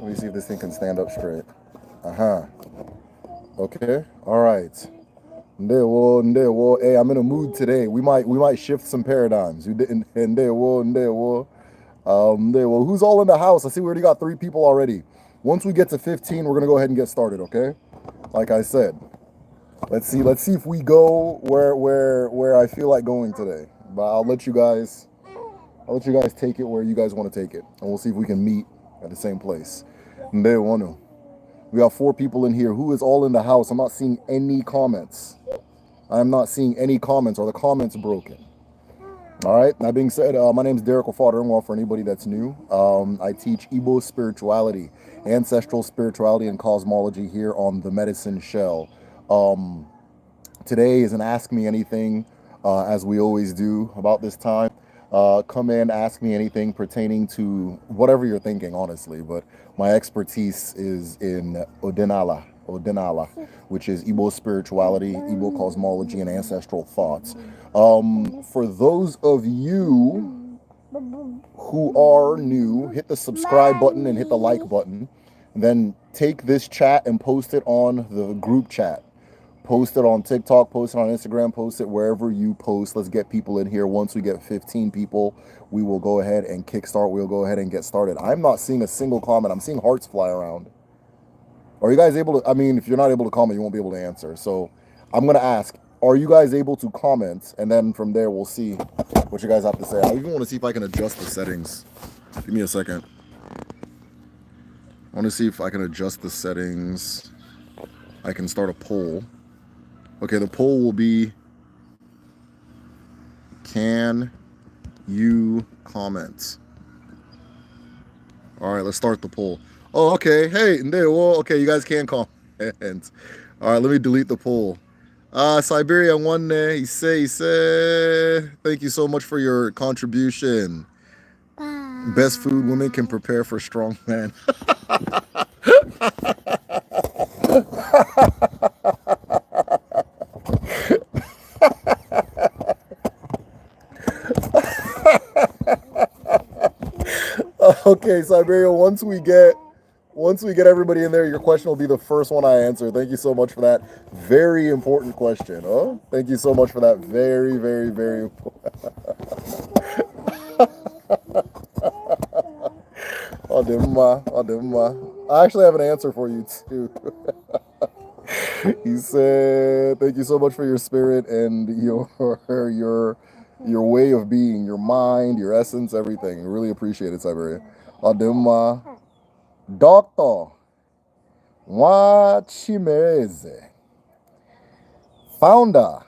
Let me see if this thing can stand up straight. Uh-huh. Okay. All right. Hey, I'm in a mood today. We might shift some paradigms. You didn't. Who's all in the house? I see we already got 3 people already. Once we get to 15, we're gonna go ahead and get started. Okay. Like I said, let's see if we go where I feel like going today. But I'll let you guys take it where you guys want to take it, and we'll see if we can meet at the same place. We got 4 people in here. Who is all in the house? I'm not seeing any comments. I'm not seeing any comments. Are the comments broken? All right. That being said, my name is Derek Ofaderingwa. For anybody that's new, I teach Igbo spirituality, ancestral spirituality, and cosmology here on the Medicine Shell. Today is an Ask Me Anything, as we always do about this time. Come in, ask me anything pertaining to whatever you're thinking, honestly. But my expertise is in Odinala, which is Igbo spirituality, Igbo cosmology, and ancestral thoughts. For those of you who are new, hit the subscribe button and hit the like button. Then take this chat and post it on the group chat. Post it on TikTok, post it on Instagram, post it wherever you post. Let's get people in here. Once we get 15 people, we will go ahead and kickstart. We'll go ahead and get started. I'm not seeing a single comment. I'm seeing hearts fly around. Are you guys able to? I mean, if you're not able to comment, you won't be able to answer. So I'm going to ask, are you guys able to comment? And then from there, we'll see what you guys have to say. I even want to see if I can adjust the settings. Give me a second. I want to see if I can adjust the settings. I can start a poll. Okay, the poll will be, can you comment? All right, let's start the poll. Oh, okay. Hey, okay, you guys can comment. All right, let me delete the poll. Siberia one day, he say, thank you so much for your contribution. Best food women can prepare for strong men. Okay, Siberia, once we get everybody in there, your question will be the first one I answer. Thank you so much for that very important question. Oh, thank you so much for that very, very, very important. I actually have an answer for you too. He said, thank you so much for your spirit and your way of being, your mind, your essence, everything. Really appreciate it, Siberia. Doctor Chimereze, founder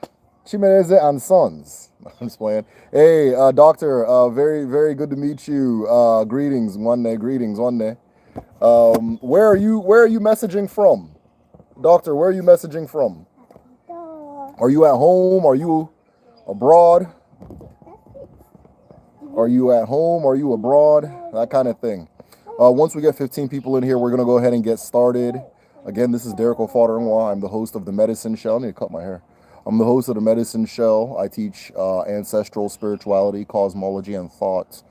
Chimereze and Sons. I'm just playing. Hey, doctor, very, very good to meet you. Greetings, one day. Where are you messaging from? Doctor, where are you messaging from? Are you at home? Are you abroad? Are you at home? Are you abroad? That kind of thing. Once we get 15 people in here, we're going to go ahead and get started. Again, this is Derek Ofaderingwa. I'm the host of the Medicine Shell. I need to cut my hair. I'm the host of the Medicine Shell. I teach ancestral spirituality, cosmology, and thought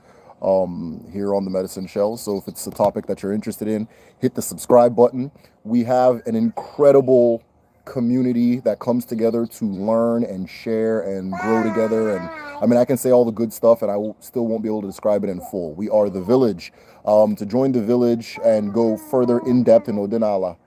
here on the Medicine Shell. So if it's a topic that you're interested in, hit the subscribe button. We have an incredible community that comes together to learn and share and grow together. And I mean, I can say all the good stuff and still won't be able to describe it in full. We are the village. To join the village and go further in depth in Odinala,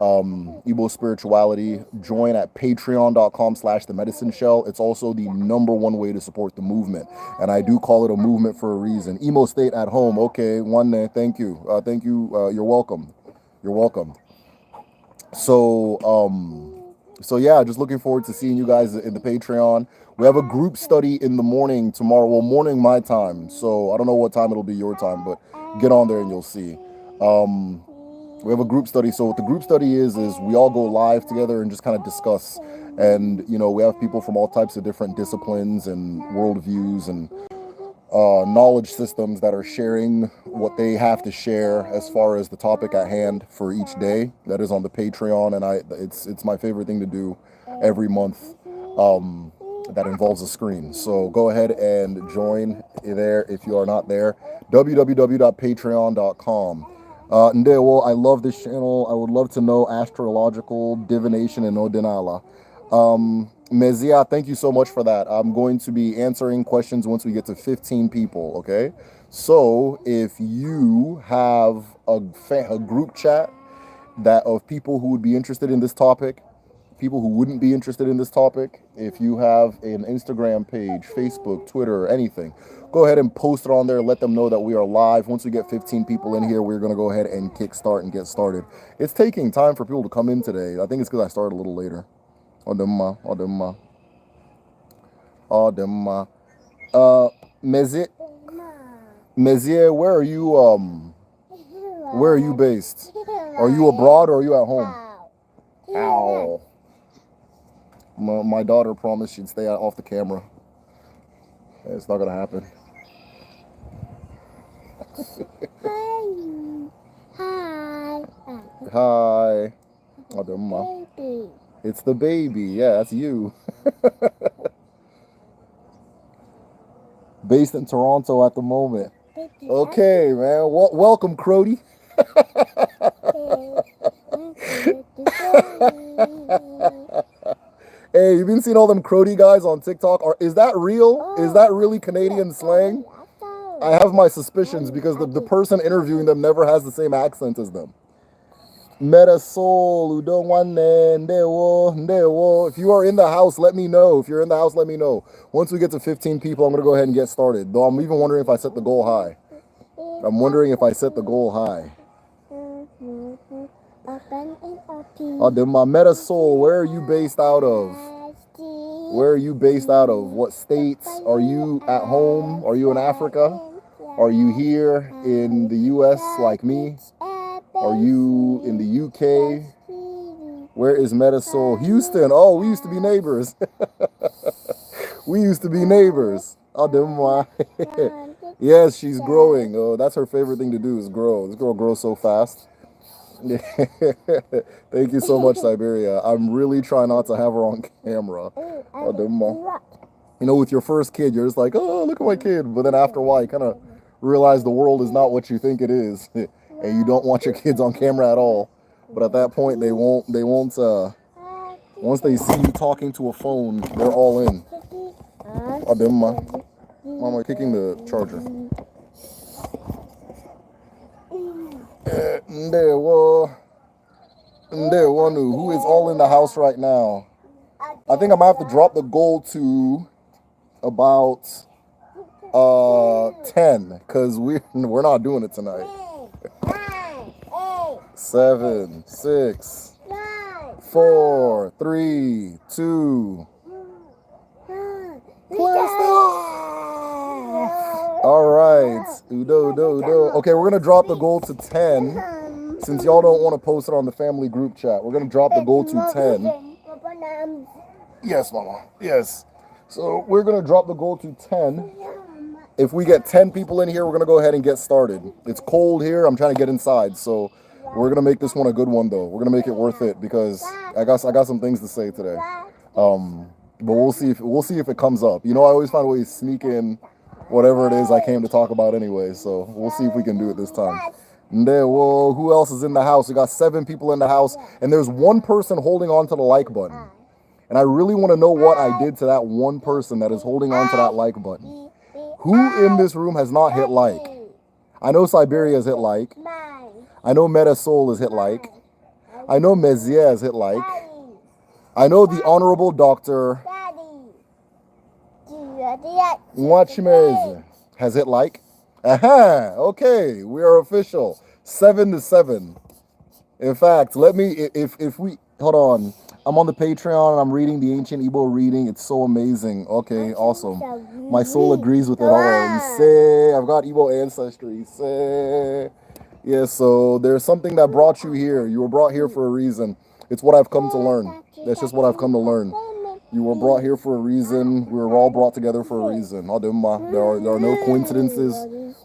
Igbo spirituality, join at patreon.com/the medicine shell. It's also the #1 way to support the movement. And I do call it a movement for a reason. Emo State at home. Okay, one day. Thank you. You're welcome. So yeah, just looking forward to seeing you guys in the Patreon. We have a group study in the morning tomorrow. Well, morning my time. So I don't know what time it'll be your time, but get on there and you'll see. We have a group study. So what the group study is we all go live together and just kind of discuss. And, we have people from all types of different disciplines and worldviews and knowledge systems that are sharing what they have to share as far as the topic at hand for each day. That is on the Patreon, and it's my favorite thing to do every month that involves a screen. So go ahead and join there if you are not there. www.patreon.com. Ndewo, I love this channel. I would love to know astrological divination and Odinala. Mezia, thank you so much for that. I'm going to be answering questions once we get to 15 people, okay? So if you have a group chat that of people who would be interested in this topic, people who wouldn't be interested in this topic, if you have an Instagram page, Facebook, Twitter, or anything, go ahead and post it on there. Let them know that we are live. Once we get 15 people in here, we're going to go ahead and kickstart and get started. It's taking time for people to come in today. I think it's because I started a little later. Odemma, Odemma, Odemma. Mezier, where are you based? Are you abroad or are you at home? Ow. My daughter promised she'd stay off the camera. It's not gonna happen. Hi. Hi. Baby. It's the baby. Yeah, that's you. Based in Toronto at the moment. Okay, man. Welcome, Cody. Hey, you been seeing all them Crody guys on TikTok? Is that real? Is that really Canadian slang? I have my suspicions because the person interviewing them never has the same accent as them. Meta soul, ndewo. If you are in the house, let me know. If you're in the house, let me know. Once we get to 15 people, I'm going to go ahead and get started. Though I'm even wondering if I set the goal high. I'm wondering if I set the goal high. My Meta soul, where are you based out of? Where are you based out of? What states? Are you at home? Are you in Africa? Are you here in the US like me? Are you in the UK? Where is Metasoul? Houston. Oh, we used to be neighbors. We used to be neighbors. Yes, she's growing. Oh, that's her favorite thing to do is grow. This girl grows so fast. Thank you so much, Siberia. I'm really trying not to have her on camera. You know, with your first kid, you're just like, oh, look at my kid. But then after a while, you kind of realize the world is not what you think it is. And you don't want your kids on camera at all. But at that point, they won't, once they see you talking to a phone, they're all in. Mama, kicking the charger. Who is all in the house right now? I think I might have to drop the goal to about 10 because we're not doing it tonight. 7, 6, 4, 3, 2. All right. Udo. Okay, we're gonna drop the goal to 10. Since y'all don't want to post it on the family group chat, we're gonna drop the goal to 10. Yes, Mama. Yes. So we're gonna drop the goal to 10. If we get 10 people in here, we're gonna go ahead and get started. It's cold here. I'm trying to get inside, so we're gonna make this one a good one, though. We're gonna make it worth it because I got some things to say today. But we'll see if it comes up. You know, I always find ways to sneak in whatever it is I came to talk about anyway. So we'll see if we can do it this time. Whoa, who else is in the house? We got 7 people in the house, and there's one person holding on to the like button. And I really want to know what I did to that one person that is holding on to that like button. Who in this room has not hit like? I know Siberia has hit like. I know Meta Soul has hit like. I know Mezier has hit like. I know the Honorable Dr. Watchmez has hit like. Aha! Okay, we are official. 7-7. In fact, let me, if we, hold on. I'm on the Patreon and I'm reading the Ancient Igbo reading. It's so amazing. Okay, awesome. My soul agrees with it all. You say, I've got Igbo ancestry. You say, yeah, so there's something that brought you here. You were brought here for a reason. It's what I've come to learn. That's just what I've come to learn. You were brought here for a reason. We were all brought together for a reason. There are no coincidences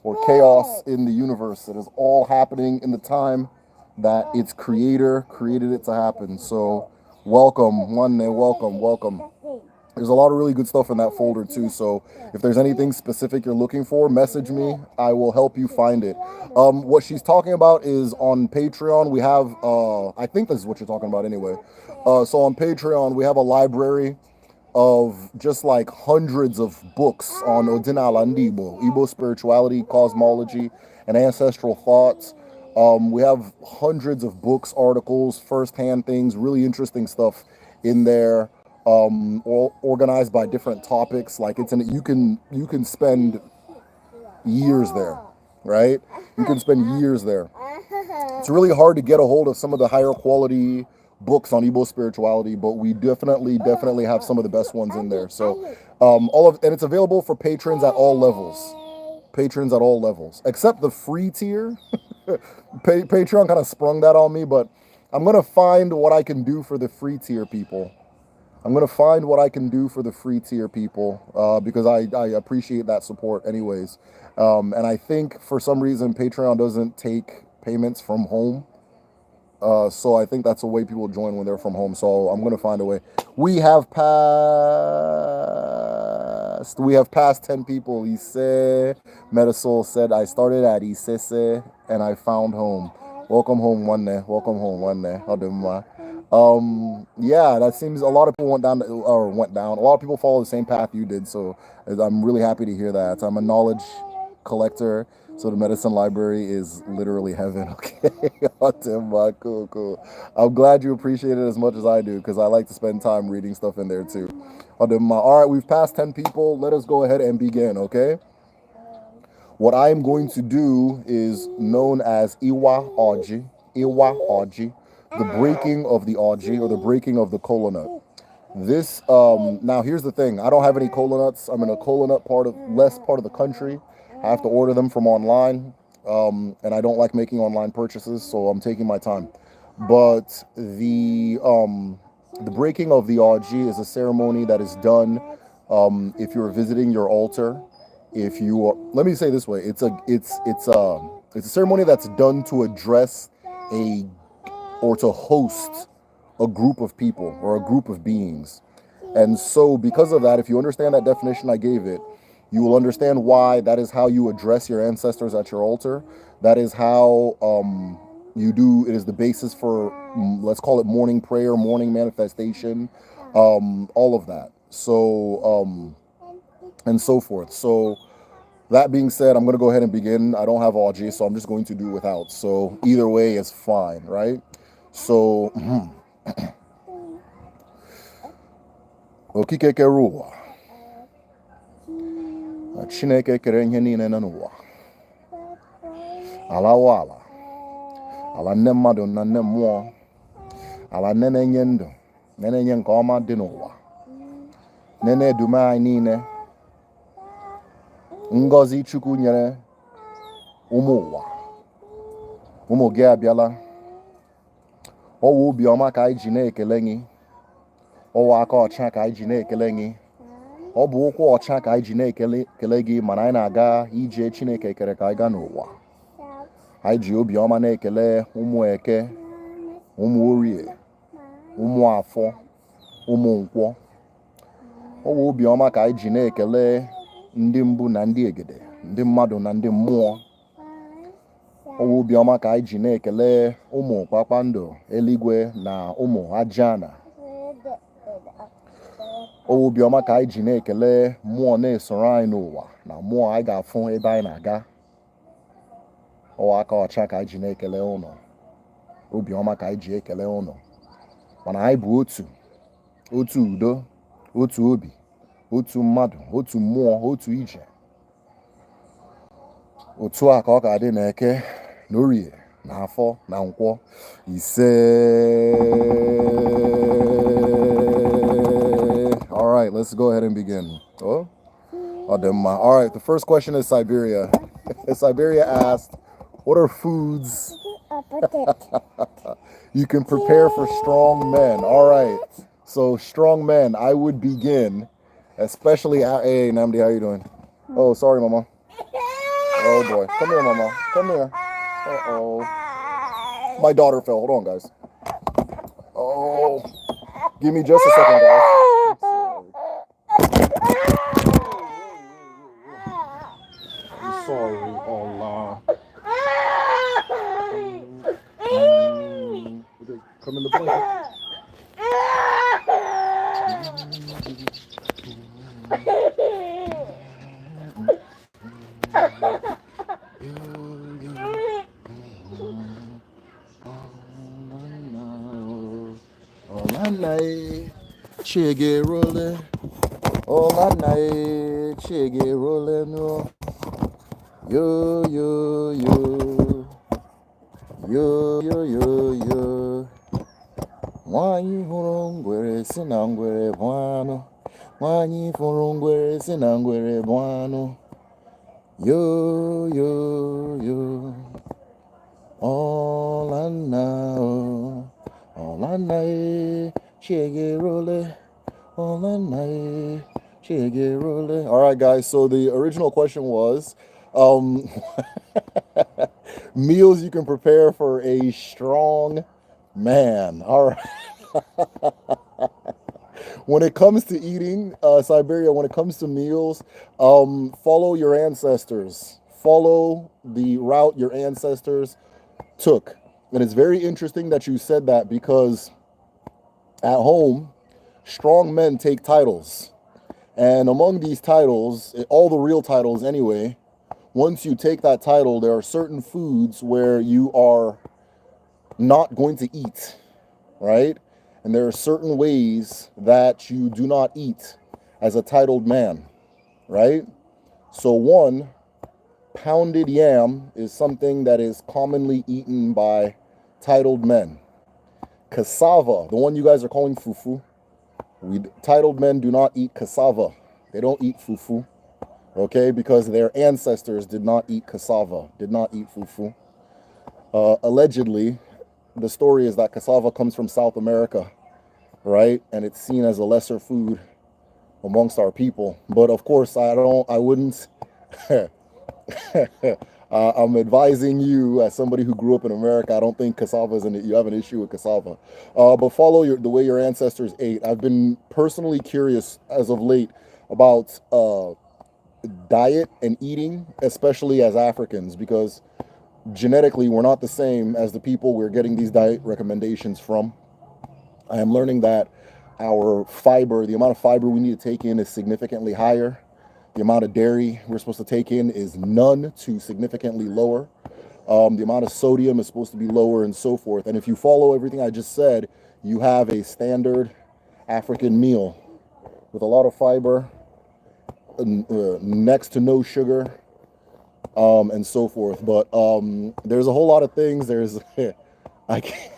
or chaos in the universe. It is all happening in the time that its creator created it to happen. So welcome, welcome. There's a lot of really good stuff in that folder too. So if there's anything specific you're looking for, message me. I will help you find it. What she's talking about is on Patreon. We have, I think this is what you're talking about anyway. So on Patreon, we have a library of just like hundreds of books on Odinala and Igbo spirituality, cosmology, and ancestral thoughts. We have hundreds of books, articles, firsthand things, really interesting stuff in there, all organized by different topics. Like you can spend years there, right? You can spend years there. It's really hard to get a hold of some of the higher quality books on Igbo spirituality, but we definitely have some of the best ones in there. So and it's available for patrons at all levels. Patrons at all levels, except the free tier. Patreon kind of sprung that on me, but I'm gonna find what I can do for the free tier people. Because I appreciate that support anyways. And I think for some reason Patreon doesn't take payments from home. So I think that's a way people join when they're from home. So I'm going to find a way. We have passed 10 people. Ise Metasol said, I started at Isese and I found home. Welcome home one day. Yeah, that seems a lot of people went down. A lot of people follow the same path you did. So I'm really happy to hear that. I'm a knowledge collector. So the medicine library is literally heaven. Okay. Cool. I'm glad you appreciate it as much as I do, because I like to spend time reading stuff in there too. All right, we've passed 10 people. Let us go ahead and begin, okay? What I am going to do is known as Iwa Oji, the breaking of the Oji, or the breaking of the kola nut. This, now here's the thing. I don't have any kola nuts. I'm in a kola nut part of the country. I have to order them from online, and I don't like making online purchases, so I'm taking my time. But the breaking of the Oji is a ceremony that is done if you're visiting your altar. If you are, let me say this way, it's a ceremony that's done to address or to host a group of people or a group of beings. And so because of that, if you understand that definition I gave it, you will understand why that is how you address your ancestors at your altar. That is how it is the basis for, let's call it morning prayer, morning manifestation, all of that. So, and so forth. So that being said, I'm going to go ahead and begin. I don't have Audrey, so I'm just going to do without. So either way is fine, right? So, okike keruwa. Chineke kere ihe niile nọ n'ụwa. Ala ala nne mmadụ na nne mmụọ, ala nne na-enye ndụ, nne na-enye nke ọma dị n'ụwa, nne na-edume anyị niile, ngọzi Chukwu nyere ụmụ ụwa. Ụmụ gị abịala. Ọwụ obiọma ka anyị ji na-ekele gị. Ọwụ aka ọcha ka anyị ji na-ekele gị. Ọ bụ ụkwụ ọcha ka anyị ji na-ekele gị, mana anyị na-aga ije Chineke kere ka anyị gaa n'ụwa. Anyị ji obiọma na-ekele ụmụ eke, ụmụ orie, ụmụ afọ, ụmụ nkwọ. Ọ bụ obiọma ka anyị ji na-ekele ndị mbụ na ndị egede, ndị mmadụ na ndị mmụọ. Ọ bụ obiọma ka anyị ji na-ekele ụmụ kpakpando eluigwe na ụmụ ajana. Ọ bụ obiọma ka anyị ji na-ekele mmụọ na-esoro anyị n'ụwa na mmụọ anyị ga-afụ ebe anyị na-aga. Ọwa aka ọcha ka anyị ji na-ekele ụnụ. Obiọma ka anyị ji ekele ụnụ. Mana anyị bụ otu udo, otu obi, otu mmadụ, otu mmụọ, otu ije. Otu a ka ọ ga-adị na Eke, na Orie, na Afọ, na Nkwọ. Ise. All right, let's go ahead and begin. Oh, Adema. All right, the first question is Siberia. Siberia asked, what are foods you can prepare for strong men? All right, so strong men, I would begin, especially, hey, Namdi, how you doing? Oh, sorry, Mama. Oh, boy. Come here, Mama. Come here. Uh-oh. My daughter fell. Hold on, guys. Oh, give me just a second, guys. I'm sorry. Come in the blanket. All night, she get rolling. All night, she get rolling. Yo, yo, yo. Yo, yo, yo, yo. Nwanyi hụrụ ngwere si na ngwere bụ anụ. Nwanyi hụrụ ngwere si na ngwere bụ anụ. Yo, yo, yo. All night, Chigirole. All night, Chigirole. All right, guys. So the original question was, um, meals you can prepare for a strong man. All right. When it comes to eating, Siberia, when it comes to meals, follow your ancestors. Follow the route your ancestors took. And it's very interesting that you said that because at home, strong men take titles. And among these titles, all the real titles anyway, once you take that title, there are certain foods where you are not going to eat, right? And there are certain ways that you do not eat as a titled man, right? So one, pounded yam is something that is commonly eaten by titled men. Cassava, the one you guys are calling fufu, titled men do not eat cassava. They don't eat fufu, okay? Because their ancestors did not eat cassava, did not eat fufu. Allegedly, the story is that cassava comes from South America, right? And it's seen as a lesser food amongst our people. But of course, I wouldn't. I'm advising you as somebody who grew up in America. I don't think cassava is you have an issue with cassava. But follow the way your ancestors ate. I've been personally curious as of late about diet and eating, especially as Africans, because genetically we're not the same as the people we're getting these diet recommendations from. I am learning that our fiber, the amount of fiber we need to take in, is significantly higher. The amount of dairy we're supposed to take in is none to significantly lower. The amount of sodium is supposed to be lower and so forth. And if you follow everything I just said, you have a standard African meal with a lot of fiber, next to no sugar, and so forth. But there's a whole lot of things. There's, I can't,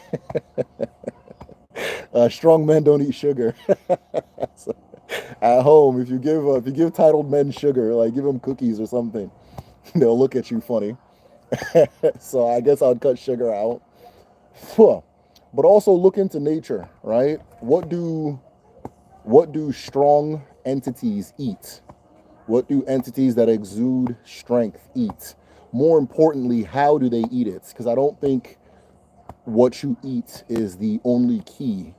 strong men don't eat sugar. So, at home, if you give titled men sugar, like give them cookies or something, they'll look at you funny. So I guess I'd cut sugar out. But also look into nature, right? What do strong entities eat? What do entities that exude strength eat? More importantly, how do they eat it? Because I don't think what you eat is the only key.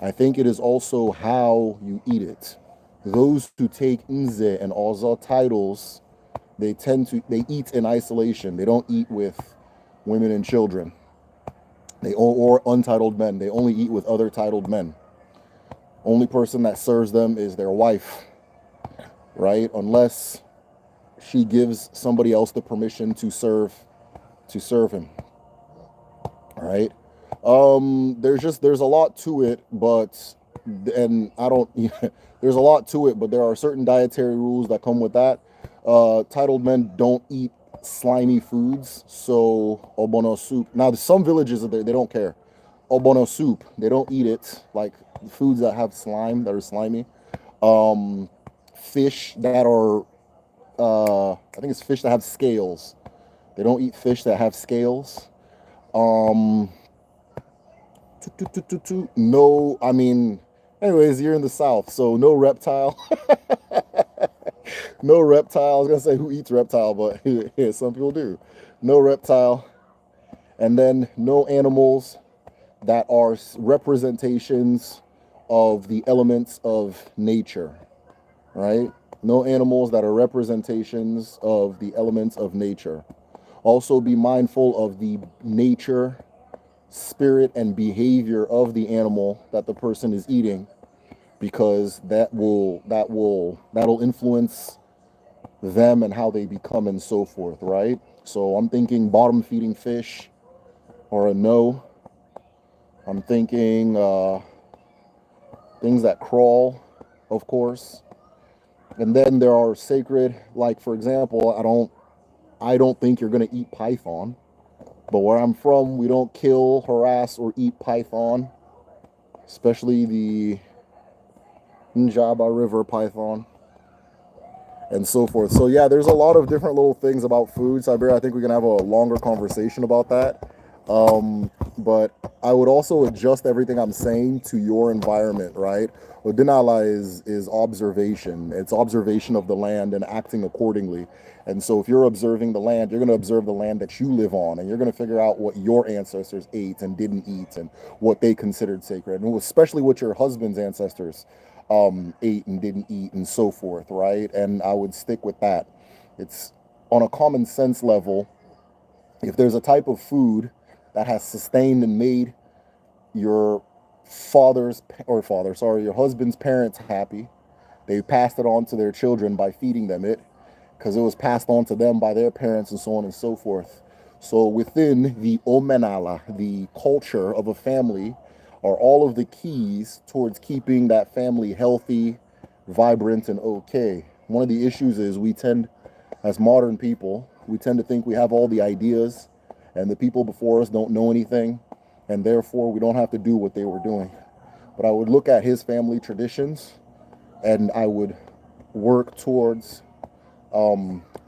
I think it is also how you eat it. Those who take nze and ozo titles, they eat in isolation. They don't eat with women and children. Or untitled men. They only eat with other titled men. Only person that serves them is their wife, right? Unless she gives somebody else the permission to serve him, right? There's a lot to it, but there's a lot to it, but there are certain dietary rules that come with that. Titled men don't eat slimy foods, so obono soup. Now, some villages they don't care. Obono soup, they don't eat it, like foods that have slime, that are slimy. Fish that are, I think it's fish that have scales. They don't eat fish that have scales. No, I mean, anyways, you're in the South, so no reptile. No reptile. I was gonna say who eats reptile, but yeah, some people do. No reptile. And then no animals that are representations of the elements of nature, right? No animals that are representations of the elements of nature. Also be mindful of the nature spirit and behavior of the animal that the person is eating, because that'll influence them and how they become and so forth, right? So I'm thinking bottom feeding fish or a no. I'm thinking things that crawl, of course. And then there are sacred, like for example, I don't think you're gonna eat python. But where I'm from, we don't kill, harass, or eat python, especially the Njaba River python and so forth. So yeah, there's a lot of different little things about food, Siberia. I think we can have a longer conversation about that. But I would also adjust everything I'm saying to your environment, right? Odinala is observation. It's observation of the land and acting accordingly. And so if you're observing the land, you're going to observe the land that you live on, and you're going to figure out what your ancestors ate and didn't eat and what they considered sacred, and especially what your husband's ancestors ate and didn't eat and so forth, right? And I would stick with that. It's on a common sense level. If there's a type of food that has sustained and made your your husband's parents happy, they passed it on to their children by feeding them it, because it was passed on to them by their parents and so on and so forth. So within the omenala, the culture of a family, are all of the keys towards keeping that family healthy, vibrant, and okay. One of the issues is as modern people, we tend to think we have all the ideas, and the people before us don't know anything, and therefore we don't have to do what they were doing. But I would look at his family traditions, and I would work towards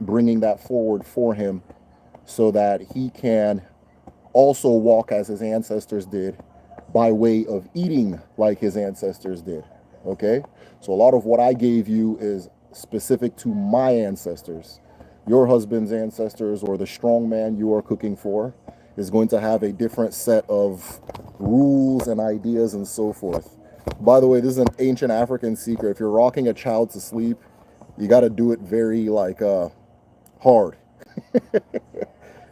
bringing that forward for him, so that he can also walk as his ancestors did, by way of eating like his ancestors did. Okay? So a lot of what I gave you is specific to my ancestors. Your husband's ancestors, or the strong man you are cooking for, is going to have a different set of rules and ideas and so forth. By the way, this is an ancient African secret. If you're rocking a child to sleep, you got to do it very hard.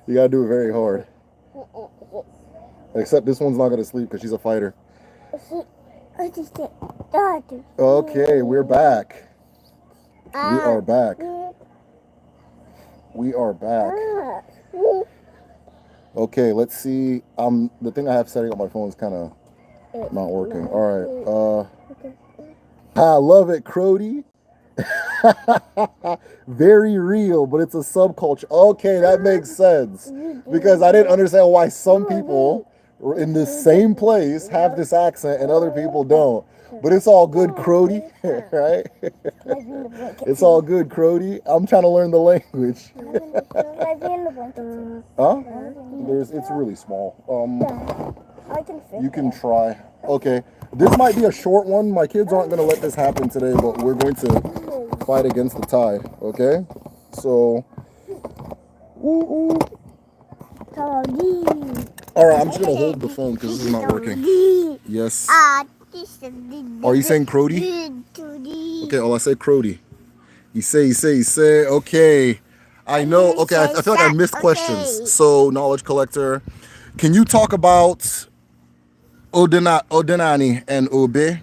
You got to do it very hard. Except this one's not going to sleep because she's a fighter. Okay, we're back. We are back. We are back. Okay, let's see. The thing I have setting up my phone is kind of not working. All right. I love it, Cody. Very real, but it's a subculture. Okay, that makes sense. Because I didn't understand why some people in this same place have this accent and other people don't. But it's all good, Cody, right? It's all good, Cody. I'm trying to learn the language. Huh? It's really small. You can try. Okay, this might be a short one. My kids aren't going to let this happen today, but we're going to fight against the tide. Okay, so. All right, I'm just gonna hold the phone because this is not working. Yes. Are you saying Crody? Okay, I say Crody. You say. Okay. I know. Okay, I feel like I missed questions. So, knowledge collector, can you talk about Odenani and Obe?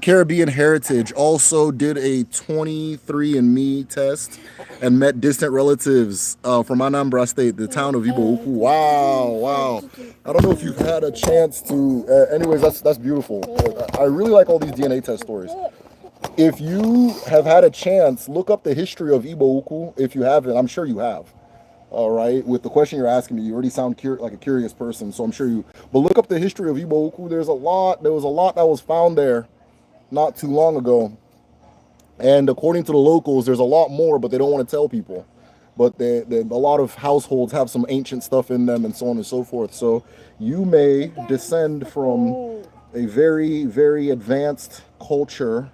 Caribbean Heritage also did a 23andMe test and met distant relatives from Anambra State, the town of Igbo. Wow. I don't know if you've had a chance to. Anyways, that's beautiful. I really like all these DNA test stories. If you have had a chance, look up the history of Igbo Ukwu. If you haven't, I'm sure you have. All right, with the question you're asking me, you already sound like a curious person, so I'm sure you. But look up the history of Igbo Ukwu. There was a lot that was found there not too long ago, and according to the locals, there's a lot more, but they don't want to tell people. But a lot of households have some ancient stuff in them, and so on and so forth. So you may descend from a very, very advanced culture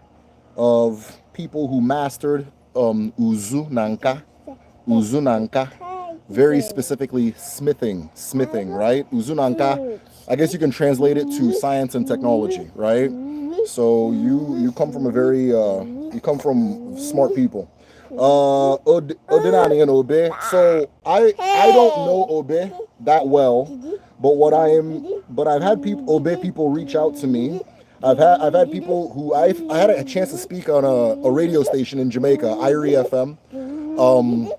of people who mastered Uzunanka, very specifically smithing, right? Uzunanka, I guess you can translate it to science and technology, right? So you come from you come from smart people. Odinani and Obe. So I don't know Obe. that well, but I've had people, Obe people reach out to me. I've had people who I had a chance to speak on a radio station in Jamaica, Irie FM. Um,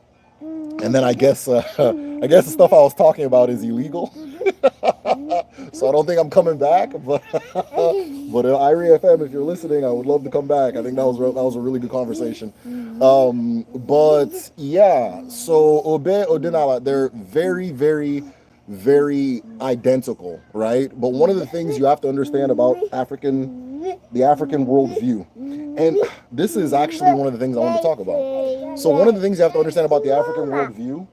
and then I guess I guess the stuff I was talking about is illegal. So I don't think I'm coming back, but Irie FM, if you're listening, I would love to come back. I think that was a really good conversation. But yeah, so Obe Odinala, they're very, very, very identical, right? But one of the things you have to understand about the African worldview, and this is actually one of the things I want to talk about. So one of the things you have to understand about the African worldview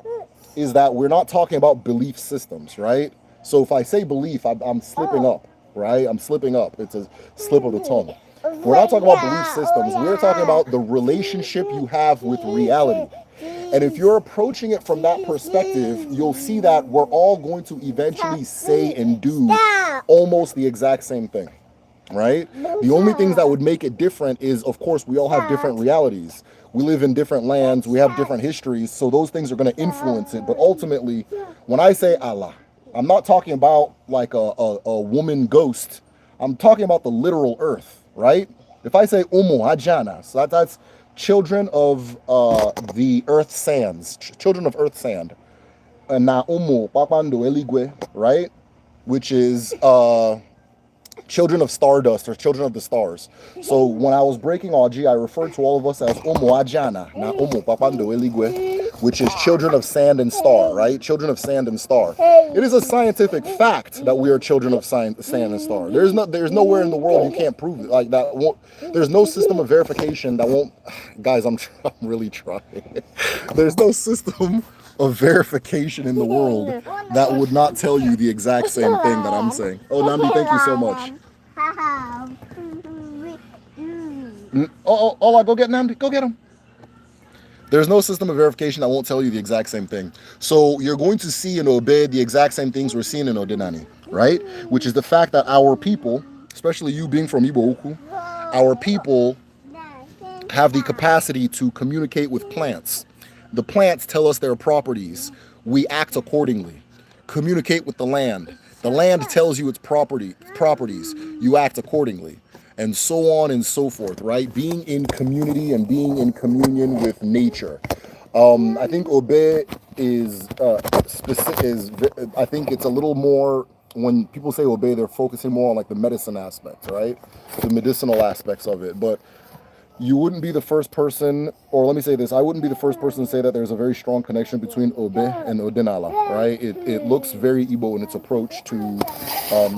is that we're not talking about belief systems, right? So if I say belief, I'm slipping up, right? I'm slipping up. It's a slip of the tongue. We're not talking about belief systems. We're talking about the relationship you have with reality. And if you're approaching it from that perspective, you'll see that we're all going to eventually say and do almost the exact same thing, right? The only things that would make it different is, of course, we all have different realities. We live in different lands. We have different histories. So those things are going to influence it. But ultimately, when I say Allah, I'm not talking about like a woman ghost. I'm talking about the literal earth, right? If I say Umu Ajana, so that's children of the earth sands, children of earth sand. Na Umu Papando Eligwe, right? Which is children of stardust or children of the stars. So when I was breaking Oji, I referred to all of us as Umu Ajana, na Umu Papando Eligwe, which is children of sand and star, right? Children of sand and star. It is a scientific fact that we are children of sand and star. There's nowhere in the world you can't prove it. Like that won't. There's no system of verification that won't. Guys, I'm really trying. There's no system of verification in the world that would not tell you the exact same thing that I'm saying. Oh, Nambi, thank you so much. Oh, go get Nambi. Go get him. There's no system of verification that won't tell you the exact same thing. So you're going to see in Obe the exact same things we're seeing in Odinani, right? Which is the fact that our people, especially you being from Igbo Uku, our people have the capacity to communicate with plants. The plants tell us their properties. We act accordingly. Communicate with the land. The land tells you its properties. You act accordingly. And so on and so forth, right? Being in community and being in communion with nature. I think Obe is I think it's a little more, when people say Obe, they're focusing more on like the medicine aspect, right? The medicinal aspects of it. But you wouldn't be the first person, or let me say this, I wouldn't be the first person to say that there's a very strong connection between Obe and Odinala, right? It looks very Igbo in its approach to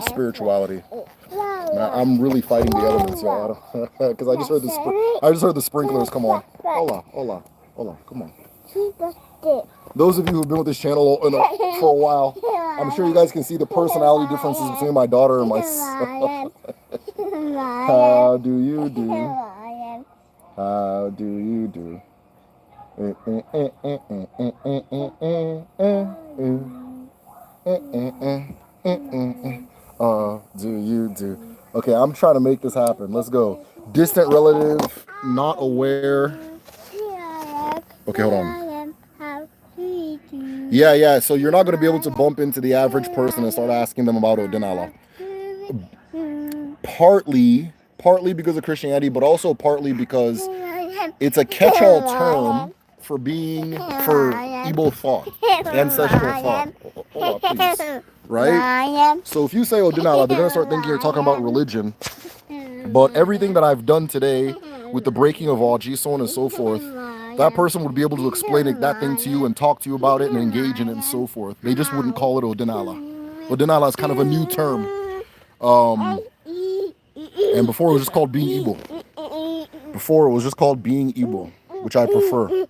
spirituality. Now, I'm really fighting the elements, y'all, because I just heard the sprinklers come on. Hola, come on. Those of you who've been with this channel for a while, I'm sure you guys can see the personality differences between my daughter and my son. How do you do? How do you do? Do you do? Okay, I'm trying to make this happen. Let's go. Distant relative, not aware. Okay, hold on. Yeah. So you're not going to be able to bump into the average person and start asking them about Odinala. Partly because of Christianity, but also partly because it's a catch-all term for Igbo thought, ancestral thought. Hold on, please. Right? So if you say Odinala, they're going to start thinking you're talking about religion. But everything that I've done today with the breaking of Aji, so on and so forth, that person would be able to explain that thing to you and talk to you about it and engage in it and so forth. They just wouldn't call it Odinala. Odinala is kind of a new term. And before it was just called being Igbo. Which I prefer.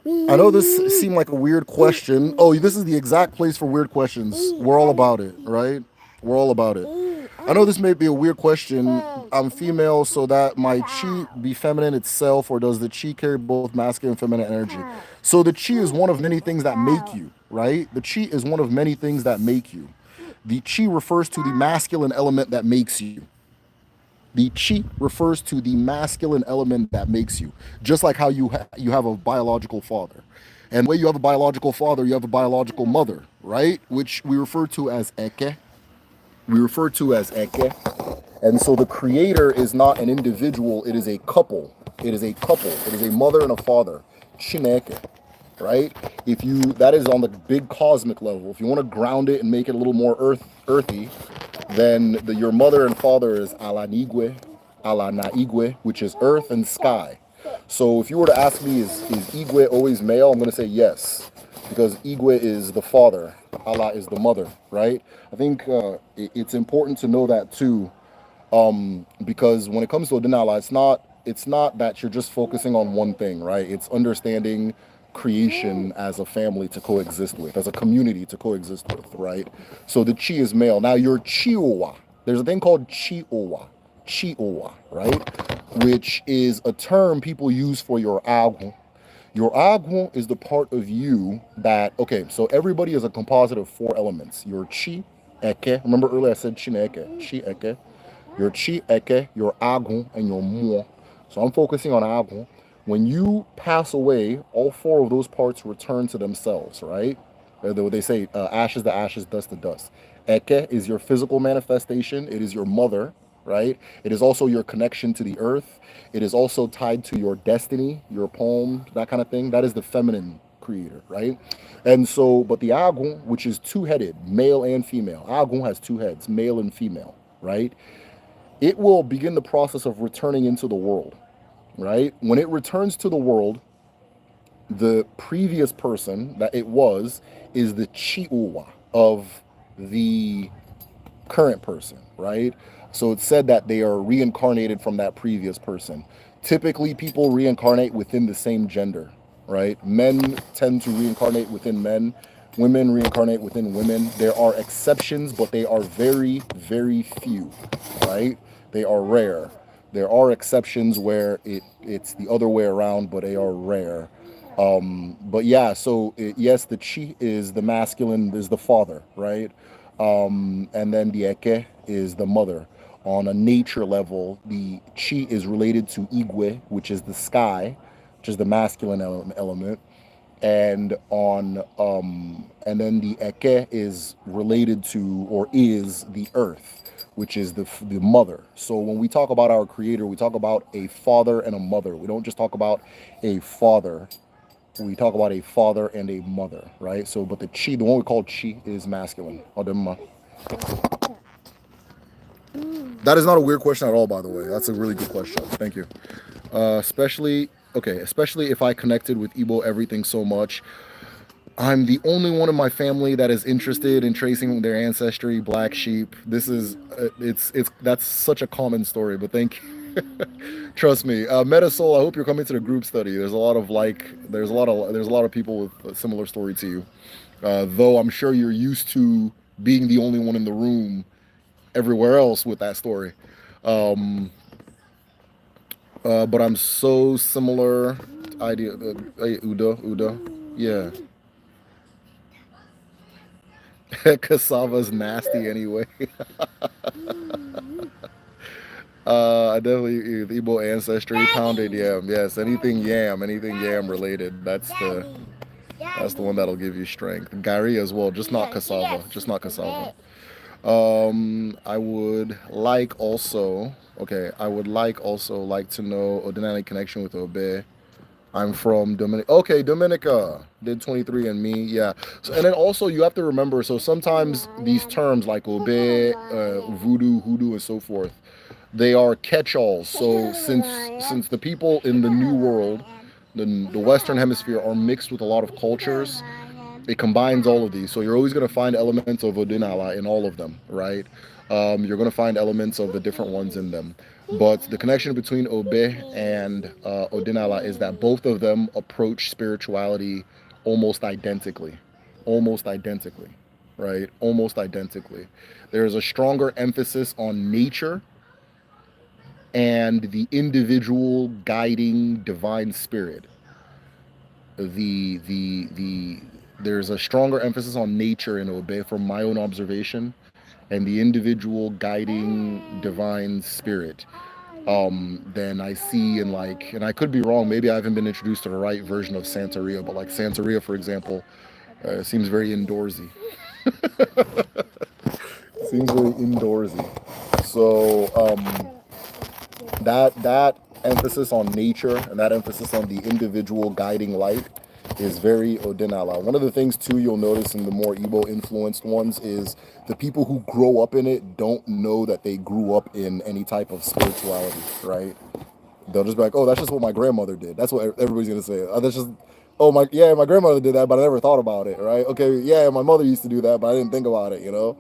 I know this seemed like a weird question. Oh, this is the exact place for weird questions. We're all about it, right? We're all about it. I know this may be a weird question. I'm female, so that my chi be feminine itself, or does the chi carry both masculine and feminine energy? So the chi is one of many things that make you, right? The chi is one of many things that make you. The chi refers to the masculine element that makes you. The chi refers to the masculine element that makes you, just like how you have a biological father. And the way you have a biological father, you have a biological mother, right? Which we refer to as Eke. We refer to as Eke. And so the creator is not an individual, it is a couple. It is a couple. It is a mother and a father. Chineke, right? If you, that is on the big cosmic level. If you want to ground it and make it a little more earthy, then your mother and father is Alanigwe, Alanaigwe, which is earth and sky. So if you were to ask me, is Igwe always male? I'm going to say yes, because Igwe is the father, Allah is the mother, right? I think it's important to know that too, because when it comes to Odinala, it's not that you're just focusing on one thing, right? It's understanding creation as a family to coexist with, as a community to coexist with, right? So the chi is male. Now your Chiowa, there's a thing called Chiowa, right? Which is a term people use for your agu. Your agu is the part of you that, okay, so everybody is a composite of four elements. Your chi, eke. Remember earlier I said chineke, chi eke. Your chi eke, your agu, and your mo. So I'm focusing on agu. When you pass away, all four of those parts return to themselves, right? They say ashes to ashes, dust to dust. Eke is your physical manifestation. It is your mother, right? It is also your connection to the earth. It is also tied to your destiny, your poem, that kind of thing. That is the feminine creator, right? And so, but the agun, which is two-headed, male and female. Agun has two heads, male and female, right? It will begin the process of returning into the world, right? When it returns to the world, the previous person that it was is the chi'uwa of the current person, right? So it's said that they are reincarnated from that previous person. Typically, people reincarnate within the same gender, right? Men tend to reincarnate within men, women reincarnate within women. There are exceptions, but they are very, very few, right? They are rare. There are exceptions where it's the other way around, but they are rare. But yeah, so yes, the chi is the masculine, is the father, right? And then the eke is the mother. On a nature level, the chi is related to igwe, which is the sky, which is the masculine element, and then the eke is related to or is the earth, which is the mother. So when we talk about our creator, we talk about a father and a mother. We don't just talk about a father. We talk about a father and a mother, right? So, but the chi, the one we call chi, is masculine. That is not a weird question at all, by the way. That's a really good question. Thank you. Especially if I connected with Igbo everything so much. I'm the only one in my family that is interested in tracing their ancestry, black sheep. This is, it's that's such a common story, but thank you. Trust me, Metasol. I hope you're coming to the group study. There's a lot of people with a similar story to you. Though I'm sure you're used to being the only one in the room everywhere else with that story. Um, but I'm so similar. Idea, Uda, yeah. Cassava's nasty anyway. I definitely Igbo ancestry, pounded yam. Yes, anything yam related. That's the one that'll give you strength. Gari as well, just not cassava, just not cassava. I would like also, okay, I would like also like to know Odinani connection with Obe. I'm from Dominica. Okay, Dominica did 23 and me. Yeah. So, and then also you have to remember. So sometimes these terms like Obe, voodoo, hoodoo, and so forth, they are catch-alls. So since the people in the New World, the Western Hemisphere, are mixed with a lot of cultures, it combines all of these. So you're always going to find elements of Odinala in all of them, right? You're going to find elements of the different ones in them. But the connection between Obe and Odinala is that both of them approach spirituality almost identically. Almost identically, right? Almost identically. There's a stronger emphasis on nature and the individual guiding divine spirit. The there's a stronger emphasis on nature in Obe from my own observation, and the individual guiding divine spirit. than I see in like, and I could be wrong, maybe I haven't been introduced to the right version of Santeria, but like Santeria, for example, seems very indoorsy. Seems very indoorsy. So that emphasis on nature and that emphasis on the individual guiding light is very Odinala. One of the things too you'll notice in the more Igbo influenced ones is the people who grow up in it don't know that they grew up in any type of spirituality, right? They'll just be like, "Oh, that's just what my grandmother did." That's what everybody's gonna say. Oh, that's just, oh my, yeah, my grandmother did that, but I never thought about it, right? Okay, yeah, my mother used to do that, but I didn't think about it, you know.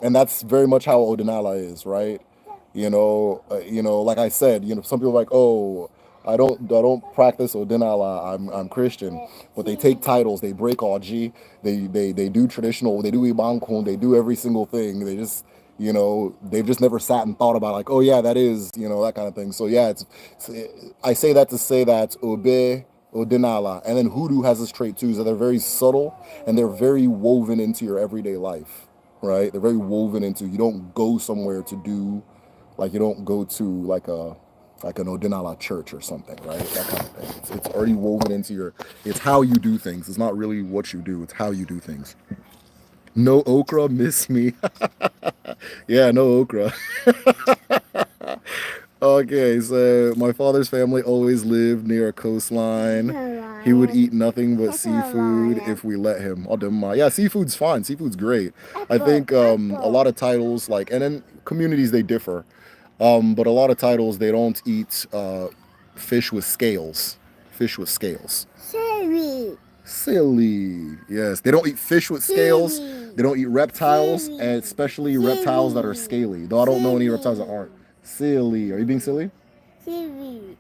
And that's very much how Odinala is, right? Like I said, some people are like, "Oh, I don't practice Odinala. I'm Christian," but they take titles, they break Oji, they do traditional, they do Ibankun, they do every single thing. They just they've just never sat and thought about like, oh yeah, that is, that kind of thing. So yeah, I say that to say that Obe, Odinala, and then Hoodoo has this trait too, is that they're very subtle and they're very woven into your everyday life, right? They're very woven into, you don't go somewhere to do, like you don't go to like an Odinala church or something, right? That kind of thing. It's already woven into it's how you do things. It's not really what you do, it's how you do things. No okra, miss me. Yeah, no okra. Okay, so my father's family always lived near a coastline. He would eat nothing but seafood if we let him. Yeah, seafood's fine. Seafood's great. I think a lot of titles, like, and then communities, they differ. But a lot of titles, they don't eat fish with scales. Fish with scales. Silly. Yes, they don't eat fish with scales. They don't eat reptiles, and especially reptiles that are scaly. Though I don't know any reptiles that aren't. Silly. Are you being silly? Silly.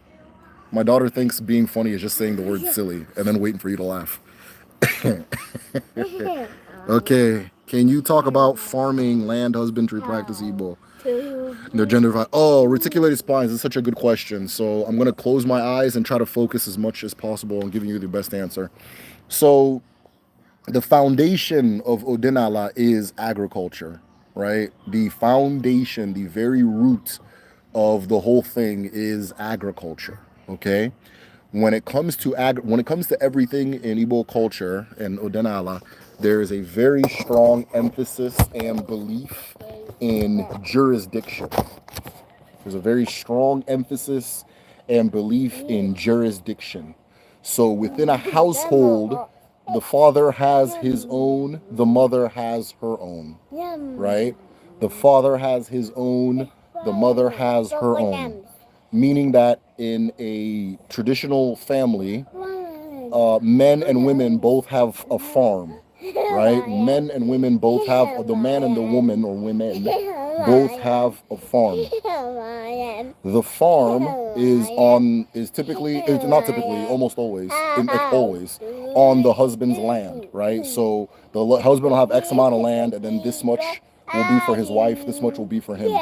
My daughter thinks being funny is just saying the word silly and then waiting for you to laugh. Okay. Can you talk about farming, land husbandry practice, Igbo? Their gender. Oh, reticulated spines is such a good question. So I'm gonna close my eyes and try to focus as much as possible on giving you the best answer. So the foundation of Odinala is agriculture, right? The foundation, the very root of the whole thing is agriculture. Okay, when it comes to everything in Igbo culture and Odinala, there is a very strong emphasis and belief in jurisdiction. There's a very strong emphasis and belief in jurisdiction. So within a household, the father has his own, the mother has her own, right? The father has his own, the mother has her own. Meaning that in a traditional family, men and women both have a farm, right? Men and women both have, the man and the woman or women both have a farm. The farm is typically, it's not typically, almost always, always on the husband's land, right? So the husband will have X amount of land, and then this much will be for his wife, this much will be for him.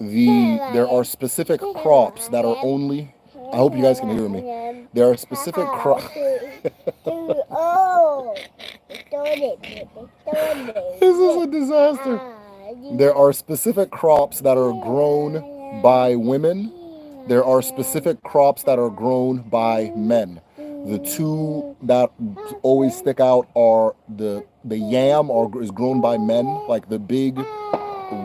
There are specific crops that are only, I hope you guys can hear me. There are specific crops. This is a disaster. There are specific crops that are grown by women. There are specific crops that are grown by men. The two that always stick out are the yam is grown by men, like the big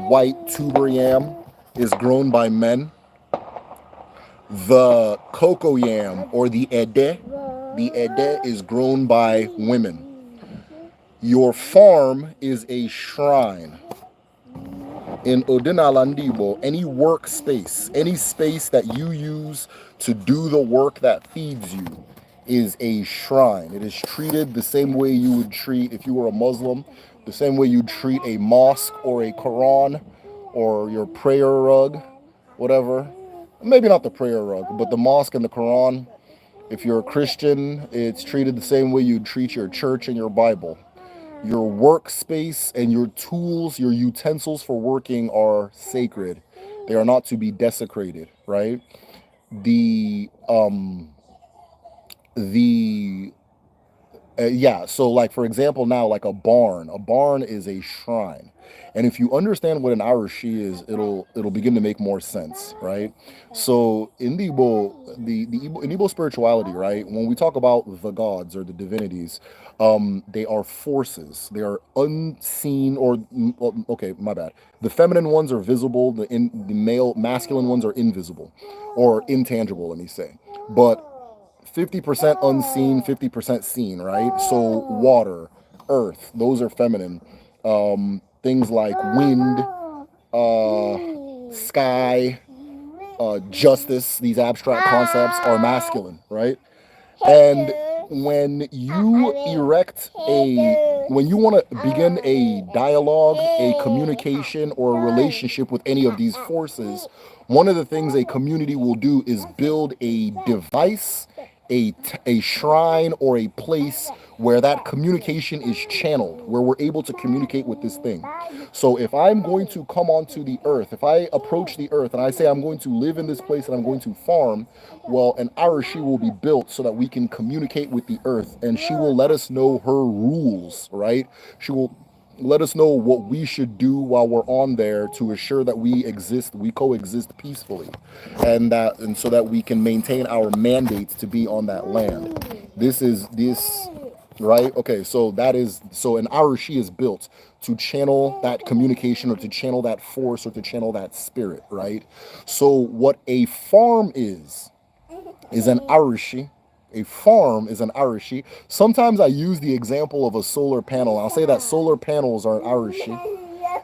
white tuber yam is grown by men. The cocoa yam or the ede is grown by women. Your farm is a shrine. In Odinalandibo, any workspace, any space that you use to do the work that feeds you is a shrine. It is treated the same way you would treat, if you were a Muslim, the same way you'd treat a mosque or a Quran or your prayer rug, whatever. Maybe not the prayer rug, but the mosque and the Quran. If you're a Christian, it's treated the same way you'd treat your church and your Bible. Your workspace and your tools, your utensils for working are sacred. They are not to be desecrated, right? The the Yeah, so like for example now, like a barn is a shrine. And if you understand what an arashi is, it'll begin to make more sense, right? So in the Igbo, in Igbo spirituality, right, when we talk about the gods or the divinities, they are forces. They are unseen or okay, my bad. The feminine ones are visible, the male masculine ones are invisible or intangible, let me say. But 50% unseen, 50% seen, right? So water, earth, those are feminine. Things like wind, sky, justice, these abstract concepts are masculine, right? And when you erect when you want to begin a dialogue, a communication, or a relationship with any of these forces, one of the things a community will do is build a device, a shrine, or a place where that communication is channeled, where we're able to communicate with this thing. So if I'm going to come onto the earth, if I approach the earth and I say I'm going to live in this place and I'm going to farm, well, an arashi will be built so that we can communicate with the earth, and she will let us know her rules, right? She will let us know what we should do while we're on there to assure that we coexist peacefully, and so that we can maintain our mandates to be on that land. This right? Okay, so an arashi is built to channel that communication or to channel that force or to channel that spirit, right? So what a farm is an arashi. A farm is an arashi. Sometimes I use the example of a solar panel. I'll say that solar panels are an arashi.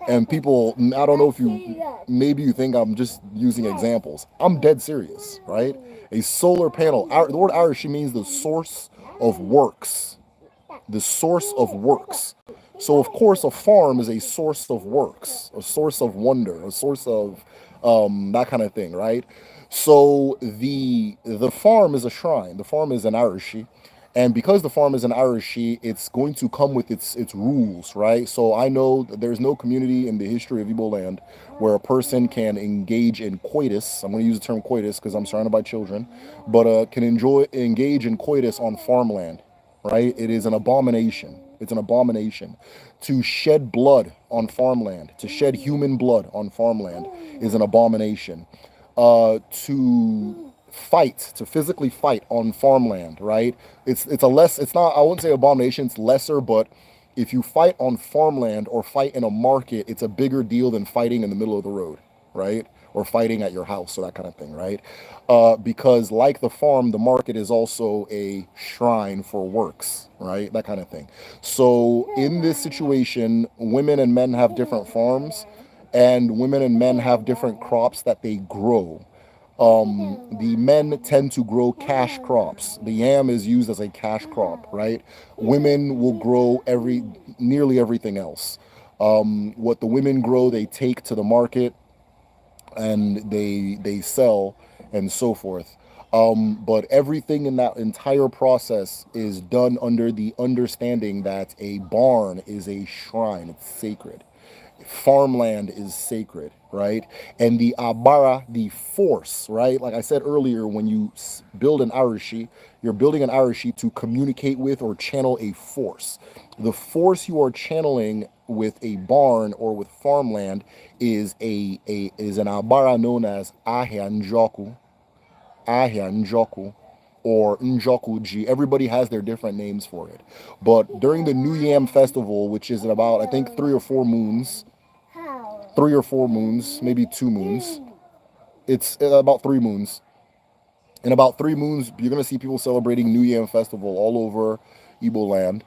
And people, I don't know if maybe you think I'm just using examples. I'm dead serious, right? A solar panel, the word arashi means the source of works. The source of works. So, of course, a farm is a source of works, a source of wonder, a source of that kind of thing, right? So the farm is a shrine. The farm is an arashi, and because the farm is an arashi, it's going to come with its rules, right? So I know that there's no community in the history of Igbo land where a person can engage in coitus. I'm going to use the term coitus because I'm surrounded by children, but can engage in coitus on farmland, right? It is an abomination. It's an abomination. To shed blood on farmland, to shed human blood on farmland is an abomination. To fight, to physically fight on farmland, right? It's not, I wouldn't say abomination, it's lesser, but if you fight on farmland or fight in a market, it's a bigger deal than fighting in the middle of the road, right? Or fighting at your house or that kind of thing, right? Because like the farm, the market is also a shrine for works, right? That kind of thing. So in this situation, women and men have different farms, and women and men have different crops that they grow. The men tend to grow cash crops. The yam is used as a cash crop, right? Women will grow nearly everything else. What the women grow, they take to the market and they sell and so forth. But everything in that entire process is done under the understanding that a barn is a shrine. It's sacred. Farmland is sacred, right? And the abara, the force, right? Like I said earlier, when you build an arashi, you're building an arashi to communicate with or channel a force. The force you are channeling with a barn or with farmland is an abara known as ahia njoku, or njokuji. Everybody has their different names for it. But during the New Yam Festival, which is in about, I think, 3 or 4 moons, maybe 2 moons. It's about 3 moons. In about 3 moons, you're gonna see people celebrating New Yam Festival all over Igbo land.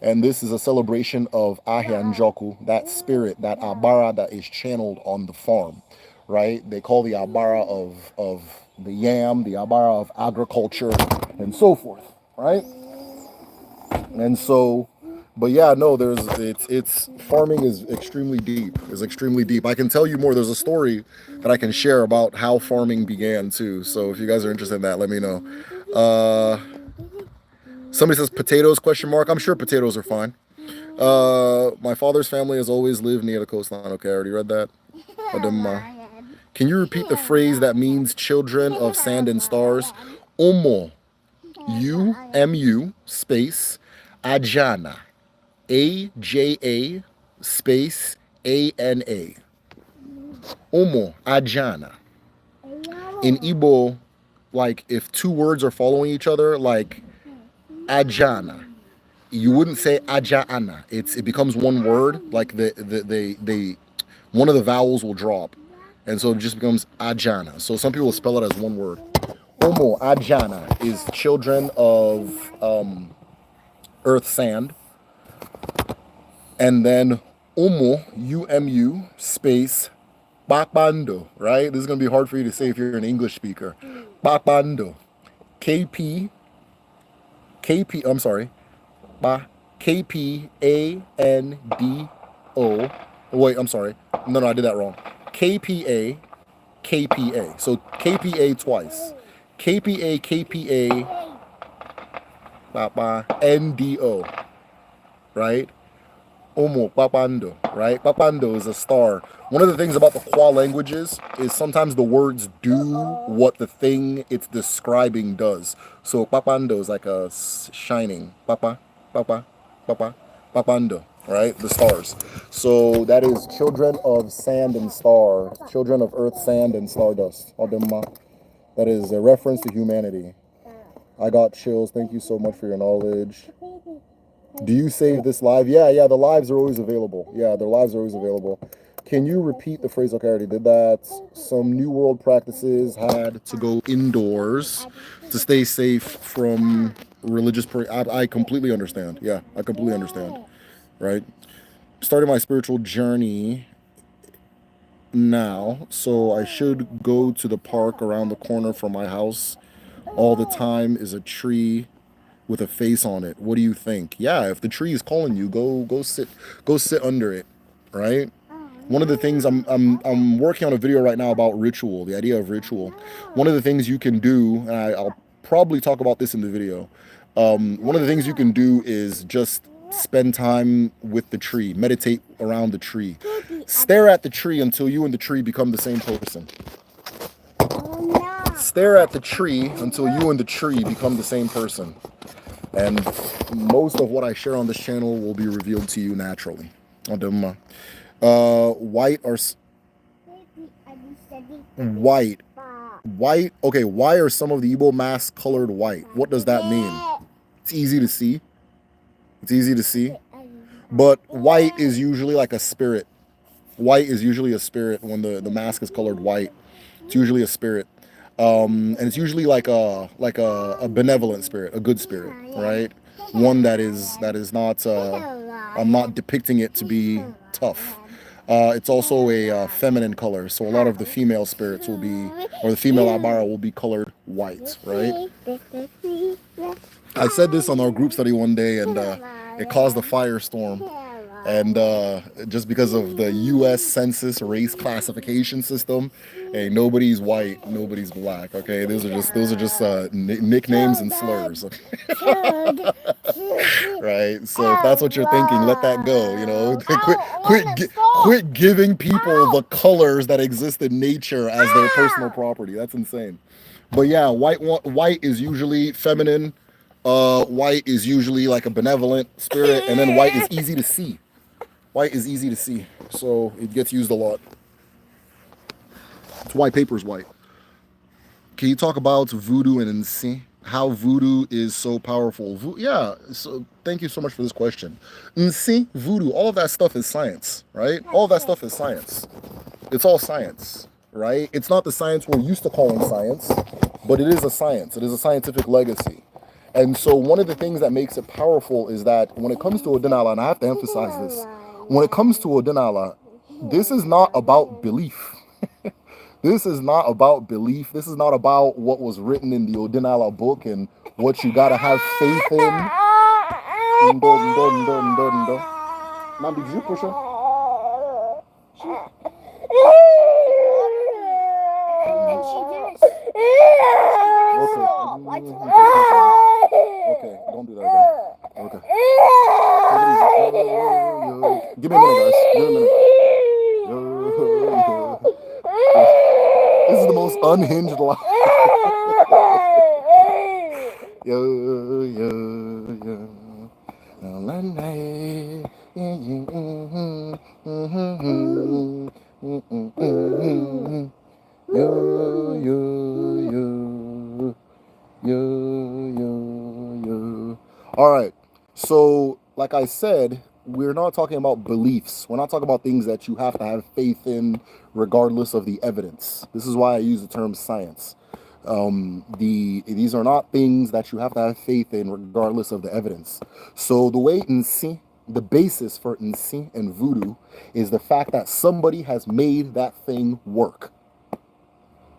And this is a celebration of Ahia Njoku, that spirit, that Abara that is channeled on the farm, right? They call the Abara of the yam, the Abara of agriculture, and so forth, right? And so, but yeah, no, it's farming is extremely deep. Is extremely deep. I can tell you more. There's a story that I can share about how farming began too. So if you guys are interested in that, let me know. Uh, Somebody says potatoes question mark. I'm sure potatoes are fine. My father's family has always lived near the coastline. Okay, I already read that. Can you repeat the phrase that means children of sand and stars? Omo. U space Ajana. AJA space ANA. Omo, Ajana. In Igbo, like if two words are following each other, like Ajana, you wouldn't say Ajaana. It becomes one word, like they one of the vowels will drop. And so it just becomes Ajana. So some people spell it as one word. Omo Ajana is children of earth sand. And then Umu, UMU, space, Bakbando, right? This is going to be hard for you to say if you're an English speaker. Bakbando. KP, I'm sorry, Ba, KPANDO. Wait, I'm sorry. No, I did that wrong. KPA, KPA. So KPA twice. KPA, NDO, right? Omo, Papando, right? Papando is a star. One of the things about the Kwa languages is sometimes the words do what the thing it's describing does. So Papando is like a shining. Papa, Papa, Papa, Papando, right? The stars. So that is children of sand and star, children of earth, sand, and stardust. Ademma. That is a reference to humanity. I got chills. Thank you so much for your knowledge. Do you save this live? Yeah, the lives are always available. Yeah, the lives are always available. Can you repeat the phrase? Okay, I already did that. Some New World practices had to go indoors to stay safe from religious. I completely understand. Yeah, I completely understand. Right? Started my spiritual journey now, so I should go to the park around the corner from my house all the time. Is a tree with a face on it. What do you think? Yeah, if the tree is calling you, go sit under it, right? One of the things I'm working on a video right now about ritual, the idea of ritual. One of the things you can do, and I'll probably talk about this in the video. One of the things you can do is just spend time with the tree, meditate around the tree, stare at the tree until you and the tree become the same person. Stare at the tree until you and the tree become the same person. And most of what I share on this channel will be revealed to you naturally. White or white. White. Okay, why are some of the Igbo masks colored white? What does that mean? It's easy to see. It's easy to see. But white is usually like a spirit. White is usually a spirit when the mask is colored white. It's usually a spirit. And it's usually like a benevolent spirit, a good spirit, right? One that is not. I'm not depicting it to be tough. It's also a feminine color, so a lot of the female spirits will be, or the female Abara will be colored white, right? I said this on our group study one day, and it caused a firestorm. And just because of the U.S. Census race classification system, hey, nobody's white, nobody's black. Okay, those are just nicknames and slurs. Right. So if that's what you're thinking, let that go. You know, quit giving people the colors that exist in nature as their personal property. That's insane. But yeah, white is usually feminine. White is usually like a benevolent spirit, and then white is easy to see. White is easy to see, so it gets used a lot. It's why paper is white. Can you talk about voodoo and Nsi? How voodoo is so powerful? Yeah, so thank you so much for this question. Nsi, voodoo, all of that stuff is science, right? All of that stuff is science. It's all science, right? It's not the science we're used to calling science, but it is a science. It is a scientific legacy. And so one of the things that makes it powerful is that when it comes to Odinala, and I have to emphasize this, when it comes to Odinala, this is not about belief. This is not about belief. This is not about what was written in the Odinala book and what you gotta have faith in. Mom, did you push her? Okay, don't do that again. Okay. Give me a minute, guys. Give me a minute. This is the most unhinged life. like I said, we're not talking about beliefs. We're not talking about things that you have to have faith in regardless of the evidence. This is why I use the term science. These are not things that you have to have faith in regardless of the evidence. So the way Nsi, the basis for Nsi and voodoo is the fact that somebody has made that thing work.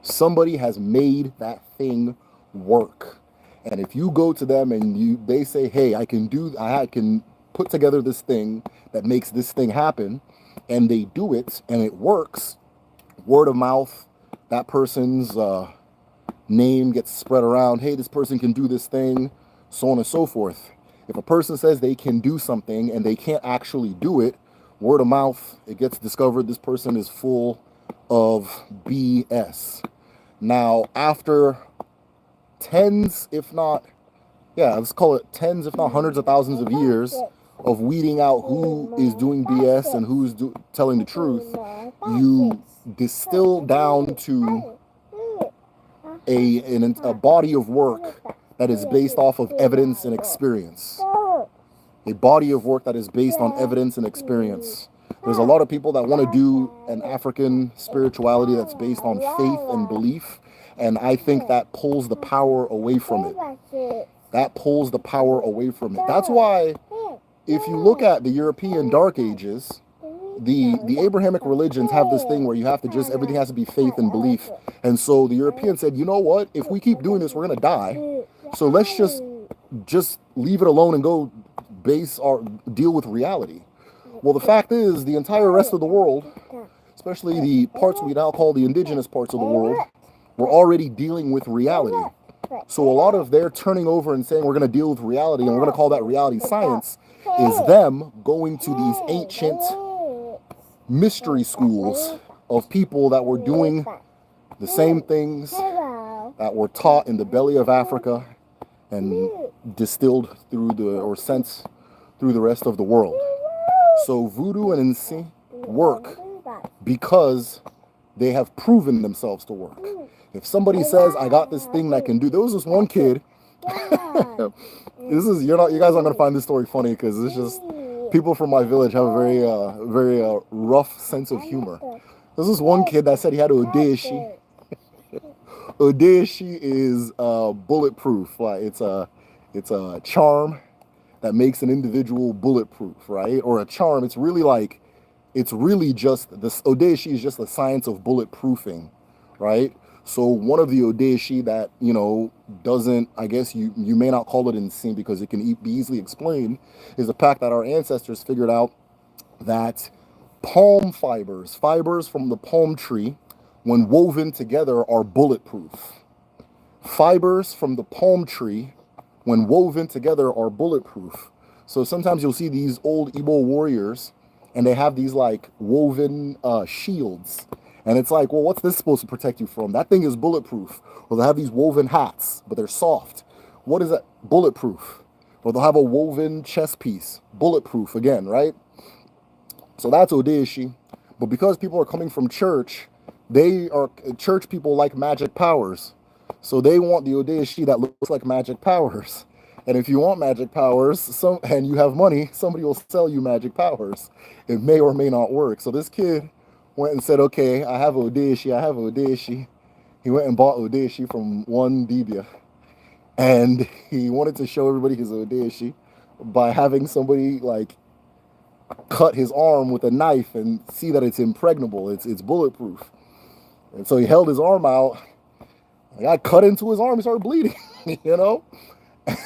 Somebody has made that thing work. And if you go to them and they say, hey, I can put together this thing that makes this thing happen, and they do it and it works, word of mouth, that person's name gets spread around, hey, this person can do this thing, so on and so forth. If a person says they can do something and they can't actually do it, word of mouth, it gets discovered this person is full of BS. Now, after tens, if not, let's call it tens, if not hundreds of thousands of years of weeding out who is doing BS and who's telling the truth, you distill down to a body of work that is based off of evidence and experience. A body of work that is based on evidence and experience. There's a lot of people that want to do an African spirituality that's based on faith and belief, and I think that pulls the power away from it. That pulls the power away from it. That's why, if you look at the European Dark Ages, the Abrahamic religions have this thing where you have to everything has to be faith and belief. And so the Europeans said, you know what? If we keep doing this, we're going to die. So let's just leave it alone and go deal with reality. Well, the fact is, the entire rest of the world, especially the parts we now call the indigenous parts of the world, were already dealing with reality. So a lot of their turning over and saying we're going to deal with reality and we're going to call that reality science is them going to these ancient mystery schools of people that were doing the same things that were taught in the belly of Africa and distilled sent through the rest of the world. So voodoo and Nsi work because they have proven themselves to work. If somebody says, I got this thing that can do, there was this one kid, you guys aren't going to find this story funny because it's just, people from my village have a very rough sense of humor. There's this one kid that said he had Odeshi. Odeshi is bulletproof. Like it's a charm that makes an individual bulletproof, right? Or a charm. It's really just this. Odeshi is just the science of bulletproofing, right? So one of the Odeshi that doesn't, I guess you may not call it insane because it can be easily explained, is the fact that our ancestors figured out that palm fibers from the palm tree, when woven together, are bulletproof. Fibers from the palm tree, when woven together, are bulletproof. So sometimes you'll see these old Igbo warriors, and they have these like woven shields. And it's like, well, what's this supposed to protect you from? That thing is bulletproof. Or they'll have these woven hats, but they're soft. What is that? Bulletproof. Or they'll have a woven chest piece. Bulletproof again, right? So that's Odeshi. But because people are coming from church, church people like magic powers. So they want the Odeshi that looks like magic powers. And if you want magic powers and you have money, somebody will sell you magic powers. It may or may not work. So this kid went and said, okay, I have Odeshi. He went and bought Odeshi from one Dibia. And he wanted to show everybody his Odeshi by having somebody like cut his arm with a knife and see that it's impregnable, it's bulletproof. And so he held his arm out. I got cut into his arm, he started bleeding,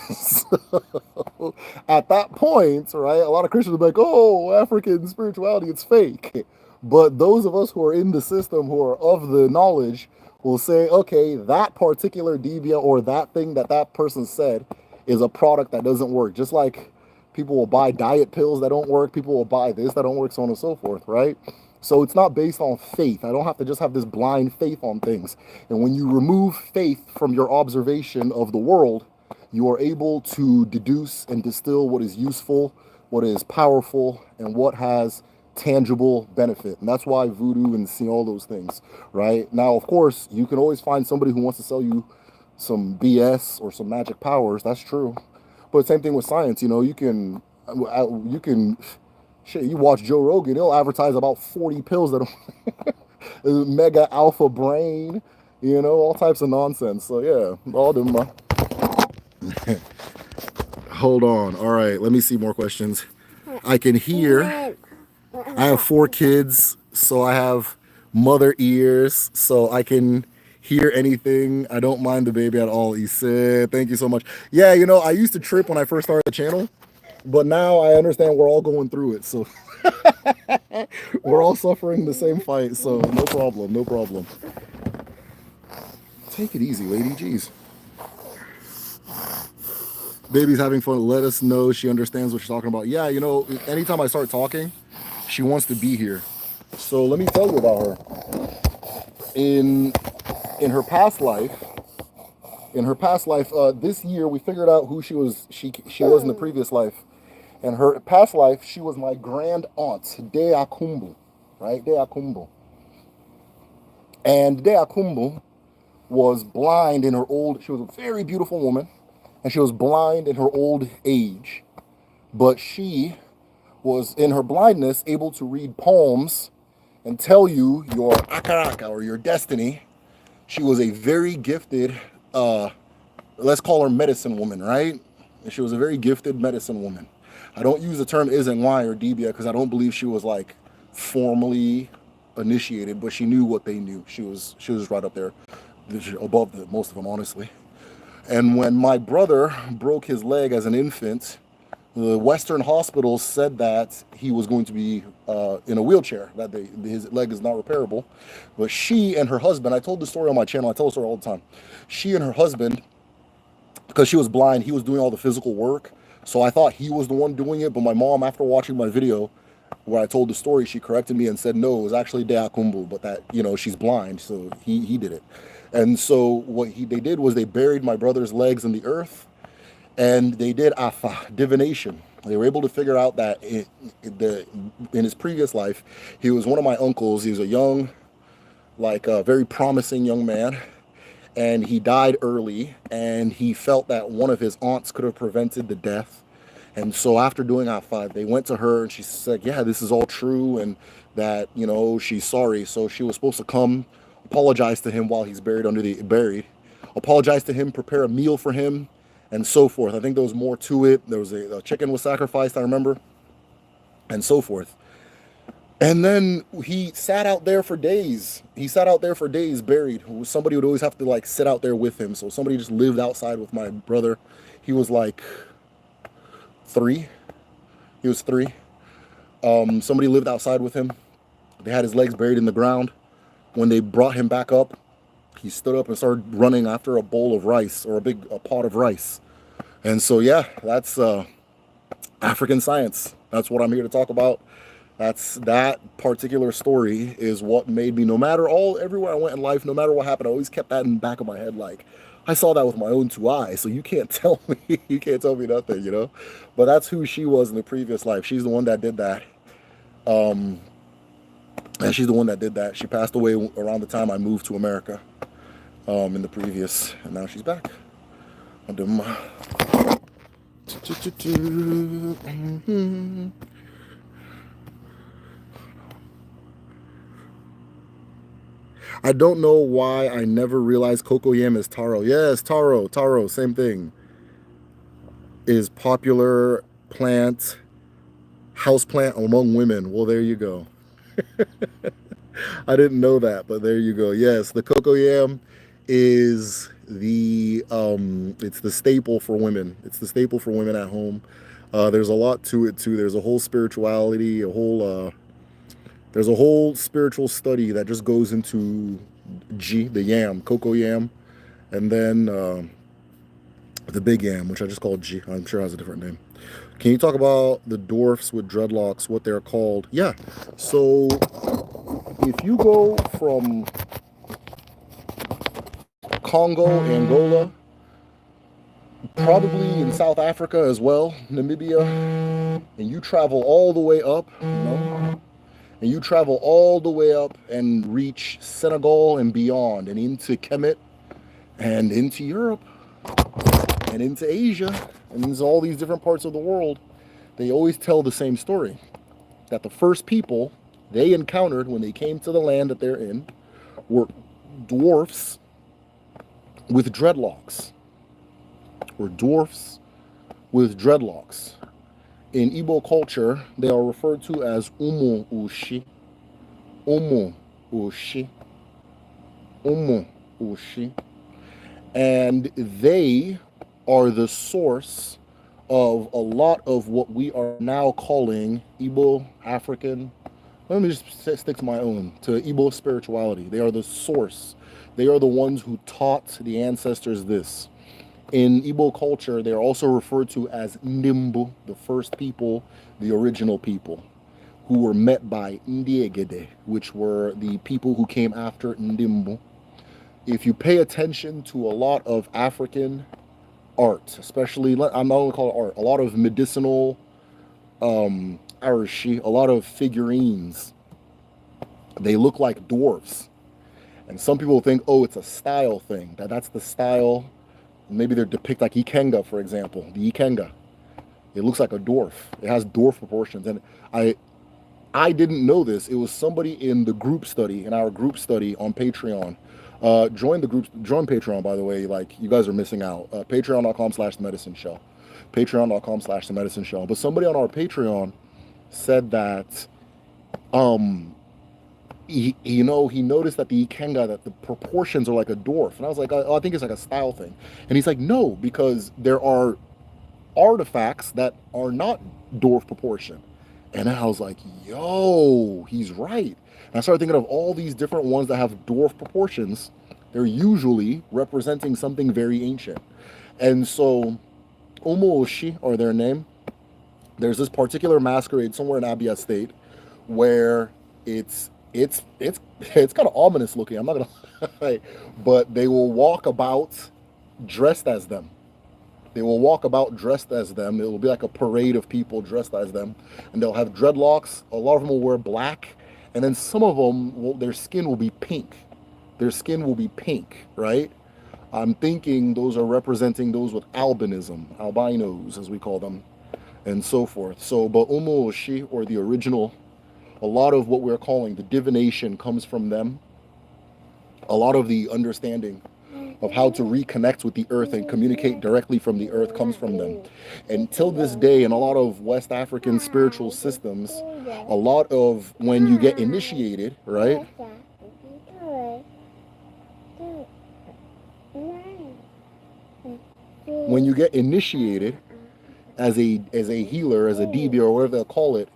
So, at that point, right, a lot of Christians are like, oh, African spirituality, it's fake. But those of us who are in the system, who are of the knowledge, will say, okay, that particular debia or that thing that person said is a product that doesn't work. Just like people will buy diet pills that don't work, people will buy this that don't work, so on and so forth, right? So it's not based on faith. I don't have to just have this blind faith on things. And when you remove faith from your observation of the world, you are able to deduce and distill what is useful, what is powerful, and what has tangible benefit. And that's why voodoo and see all those things, right? Now, of course, you can always find somebody who wants to sell you some BS or some magic powers. That's true. But same thing with science, you can You can, shit, you watch Joe Rogan, he'll advertise about 40 pills that are mega alpha brain, you know, all types of nonsense. So yeah, all them. Hold on. All right, let me see more questions. I can hear. I have 4 kids, so I have mother ears, so I can hear anything. I don't mind the baby at all. He said, "Thank you so much." Yeah, you know, I used to trip when I first started the channel, but now I understand we're all going through it. So we're all suffering the same fight. So no problem, no problem. Take it easy, lady. Jeez. Baby's having fun. Let us know she understands what you're talking about. Yeah, you know, anytime I start talking, she wants to be here. So let me tell you about her. In in her past life, this year we figured out who she was in the previous life. In her past life, she was my grand aunt, De Akumbu, right? De Akumbu. And De Akumbu was blind in her old. She was a very beautiful woman, and she was blind in her old age. But she was, in her blindness, able to read palms and tell you your akaraka, or your destiny. She was a very gifted, let's call her medicine woman, right? She was a very gifted medicine woman. I don't use the term isn't why or Debia because I don't believe she was like formally initiated, but she knew what they knew. She was right up there, above most of them, honestly. And when my brother broke his leg as an infant, the Western hospitals said that he was going to be in a wheelchair, that his leg is not repairable. But she and her husband, I told the story on my channel, I tell the story all the time. She and her husband, because she was blind, he was doing all the physical work. So I thought he was the one doing it, but my mom, after watching my video where I told the story, she corrected me and said, no, it was actually Deakumbu, but that, you know, she's blind, so he did it. And so what they did was they buried my brother's legs in the earth, and they did afa, divination. They were able to figure out that in his previous life, he was one of my uncles. He was a young, like a very promising young man, and he died early, and he felt that one of his aunts could have prevented the death. And so after doing I-5, they went to her and she said, yeah, this is all true, and that, you know, she's sorry. So she was supposed to come apologize to him while he's buried, apologize to him, prepare a meal for him, and so forth. I think there was more to it. There was a chicken was sacrificed, I remember, and so forth. And then he sat out there for days. He sat out there for days buried. Somebody would always have to like sit out there with him. So somebody just lived outside with my brother. He was like 3. He was 3. Somebody lived outside with him. They had his legs buried in the ground. When they brought him back up, he stood up and started running after a bowl of rice, or a pot of rice. And so, yeah, that's African science. That's what I'm here to talk about. That particular story is what made me, everywhere I went in life, no matter what happened, I always kept that in the back of my head. Like, I saw that with my own 2 eyes, so you can't tell me, you can't tell me nothing, you know? But that's who she was in the previous life. She's the one that did that. And she's the one that did that. She passed away around the time I moved to America, in the previous, and now she's back. I don't know why I never realized cocoyam is taro. Yes, taro, same thing. Is popular house plant among women. Well, there you go. I didn't know that, but there you go. Yes, the cocoyam is it's the staple for women. It's the staple for women at home. There's a lot to it too. There's a whole spirituality, there's a whole spiritual study that just goes into the yam, cocoa yam, and then the big yam, which I just call G. I'm sure it has a different name. Can you talk about the dwarfs with dreadlocks, what they're called? Yeah. So if you go from Congo, Angola, probably in South Africa as well, Namibia, and you travel all the way up, and you travel all the way up and reach Senegal and beyond, and into Kemet, and into Europe, and into Asia, and into all these different parts of the world, They always tell the same story, that the first people they encountered when they came to the land that they're in were dwarfs with dreadlocks. Were dwarfs with dreadlocks. In Igbo culture, they are referred to as umu ushi, umu ushi, umu ushi, and they are the source of a lot of what we are now calling Igbo African. Let me just stick to my own, to Igbo spirituality. They are the source. They are the ones who taught the ancestors this. In Igbo culture, they are also referred to as Ndimbu, the first people, the original people, who were met by Ndiegede, which were the people who came after Ndimbu. If you pay attention to a lot of African art, especially, I'm not going to call it art, a lot of medicinal arashi, a lot of figurines, they look like dwarves. And some people think, oh, it's a style thing, that's the style. Maybe they're depict like Ikenga, for example. The Ikenga, it looks like a dwarf. It has dwarf proportions. And I didn't know this. It was somebody in the group study, in our group study on Patreon. Join Patreon, by the way. Like, you guys are missing out. Patreon.com/themedicine show. Patreon.com/themedicine show. But somebody on our Patreon said that he noticed that the Ikenga, that the proportions are like a dwarf. And I was like, I think it's like a style thing. And he's like, no, because there are artifacts that are not dwarf proportion. And I was like, yo, he's right. And I started thinking of all these different ones that have dwarf proportions. They're usually representing something very ancient. And so, Umuoshi, or their name, there's this particular masquerade somewhere in Abia State where it's kind of ominous looking. I'm not gonna lie, but they will walk about dressed as them. They will walk about dressed as them. It will be like a parade of people dressed as them, and they'll have dreadlocks. A lot of them will wear black, and then some of them, their skin will be pink. Their skin will be pink, right? I'm thinking those are representing those with albinism, albinos as we call them, and so forth. So, but Umuoshi, or the original, a lot of what we're calling the divination comes from them. A lot of the understanding of how to reconnect with the earth and communicate directly from the earth comes from them. And till this day, in a lot of West African spiritual systems, a lot of when you get initiated, right? When you get initiated as a healer, as a DB, or whatever they'll call it,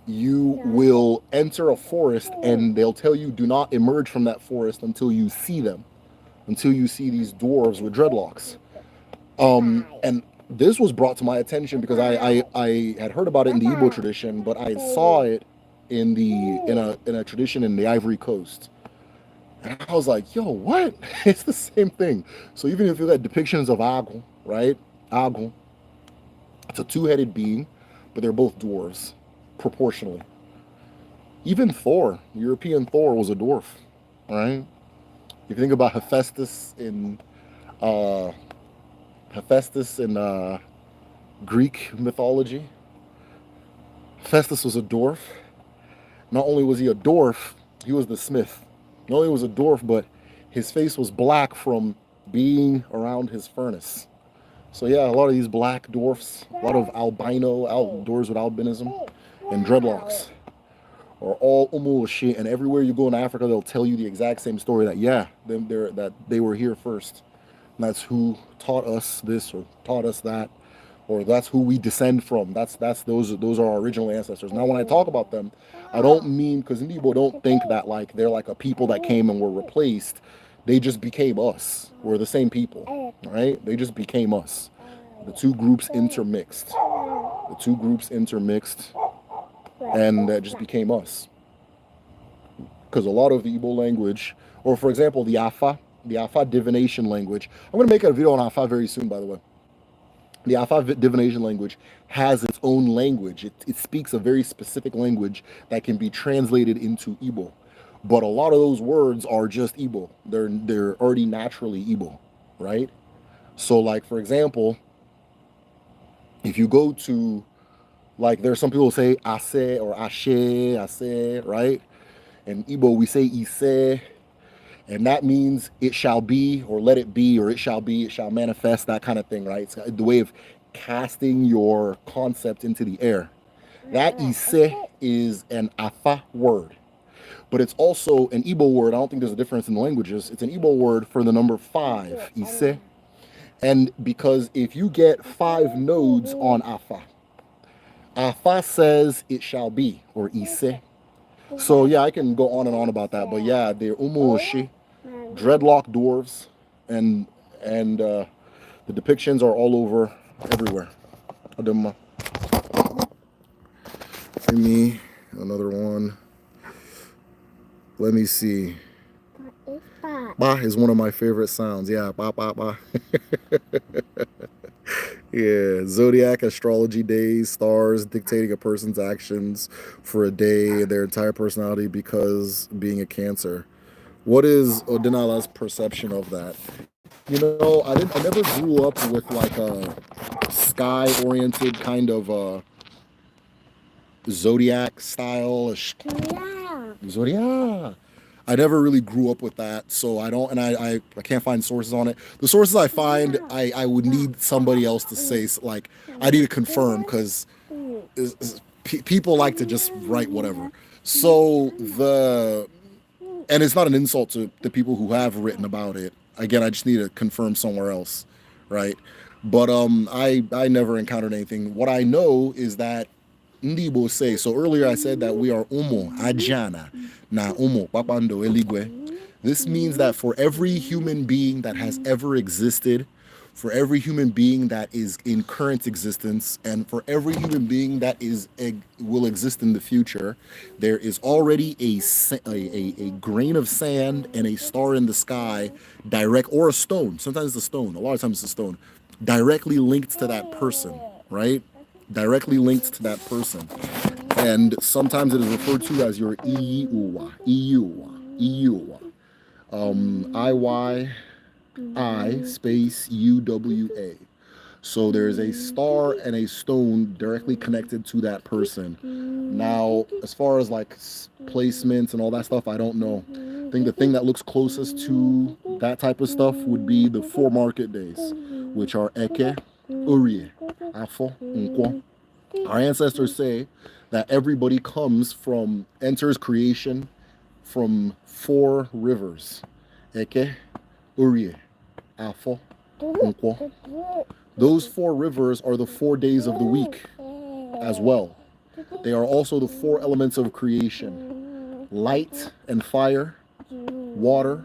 you will enter a forest and they'll tell you, do not emerge from that forest until you see them, until you see these dwarves with dreadlocks. And this was brought to my attention because I had heard about it in the Igbo tradition, but I saw it in a tradition in the Ivory Coast. And I was like, yo, what? It's the same thing. So even if you got depictions of Agu, right? Agu, it's a two-headed being, but they're both dwarves, proportionally. Even Thor, European Thor, was a dwarf, right? If you think about Hephaestus in Greek mythology, Hephaestus was a dwarf. Not only was he a dwarf, he was the smith. Not only was a dwarf, but his face was black from being around his furnace. So yeah, a lot of these black dwarfs, a lot of albino, outdoors with albinism, and dreadlocks are all Umuoshi, and everywhere you go in Africa, they'll tell you the exact same story that they were here first. And that's who taught us this or taught us that, or that's who we descend from. Those are our original ancestors. Now, when I talk about them, I don't mean, because Igbo don't think that like they're like a people that came and were replaced. They just became us. We're the same people, right? They just became us. The two groups intermixed. And that just became us. Because a lot of the Igbo language, or for example, the Afa divination language. I'm going to make a video on Afa very soon, by the way. The Afa divination language has its own language. It speaks a very specific language that can be translated into Igbo. But a lot of those words are just Igbo. They're already naturally Igbo, right? So like, for example, if you go to Like there's some people who say ase or ase, right? In Igbo we say ise, and that means it shall be or let it be or it shall manifest, that kind of thing, right? It's the way of casting your concept into the air. That ise is an afa word, but it's also an Igbo word. I don't think there's a difference in the languages. It's an Igbo word for the number five, ise. And because if you get five nodes on afa, afa says it shall be, or ise. So yeah, I can go on and on about that, but yeah, they're umuoshi, dreadlock dwarves, and the depictions are all over, everywhere. Adama. Give me another one. Let me see. Ba is one of my favorite sounds. Yeah, ba ba ba. Yeah, zodiac astrology days, stars dictating a person's actions for a day, their entire personality, because being a Cancer. What is Odinala's perception of that? You know, I never grew up with like a sky-oriented kind of zodiac style. Zodiac. I never really grew up with that, so I don't, and I can't find sources on it. The sources I find, I would need somebody else to say, like, I need to confirm, because people like to just write whatever. So and it's not an insult to the people who have written about it. Again, I just need to confirm somewhere else, right? But I never encountered anything. What I know is that Ndibo say. So earlier I said that we are umo ajana na umo papando eligwe. This means that for every human being that has ever existed, for every human being that is in current existence, and for every human being that will exist in the future, there is already a grain of sand and a star in the sky, direct, or a stone. Sometimes it's a stone. A lot of times it's a stone, directly linked to that person, right? Directly linked to that person. And sometimes it is referred to as your Iyuwa, Iyuwa. IY space UWA. So there's a star and a stone directly connected to that person. Now, as far as like placements and all that stuff, I don't know. I think the thing that looks closest to that type of stuff would be the 4 market days, which are Eke, Urie, Afo, Nkwo. Our ancestors say that everybody enters creation from 4 rivers. Eke, Urie, Afo, Nkwo. Those 4 rivers are the 4 days of the week as well. They are also the 4 elements of creation: light and fire, water,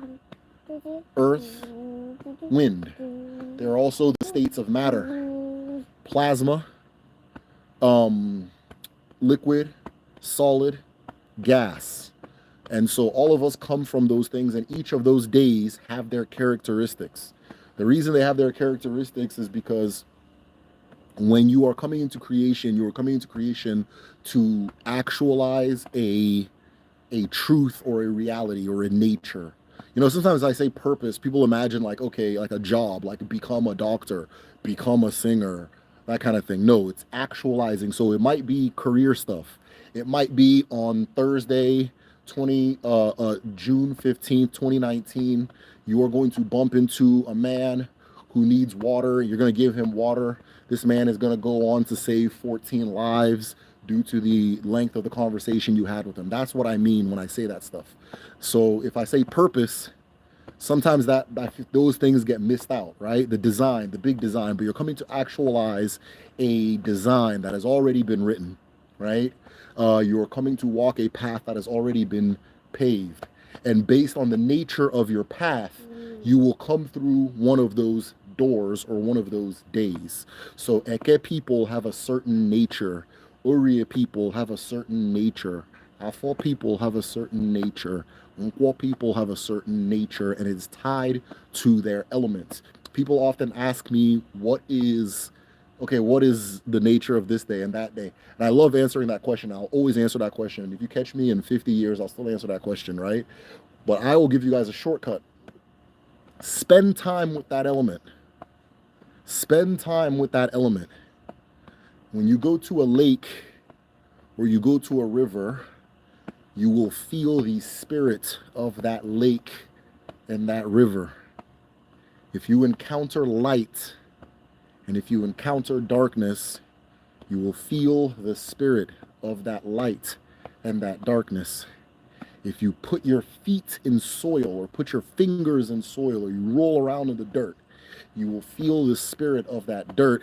earth, wind. They are also the states of matter: plasma, liquid, solid, gas. And so all of us come from those things, and each of those days have their characteristics. The reason they have their characteristics is because when you are coming into creation, you are coming into creation to actualize a truth or a reality or a nature. You know, sometimes I say purpose, people imagine like, okay, like a job, like become a doctor, become a singer, that kind of thing. No, it's actualizing. So it might be career stuff. It might be on Thursday, June 15th, 2019, you are going to bump into a man who needs water. You're going to give him water. This man is going to go on to save 14 lives due to the length of the conversation you had with him. That's what I mean when I say that stuff. So if I say purpose, sometimes that those things get missed out, right? The design, the big design, but you're coming to actualize a design that has already been written, right? You're coming to walk a path that has already been paved. And based on the nature of your path, you will come through one of those doors or one of those days. So Eke people have a certain nature. Uria people have a certain nature. Afo people have a certain nature. Nkwo people have a certain nature, and it's tied to their elements. People often ask me, what is the nature of this day and that day? And I love answering that question. I'll always answer that question. If you catch me in 50 years, I'll still answer that question, right? But I will give you guys a shortcut. Spend time with that element. Spend time with that element. When you go to a lake or you go to a river, you will feel the spirit of that lake and that river. If you encounter light and if you encounter darkness, you will feel the spirit of that light and that darkness. If you put your feet in soil or put your fingers in soil or you roll around in the dirt, you will feel the spirit of that dirt.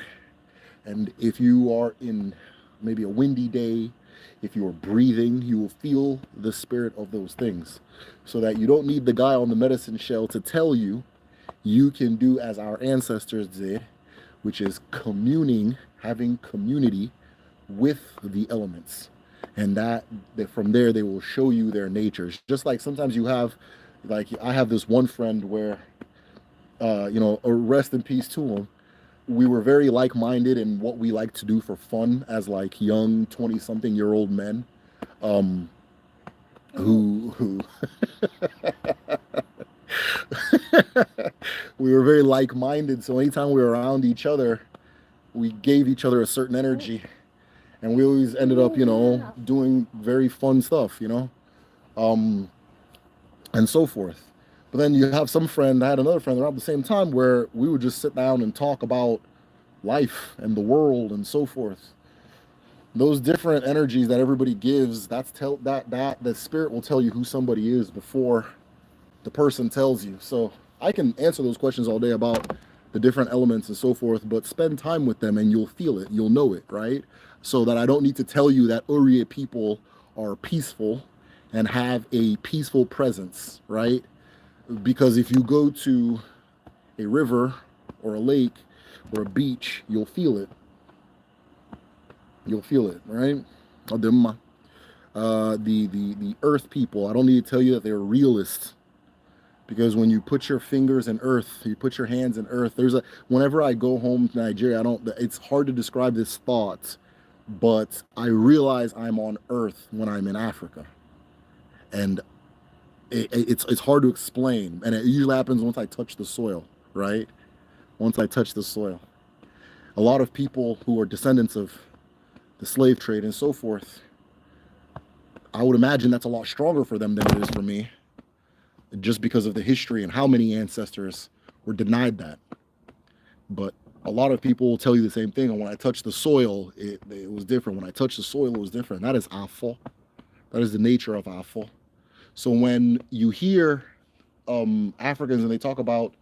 And if you are in maybe a windy day, if you are breathing, you will feel the spirit of those things. So that you don't need the guy on the medicine shell to tell you. You can do as our ancestors did, which is communing, having community with the elements. And that from there they will show you their natures. Just like sometimes you have, like I have this one friend where, rest in peace to him. We were very like-minded in what we like to do for fun as like young 20-something-year-old men, who we were very like-minded. So anytime we were around each other, we gave each other a certain energy, and we always ended up, doing very fun stuff, and so forth. But then you have some friend, I had another friend around the same time where we would just sit down and talk about life and the world and so forth. Those different energies that everybody gives, that the spirit will tell you who somebody is before the person tells you. So I can answer those questions all day about the different elements and so forth, but spend time with them and you'll feel it, you'll know it, right? So that I don't need to tell you that Uriya people are peaceful and have a peaceful presence, right? Because if you go to a river or a lake or a beach, you'll feel it. You'll feel it, right? The earth people, I don't need to tell you that they're realists. Because when you put your fingers in earth, you put your hands in earth, whenever I go home to Nigeria, it's hard to describe this thought, but I realize I'm on earth when I'm in Africa. And it's hard to explain. And it usually happens once I touch the soil, right? Once I touch the soil. A lot of people who are descendants of the slave trade and so forth, I would imagine that's a lot stronger for them than it is for me, just because of the history and how many ancestors were denied that. But a lot of people will tell you the same thing. And when I touched the soil, it was different. When I touched the soil, it was different. That is Afo. That is the nature of Afo. So when you hear Africans and they talk about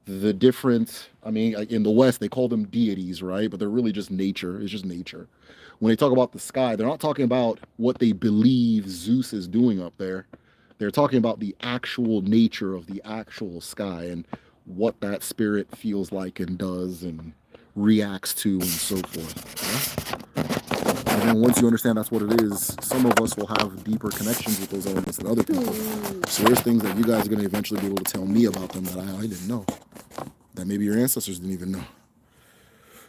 the different, like in the West, they call them deities, right? But they're really just nature. It's just nature. When they talk about the sky, they're not talking about what they believe Zeus is doing up there. They're talking about the actual nature of the actual sky and what that spirit feels like and does and reacts to and so forth. Yeah? And then once you understand that's what it is, some of us will have deeper connections with those elements than other people. So there's things that you guys are going to eventually be able to tell me about them that I didn't know, that maybe your ancestors didn't even know.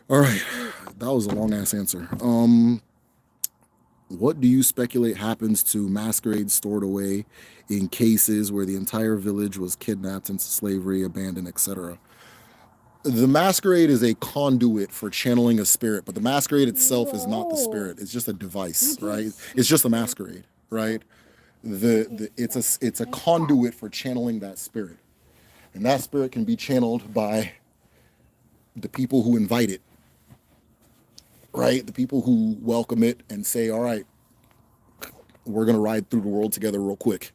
All right, that was a long-ass answer. What do you speculate happens to masquerades stored away in cases where the entire village was kidnapped into slavery, abandoned, etc.? The masquerade is a conduit for channeling a spirit, but the masquerade itself is not the spirit. It's just a device, right? It's just a masquerade, right? It's a conduit for channeling that spirit, and that spirit can be channeled by the people who invite it, right? The people who welcome it and say, all right, we're going to ride through the world together real quick,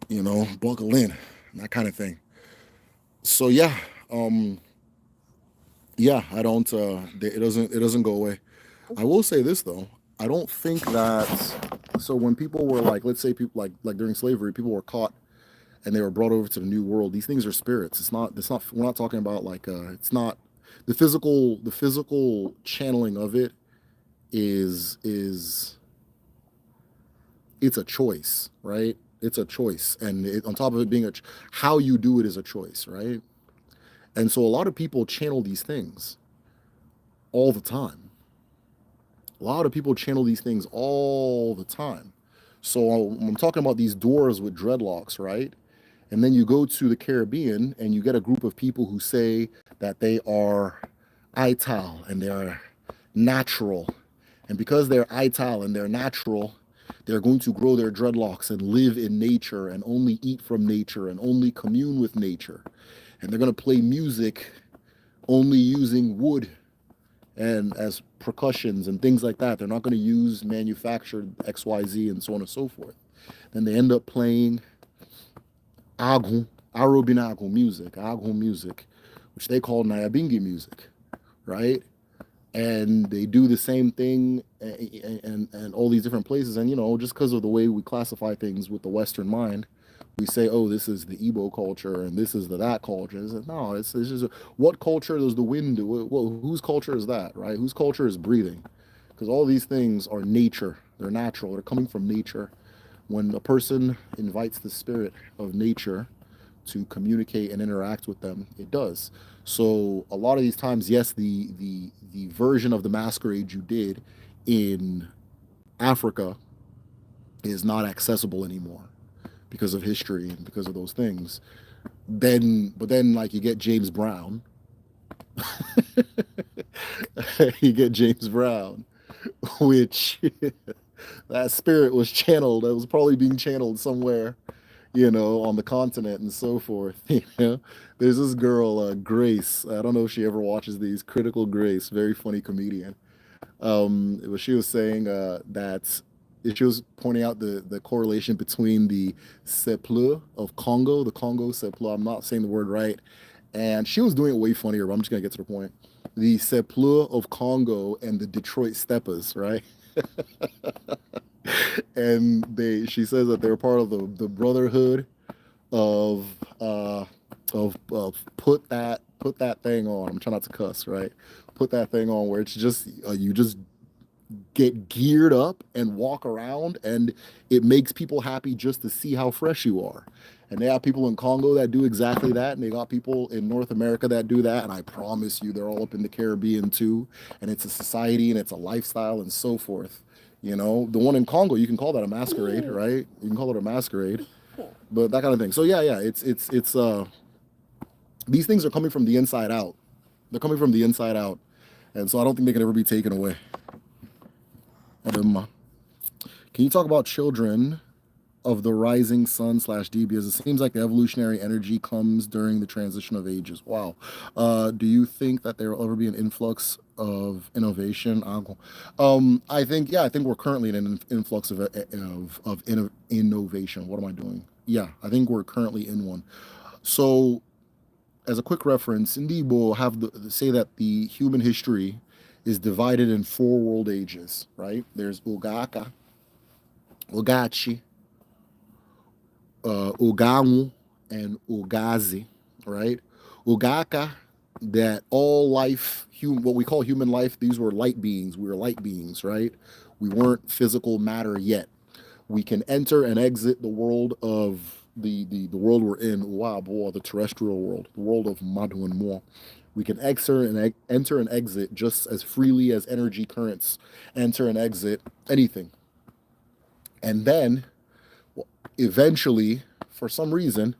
buckle in, that kind of thing. So yeah, I don't, it doesn't go away. I will say this though. I don't think that, so when people were like, let's say people like during slavery, people were caught and they were brought over to the new world. These things are spirits. It's not, we're not talking about like, it's not the physical channeling of it is it's a choice, right? It's a choice. And on top of it being how you do it is a choice, right? And so a lot of people channel these things all the time. A lot of people channel these things all the time. So I'm talking about these dwarves with dreadlocks, right? And then you go to the Caribbean and you get a group of people who say that they are Ital and natural. And because they're ital and they're natural, they're going to grow their dreadlocks and live in nature and only eat from nature and only commune with nature. And they're going to play music only using wood and as percussions and things like that. They're not going to use manufactured XYZ and so on and so forth. Then they end up playing agun, Arobinagun music, agun music, which they call Nyabingi music, right? And they do the same thing and all these different places. And, just because of the way we classify things with the Western mind, we say, oh, this is the Igbo culture and this is the that culture. It's like, no, it's just what culture does the wind do? Well, whose culture is that, right? Whose culture is breathing? Because all these things are nature. They're natural. They're coming from nature. When a person invites the spirit of nature to communicate and interact with them, it does. So a lot of these times, yes, the version of the masquerade you did in Africa is not accessible anymore because of history and because of those things. But then like you get James Brown, you get James Brown, which that spirit was channeled. It was probably being channeled somewhere, on the continent and so forth. There's this girl, Grace. I don't know if she ever watches these. Critical Grace, very funny comedian. She was saying that she was pointing out the correlation between the Sepleu of Congo, the Congo Sepleu. I'm not saying the word right, and she was doing it way funnier. But I'm just gonna get to the point. The Sepleu of Congo and the Detroit Steppers, right? And she says that they're part of the brotherhood of put that thing on. I'm trying not to cuss, right? Put that thing on where it's just you just get geared up and walk around, and it makes people happy just to see how fresh you are. And they have people in Congo that do exactly that, and they got people in North America that do that. And I promise you, they're all up in the Caribbean too. And it's a society and it's a lifestyle and so forth. The one in Congo, you can call that a masquerade, right? You can call it a masquerade, but that kind of thing. So yeah, it's these things are coming from the inside out. They're coming from the inside out, and so I don't think they can ever be taken away. Can you talk about children of the rising sun slash D? Because it seems like the evolutionary energy comes during the transition of ages. Wow. Do you think that there will ever be an influx of innovation? I think we're currently in an influx of innovation. What am I doing? Yeah, I think we're currently in one. So, as a quick reference,Indi will have say that the human history is divided in four world ages, right? There's Ugaka, Ugachi, Ugamu, and Ugazi, right? Ugaka, that all life, what we call human life, these were light beings. We were light beings, right? We weren't physical matter yet. We can enter and exit the world of the world we're in, Uabo, the terrestrial world, the world of Madu and Mo. We can enter and exit just as freely as energy currents enter and exit anything. And then eventually, for some reason,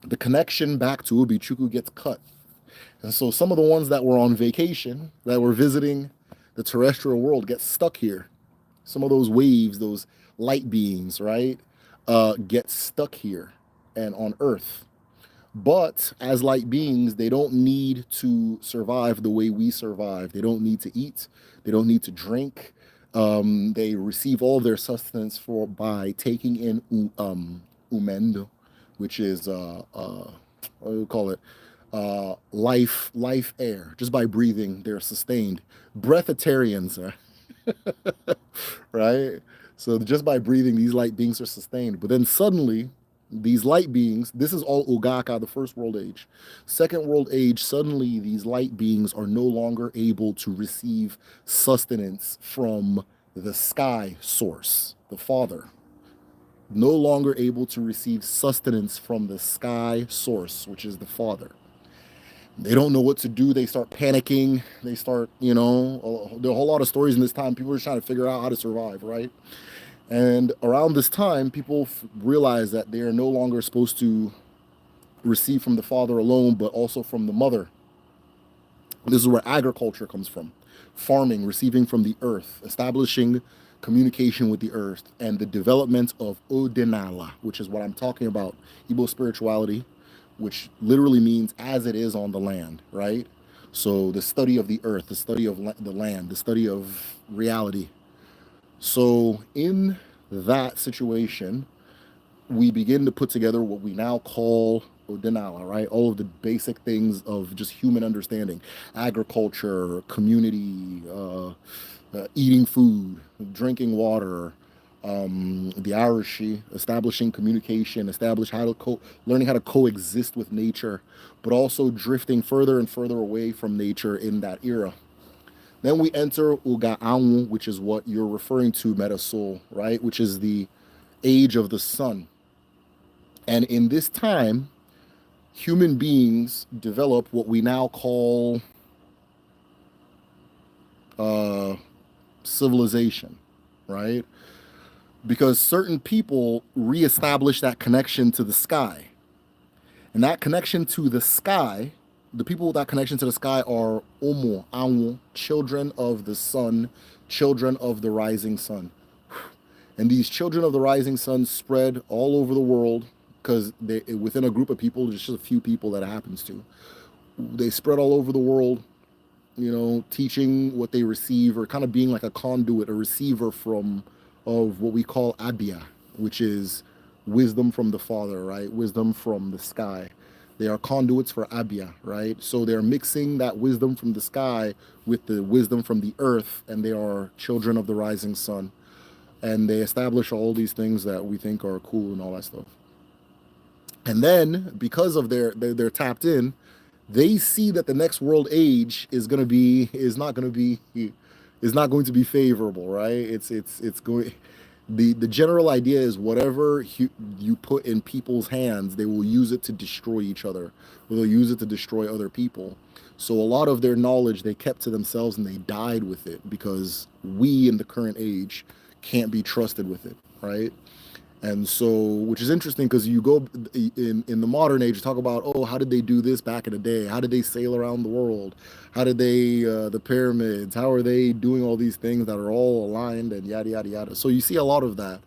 the connection back to Ubichuku gets cut. And so some of the ones that were on vacation, that were visiting the terrestrial world, get stuck here. Some of those waves, those light beings, right, get stuck here and on Earth. But as light beings, they don't need to survive the way we survive. They don't need to eat. They don't need to drink. They receive all their sustenance by taking in umendo, which is what do you call it? Life air. Just by breathing, they're sustained. Breatharians, right? So just by breathing, these light beings are sustained. But then suddenly, these light beings, this is all Ogaka, the first world age. Second world age, suddenly these light beings are no longer able to receive sustenance from the sky source, the Father. No longer able to receive sustenance from the sky source, which is the Father. They don't know what to do. They start panicking. They start, there are a whole lot of stories in this time. People are just trying to figure out how to survive, right? And around this time, people realize that they are no longer supposed to receive from the father alone, but also from the mother. This is where agriculture comes from. farming, receiving from the earth, establishing communication with the earth, and the development of Odinala, which is what I'm talking about, Igbo spirituality, which literally means as it is on the land, right? So the study of the earth, the study of the land, the study of reality. So in that situation, we begin to put together what we now call Odinala, right? All of the basic things of just human understanding, agriculture, community, eating food, drinking water, the Arishi, establishing communication, learning how to coexist with nature, but also drifting further and further away from nature in that era. Then we enter Uga'anwu, which is what you're referring to, Metasol, right? Which is the age of the sun. And in this time, human beings develop what we now call uh, civilization, right? Because certain people reestablish that connection to the sky. And that connection to the sky, the people with that connection to the sky are Omo, Anwu, children of the sun, children of the rising sun. And these children of the rising sun spread all over the world because they within a group of people, there's just a few people that it happens to. They spread all over the world, teaching what they receive or kind of being like a conduit, a receiver from of what we call Abia, which is wisdom from the Father, right? Wisdom from the sky. They are conduits for Abia, right? So they're mixing that wisdom from the sky with the wisdom from the earth, and they are children of the rising sun. And they establish all these things that we think are cool and all that stuff. And then because of they're tapped in, they see that the next world age is not going to be favorable, right? It's going the general idea is whatever you put in people's hands, they will use it to destroy each other, or they'll use it to destroy other people. So a lot of their knowledge they kept to themselves and they died with it because we in the current age can't be trusted with it, right? And so, which is interesting because you go in the modern age, you talk about, oh, how did they do this back in the day? How did they sail around the world? How did they the pyramids? How are they doing all these things that are all aligned and yada yada yada? So you see a lot of that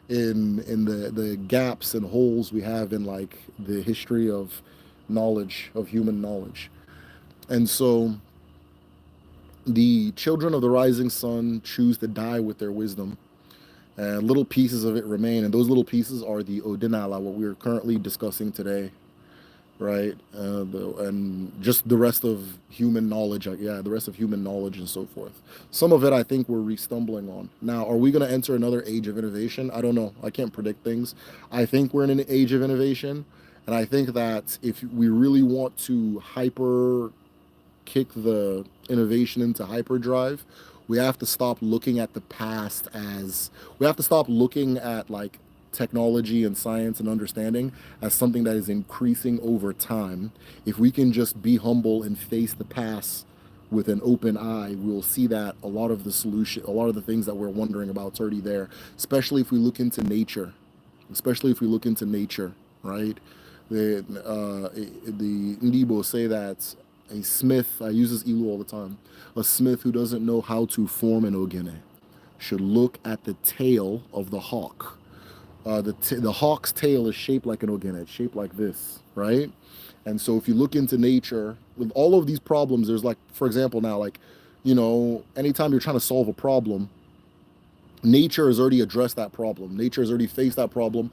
in the gaps and holes we have in like the history of knowledge, of human knowledge. And so the children of the rising sun choose to die with their wisdom, and little pieces of it remain, and those little pieces are the Odinala, what we're currently discussing today, right? And just the rest of human knowledge, the rest of human knowledge and so forth. Some of it I think we're re-stumbling on. Now, are we going to enter another age of innovation? I don't know. I can't predict things. I think we're in an age of innovation, and I think that if we really want to hyper kick the innovation into hyperdrive, we have to stop looking at the past as we have to stop looking at like technology and science and understanding as something that is increasing over time. If we can just be humble and face the past with an open eye, we'll see that a lot of the solution, a lot of the things that we're wondering about is already there, especially if we look into nature, right? The Ndibo say that a smith, I use this ilu all the time, a smith who doesn't know how to form an ogene should look at the tail of the hawk. The hawk's tail is shaped like an ogene, it's shaped like this, right? And so if you look into nature, with all of these problems, there's like, for example, now, like, anytime you're trying to solve a problem, nature has already addressed that problem. Nature has already faced that problem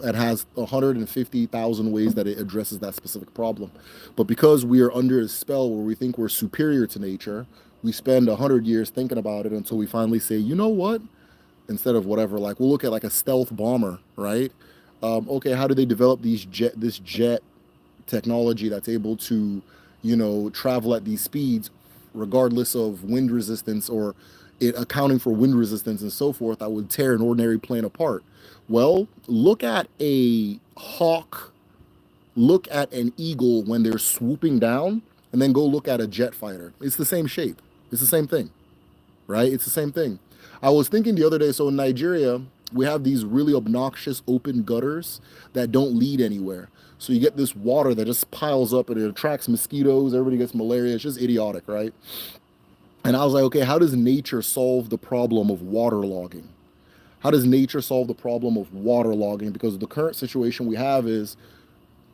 and has 150,000 ways that it addresses that specific problem. But because we are under a spell where we think we're superior to nature, we spend 100 years thinking about it until we finally say, you know what? Instead of whatever, like we'll look at like a stealth bomber, right? Okay, how do they develop this jet technology that's able to, travel at these speeds regardless of wind resistance or it accounting for wind resistance and so forth that would tear an ordinary plane apart? Well, look at a hawk, look at an eagle when they're swooping down, and then go look at a jet fighter. It's the same shape. It's the same thing, right? It's the same thing. I was thinking the other day, so in Nigeria, we have these really obnoxious open gutters that don't lead anywhere. So you get this water that just piles up and it attracts mosquitoes. Everybody gets malaria. It's just idiotic, right? And I was like, okay, how does nature solve the problem of waterlogging? How does nature solve the problem of waterlogging? Because the current situation we have is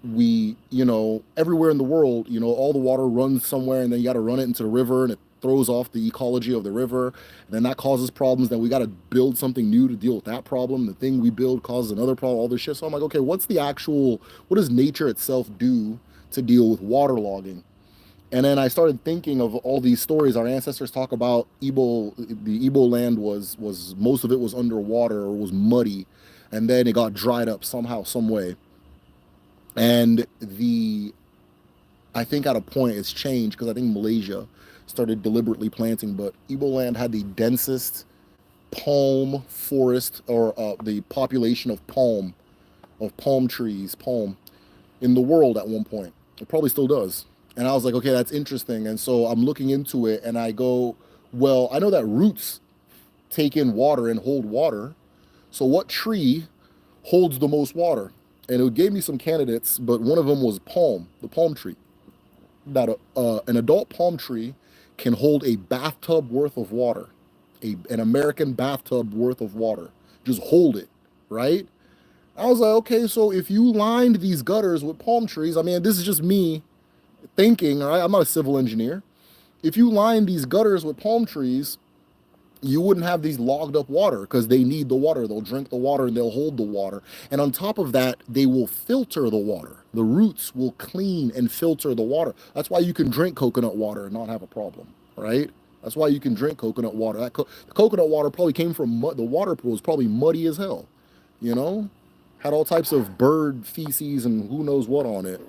everywhere in the world, all the water runs somewhere and then you got to run it into the river and it throws off the ecology of the river. And then that causes problems. Then we got to build something new to deal with that problem. The thing we build causes another problem, all this shit. So I'm like, okay, what does nature itself do to deal with waterlogging? And then I started thinking of all these stories our ancestors talk about. The Igbo land was most of it was underwater or was muddy, and then it got dried up somehow, some way. And I think at a point it's changed because I think Malaysia started deliberately planting, but Igbo land had the densest palm forest, or the population of palm trees, palm in the world at one point. It probably still does. And I was like, okay, that's interesting. And so I'm looking into it and I go, well, I know that roots take in water and hold water. So what tree holds the most water? And it gave me some candidates, but one of them was the palm tree. That an adult palm tree can hold a bathtub worth of water, an American bathtub worth of water. Just hold it, right? I was like, okay, so if you lined these gutters with palm trees, I mean, this is just me thinking, all right? I'm not a civil engineer. If you line these gutters with palm trees, you wouldn't have these logged up water because they need the water. They'll drink the water and they'll hold the water. And on top of that, they will filter the water. The roots will clean and filter the water. That's why you can drink coconut water and not have a problem, right? That's why you can drink coconut water. The coconut water probably came from mud. The water pool was probably muddy as hell, you know? Had all types of bird feces and who knows what on it.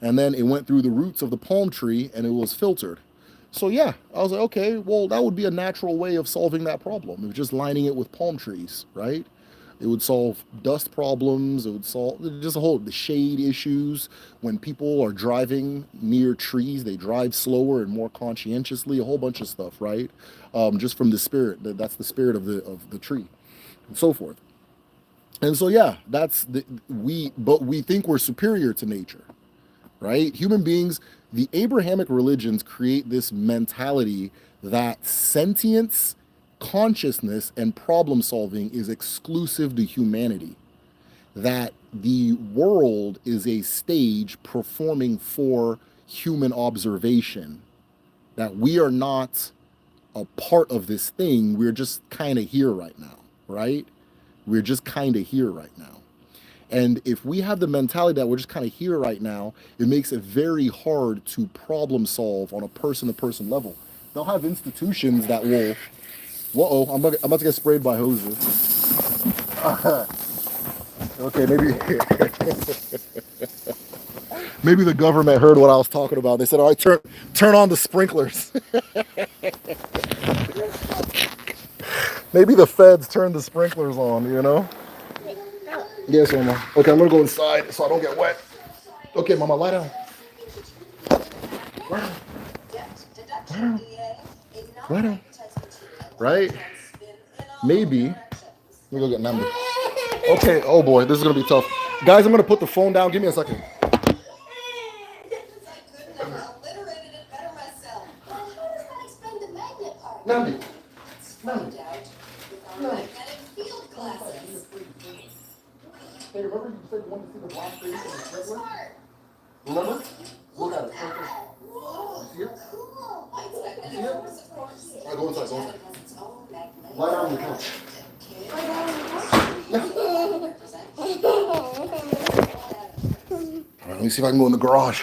And then it went through the roots of the palm tree and it was filtered. So yeah, I was like, okay, well, that would be a natural way of solving that problem. It was just lining it with palm trees, right? It would solve dust problems. It would solve just the shade issues. When people are driving near trees, they drive slower and more conscientiously. A whole bunch of stuff, right? Just from the spirit. That's the spirit of the tree, and so forth. And so yeah, but we think we're superior to nature, right? Human beings, the Abrahamic religions create this mentality that sentience, consciousness, and problem solving is exclusive to humanity. That the world is a stage performing for human observation. That we are not a part of this thing. We're just kind of here right now, right? We're just kind of here right now. And if we have the mentality that we're just kind of here right now, it makes it very hard to problem solve on a person to person level. They'll have institutions that will, whoa, I'm about to get sprayed by hoses. Okay, maybe maybe the government heard what I was talking about. They said, all right, turn on the sprinklers. Maybe the feds turned the sprinklers on, you know? Yes, Mama. Okay, I'm gonna go inside so I don't get wet. Okay, Mama, lie down. Lie down. Lie down. Right? Maybe. Let me go get Namdi. Okay, oh boy, this is gonna be tough. Guys, I'm gonna put the phone down. Give me a second. Namdi. Namdi. Hey, remember you said you wanted to see the black face of the sprinkler? Remember? Look at it. See it? See it? All right, go inside. Go inside. Lie down on the couch. Yeah. All right, let me see if I can go in the garage.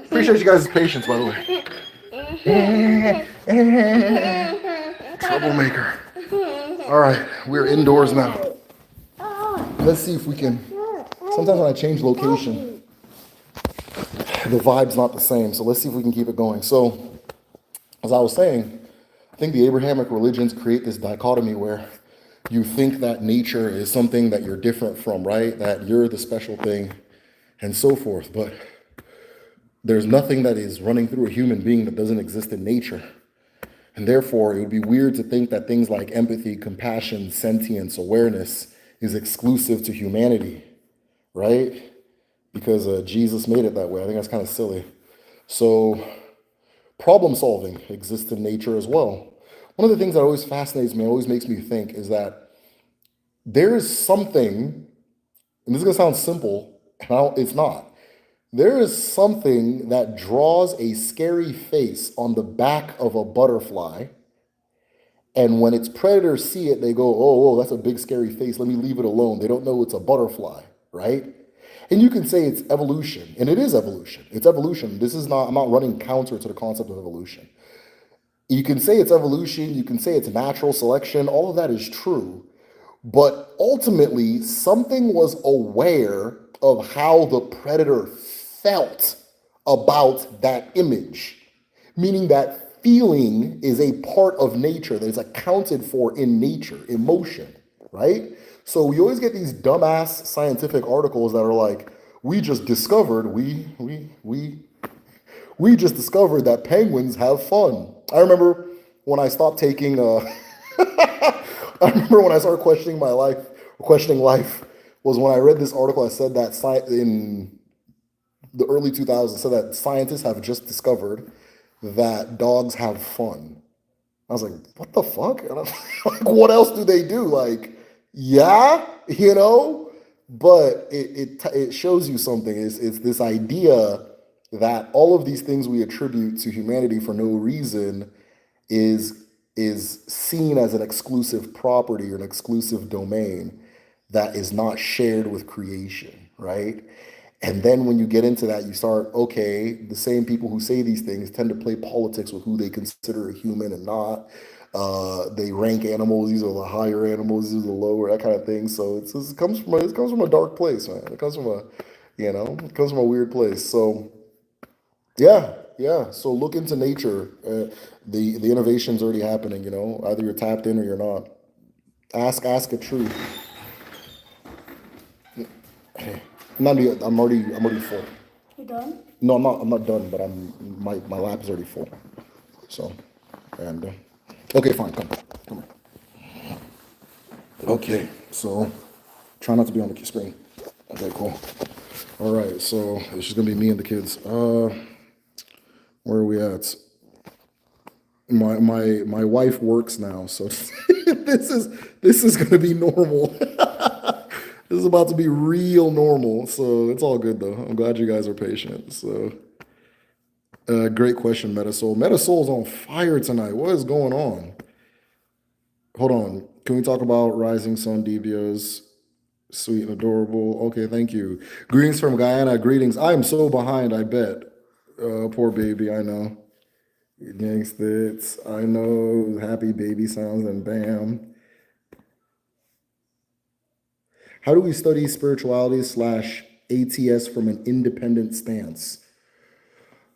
Appreciate you guys' patience, by the way. Troublemaker. All right, we're indoors now. Let's see if we can. Sometimes when I change location, the vibe's not the same. So let's see if we can keep it going. So, as I was saying, I think the Abrahamic religions create this dichotomy where you think that nature is something that you're different from, right? That you're the special thing and so forth. But there's nothing that is running through a human being that doesn't exist in nature. And therefore, it would be weird to think that things like empathy, compassion, sentience, awareness is exclusive to humanity, right? Because Jesus made it that way. I think that's kind of silly. So Problem solving exists in nature as well. One of the things that always fascinates me, always makes me think, is that there is something, and this is going to sound simple, and it's not. There is something that draws a scary face on the back of a butterfly, and when its predators see it, they go, oh, that's a big scary face. Let me leave it alone. They don't know it's a butterfly, right? And you can say it's evolution, and it is evolution. It's evolution. This is not, I'm not running counter to the concept of evolution. You can say it's evolution, you can say it's natural selection, all of that is true. But ultimately, something was aware of how the predator felt about that image, meaning that feeling is a part of nature that is accounted for in nature, emotion, right? So we always get these dumbass scientific articles that are like, we just discovered, we just discovered that penguins have fun. I remember when I stopped taking, I remember when I started questioning my life, questioning life, was when I read this article. I said that in the early 2000s, said that scientists have just discovered that dogs have fun. I was like, what the fuck? And I'm like, what else do they do? Like, yeah, you know? But it shows you something. It's this idea that all of these things we attribute to humanity for no reason is seen as an exclusive property or an exclusive domain that is not shared with creation, right? And then when you get into that, you start, okay, the same people who say these things tend to play politics with who they consider a human and not. They rank animals. These are the higher animals. These are the lower, that kind of thing. So it comes from a dark place, man. It comes from it comes from a weird place. So yeah, yeah. So look into nature. The innovation's already happening. Either you're tapped in or you're not. Ask a tree. Not me. I'm already full. You done? No, I'm not done. But my lap is already full. So, and okay, fine. Come here. Okay. So, try not to be on the screen. Okay, cool. All right. So it's just gonna be me and the kids. Where are we at? My wife works now, so this is gonna be normal. This is about to be real normal, so it's all good though. I'm glad you guys are patient. So, great question, Metasoul. Metasoul's on fire tonight. What is going on? Hold on. Can we talk about Rising Sun DBOs? Sweet and adorable. Okay, thank you. Greetings from Guyana. Greetings. I am so behind, I bet. Poor baby, I know. Gangsters, I know. Happy baby sounds and bam. How do we study spirituality slash ATS from an independent stance?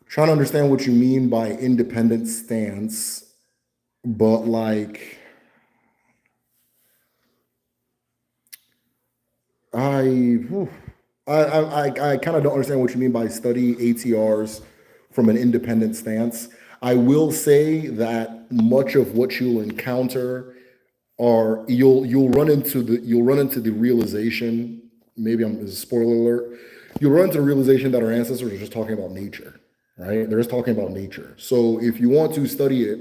Trying to understand what you mean by independent stance, but like I, whew, I kind of don't understand what you mean by study ATRs from an independent stance. I will say that much of what you'll encounter are you'll run into the realization. Maybe I'm this is a spoiler alert. You'll run into the realization that our ancestors are just talking about nature, right? They're just talking about nature. So if you want to study it,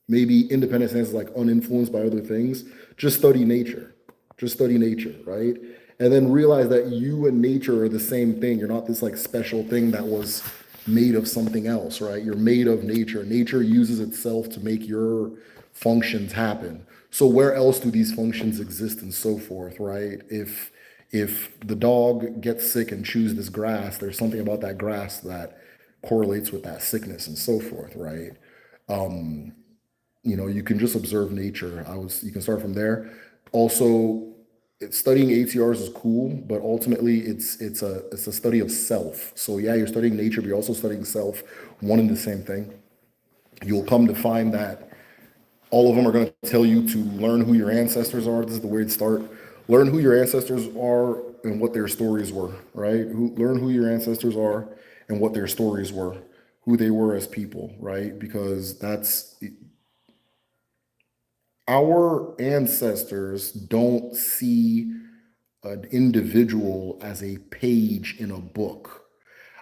maybe independent stance is like uninfluenced by other things. Just study nature. Just study nature, right? And then realize that you and nature are the same thing. You're not this like special thing that was made of something else, right? You're made of nature. Nature uses itself to make your functions happen. So where else do these functions exist and so forth, right? If the dog gets sick and chews this grass, there's something about that grass that correlates with that sickness and so forth, right? You can just observe nature. You can start from there. Also, studying ATRs is cool, but ultimately it's a study of self. So yeah, you're studying nature, but you're also studying self, one and the same thing. You'll come to find that all of them are going to tell you to learn who your ancestors are. This is the way to start. Learn who your ancestors are and what their stories were, right? Learn who your ancestors are and what their stories were, who they were as people, right? Because our ancestors don't see an individual as a page in a book.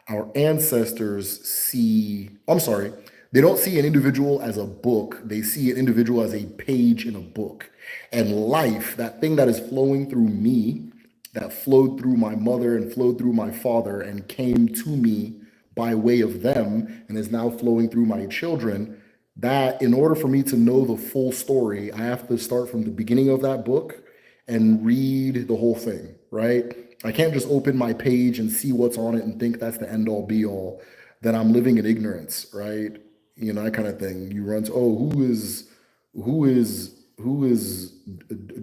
Our ancestors see, I'm sorry, They don't see an individual as a book. They see an individual as a page in a book. And life, that thing that is flowing through me, that flowed through my mother and flowed through my father and came to me by way of them and is now flowing through my children, that in order for me to know the full story, I have to start from the beginning of that book and read the whole thing, right? I can't just open my page and see what's on it and think that's the end all be all. Then I'm living in ignorance, right? You know, that kind of thing. You run to, oh, who is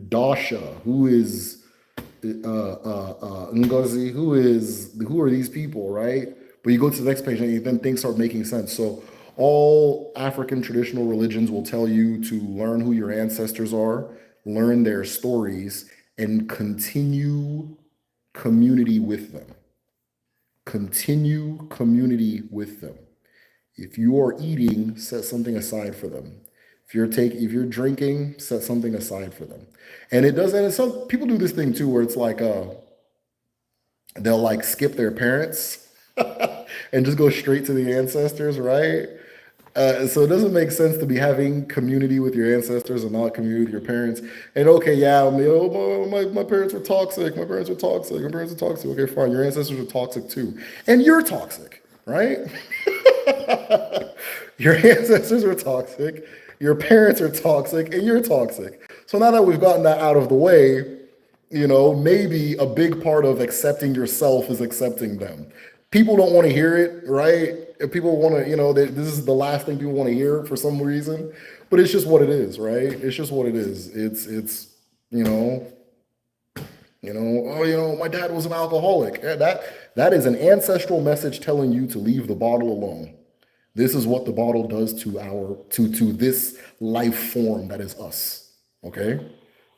Dasha? Who is Ngozi? Who are these people, right? But you go to the next page and then things start making sense. So all African traditional religions will tell you to learn who your ancestors are, learn their stories, and continue community with them. Continue community with them. If you are eating, set something aside for them. If you're drinking, set something aside for them. And it does, and some people do this thing too, where it's like they'll like skip their parents and just go straight to the ancestors, right? So it doesn't make sense to be having community with your ancestors and not community with your parents. And okay, yeah, I mean, oh, my parents were toxic. My parents were toxic. My parents were toxic. Okay, fine. Your ancestors were toxic too. And you're toxic, right? Your ancestors were toxic. Your parents are toxic. And you're toxic. So now that we've gotten that out of the way, you know, maybe a big part of accepting yourself is accepting them. People don't want to hear it, right? If people want to, you know, this is the last thing people want to hear for some reason, but it's just what it is, right? It's just what it is. It's, you know, oh, you know, my dad was an alcoholic. Yeah, that is an ancestral message telling you to leave the bottle alone. This is what the bottle does to to this life form that is us. Okay?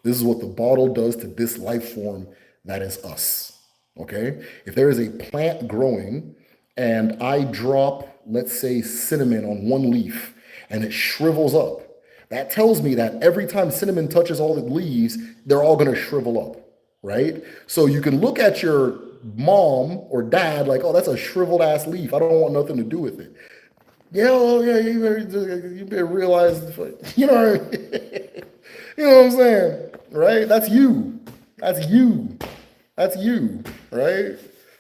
This is what the bottle does to this life form that is us. Okay? If there is a plant growing and I drop, let's say, cinnamon on one leaf and it shrivels up, that tells me that every time cinnamon touches all the leaves, they're all going to shrivel up, right? So you can look at your mom or dad like, oh, that's a shriveled ass leaf. I don't want nothing to do with it. Yeah, oh, yeah, you better realize, you know, you know what I'm saying, right? That's you. That's you. That's you, right?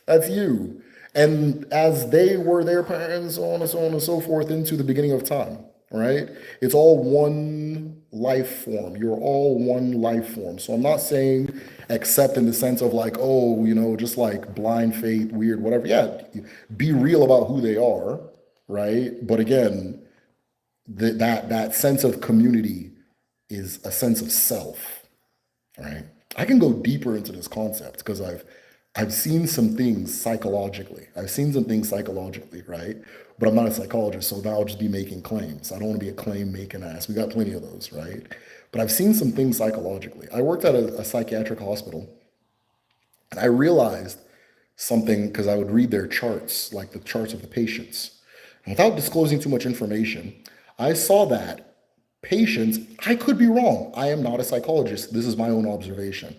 That's you. And as they were their parents, so on and so forth, into the beginning of time, right? It's all one life form. You're all one life form. So I'm not saying accept in the sense of like, oh, you know, just like blind faith, weird, whatever. Yeah, be real about who they are, right? But again, that sense of community is a sense of self, right? I can go deeper into this concept because I've seen some things psychologically. I've seen some things psychologically, right? But I'm not a psychologist, so now I'll just be making claims. I don't want to be a claim making ass. We got plenty of those, right? But I've seen some things psychologically. I worked at a psychiatric hospital, and I realized something because I would read their charts, like the charts of the patients. And without disclosing too much information, I saw that patients, I could be wrong. I am not a psychologist. This is my own observation.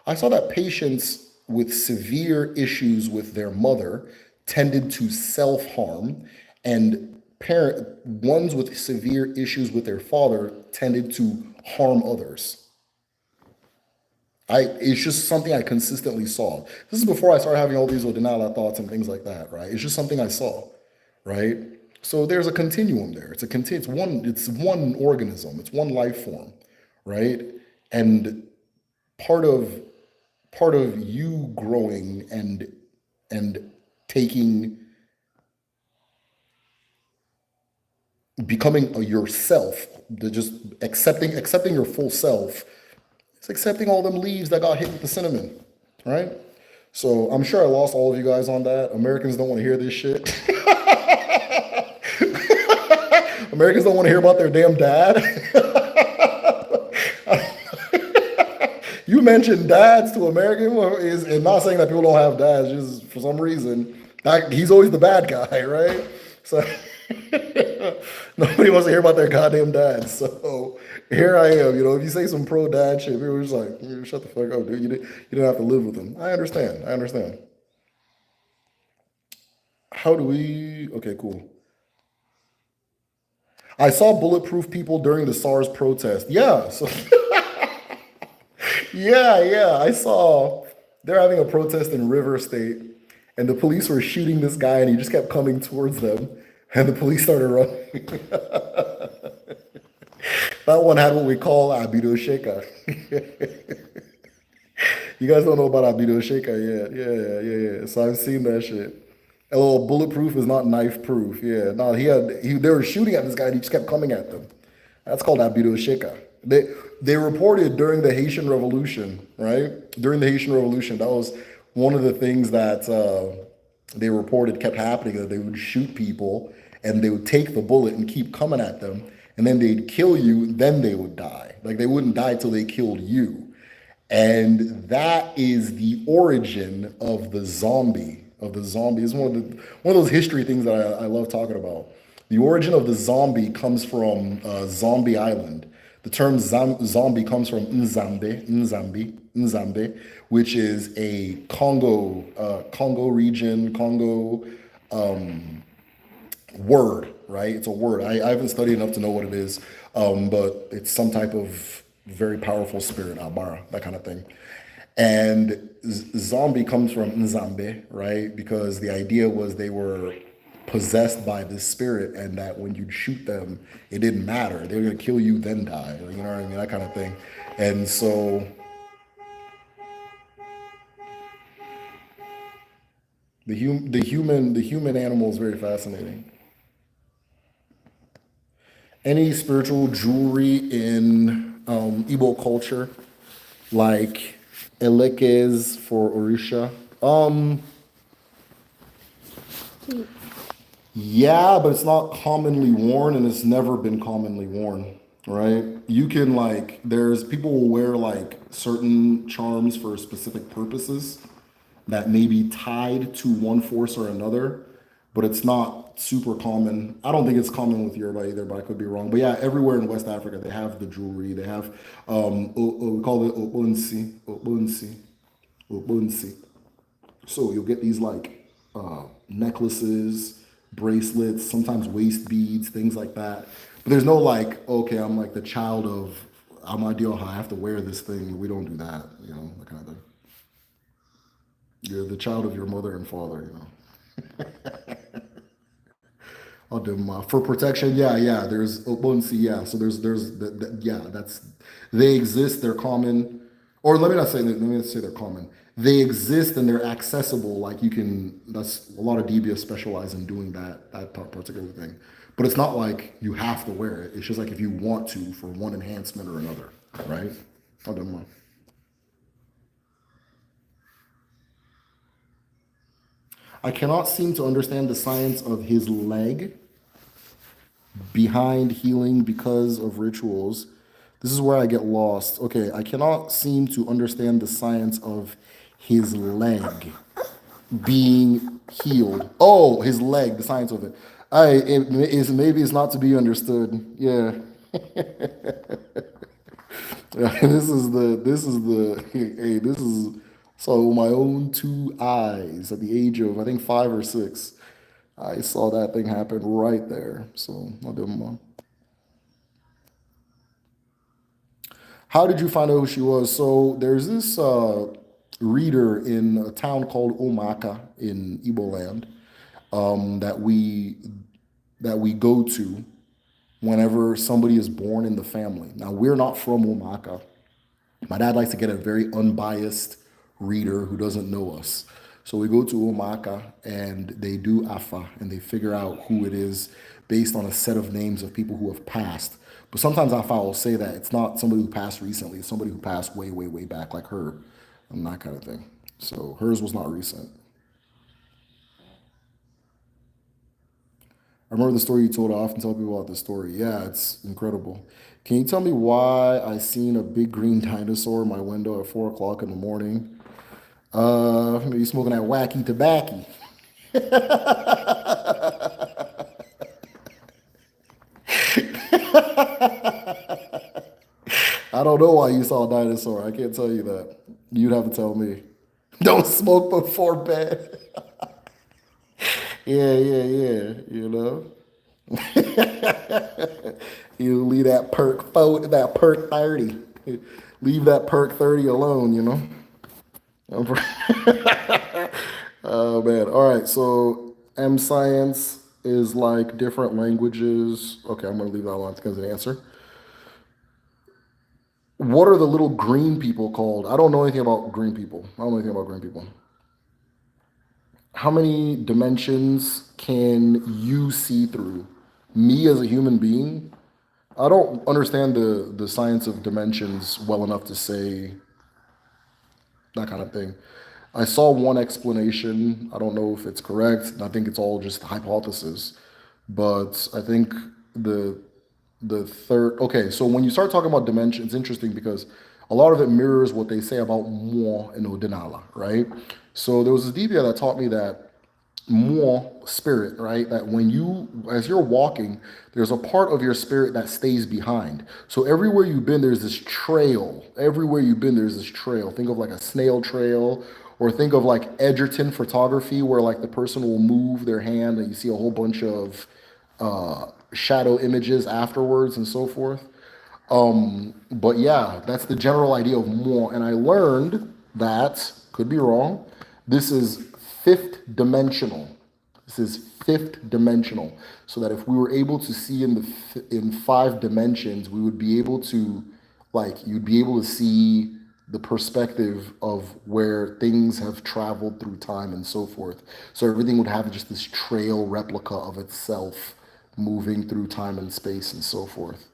I saw that patients with severe issues with their mother tended to self-harm, and ones with severe issues with their father tended to harm others. It's just something I consistently saw. This is before I started having all these denial thoughts and things like that, right? It's just something I saw, right? So there's a continuum there. It's one organism, it's one life form, right? And part of part of you growing and taking becoming a yourself, just accepting your full self. It's accepting all them leaves that got hit with the cinnamon, right? So I'm sure I lost all of you guys on that. Americans don't want to hear this shit. Americans don't want to hear about their damn dad. You mentioned dads to American is, and not saying that people don't have dads, just for some reason, he's always the bad guy, right? So nobody wants to hear about their goddamn dads. So here I am. You know, if you say some pro dad shit, people are just like, shut the fuck up, dude. You didn't have to live with them. I understand. I understand. How do we? Okay, cool. I saw bulletproof people during the SARS protest. Yeah, so yeah, I saw they're having a protest in River State, and the police were shooting this guy, and he just kept coming towards them, and the police started running. That one had what we call Abido Sheka. You guys don't know about Abido Sheka yet? Yeah. So I've seen that shit. Oh, bulletproof is not knife proof. Yeah, no, they were shooting at this guy, and he just kept coming at them. That's called Abido Sheka. They reported during the Haitian Revolution, right? During the Haitian Revolution, that was one of the things that they reported kept happening. That they would shoot people, and they would take the bullet and keep coming at them, and then they'd kill you. Then they would die. Like they wouldn't die till they killed you. And that is the origin of the zombie. Of the zombie is one of those history things that I love talking about. The origin of the zombie comes from Zombie Island. The term zombie comes from Nzambe, which is a Congo region, Congo word, right? It's a word. I haven't studied enough to know what it is, but it's some type of very powerful spirit, Abara, that kind of thing. And zombie comes from Nzambe, right? Because the idea was they were possessed by this spirit, and that when you'd shoot them, it didn't matter. They were gonna kill you, then die. You know what I mean? That kind of thing. And so the human animal is very fascinating. Any spiritual jewelry in Igbo culture, like elekes for Orisha. Yeah, but it's not commonly worn, and it's never been commonly worn, right? You can like, there's people will wear like certain charms for specific purposes that may be tied to one force or another, but it's not super common. I don't think it's common with Yoruba either, but I could be wrong. But yeah, everywhere in West Africa, they have the jewelry. They have, we call it obunsi. So you'll get these like necklaces, bracelets, sometimes waist beads, things like that. But there's no like, okay, I'm like the child of Amadioha, I have to wear this thing. We don't do that, that kind of thing. You're the child of your mother and father. I'll do them for protection. Yeah. There's Obunsi. Yeah. So yeah. They exist. They're common, or let me not say. Let me not say they're common. They exist and they're accessible. Like you can. That's a lot of DBS specialize in doing that particular thing. But it's not like you have to wear it. It's just like if you want to for one enhancement or another, right? I'll do them. I cannot seem to understand the science of his leg behind healing because of rituals. This is where I get lost. Okay, I cannot seem to understand the science of his leg being healed. Oh, his leg, the science of it. Maybe it's not to be understood. Yeah. This is so my own two eyes at the age of I think 5 or 6. I saw that thing happen right there. So I'll do them. How did you find out who she was? So there's this reader in a town called Omaka in Igbo land that we go to whenever somebody is born in the family. Now we're not from Omaka. My dad likes to get a very unbiased reader who doesn't know us. So we go to Omaka and they do Afa and they figure out who it is based on a set of names of people who have passed. But sometimes Afa will say that it's not somebody who passed recently, it's somebody who passed way, way, way back, like her, and that kind of thing. So hers was not recent. I remember the story you told. I often tell people about this story. Yeah, it's incredible. Can you tell me why I seen a big green dinosaur in my window at 4 o'clock in the morning? Maybe smoking that wacky tobacco. I don't know why you saw a dinosaur. I can't tell you that. You'd have to tell me. Don't smoke before bed. Yeah. You leave that that perk 30. Leave that perk 30 alone, you know? Oh man. All right. So M science is like different languages. Okay, I'm gonna leave that alone because of the answer. What are the little green people called? I don't know anything about green people. I don't know anything about green people. How many dimensions can you see through? Me as a human being? I don't understand the science of dimensions well enough to say that kind of thing. I saw one explanation. I don't know if it's correct. I think it's all just hypothesis. But I think the the third. Okay, so when you start talking about dimension, it's interesting because a lot of it mirrors what they say about moi and Odinala, right? So there was a DBA that taught me that more spirit, right? That when you, as you're walking, there's a part of your spirit that stays behind. So everywhere you've been, there's this trail. Everywhere you've been, there's this trail. Think of like a snail trail, or think of like Edgerton photography, where like the person will move their hand and you see a whole bunch of shadow images afterwards and so forth. But yeah, that's the general idea of more. And I learned that, could be wrong, this is fifth dimensional. This is fifth dimensional. So that if we were able to see in five dimensions, we would be able to, like, you'd be able to see the perspective of where things have traveled through time and so forth. So everything would have just this trail replica of itself moving through time and space and so forth.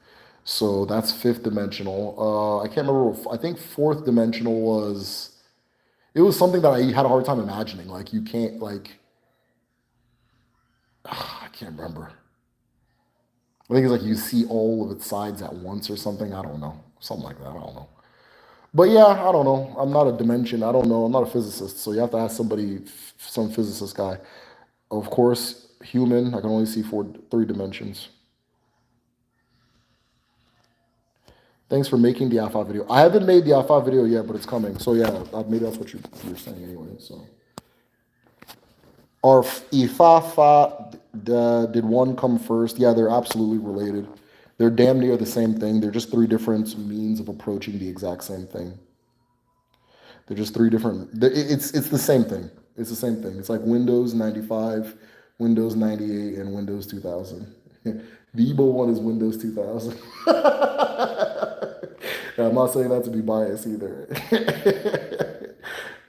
So that's fifth dimensional. I can't remember. I think fourth dimensional was. It was something that I had a hard time imagining. Like you can't like. I can't remember. I think it's like you see all of its sides at once or something. I don't know. Something like that. I don't know. But yeah, I don't know. I'm not a dimension. I don't know. I'm not a physicist. So you have to ask somebody, some physicist guy. Of course, human. I can only see three dimensions. Thanks for making the alpha video. I haven't made the alpha video yet, but it's coming. So yeah, maybe that's what you're saying anyway. So, or Ifafa, did one come first? Yeah, they're absolutely related. They're damn near the same thing. They're just three different means of approaching the exact same thing. They're just three different. It's the same thing. It's the same thing. It's like Windows 95, Windows 98, and Windows 2000. The Ebo one is Windows 2000. I'm not saying that to be biased either.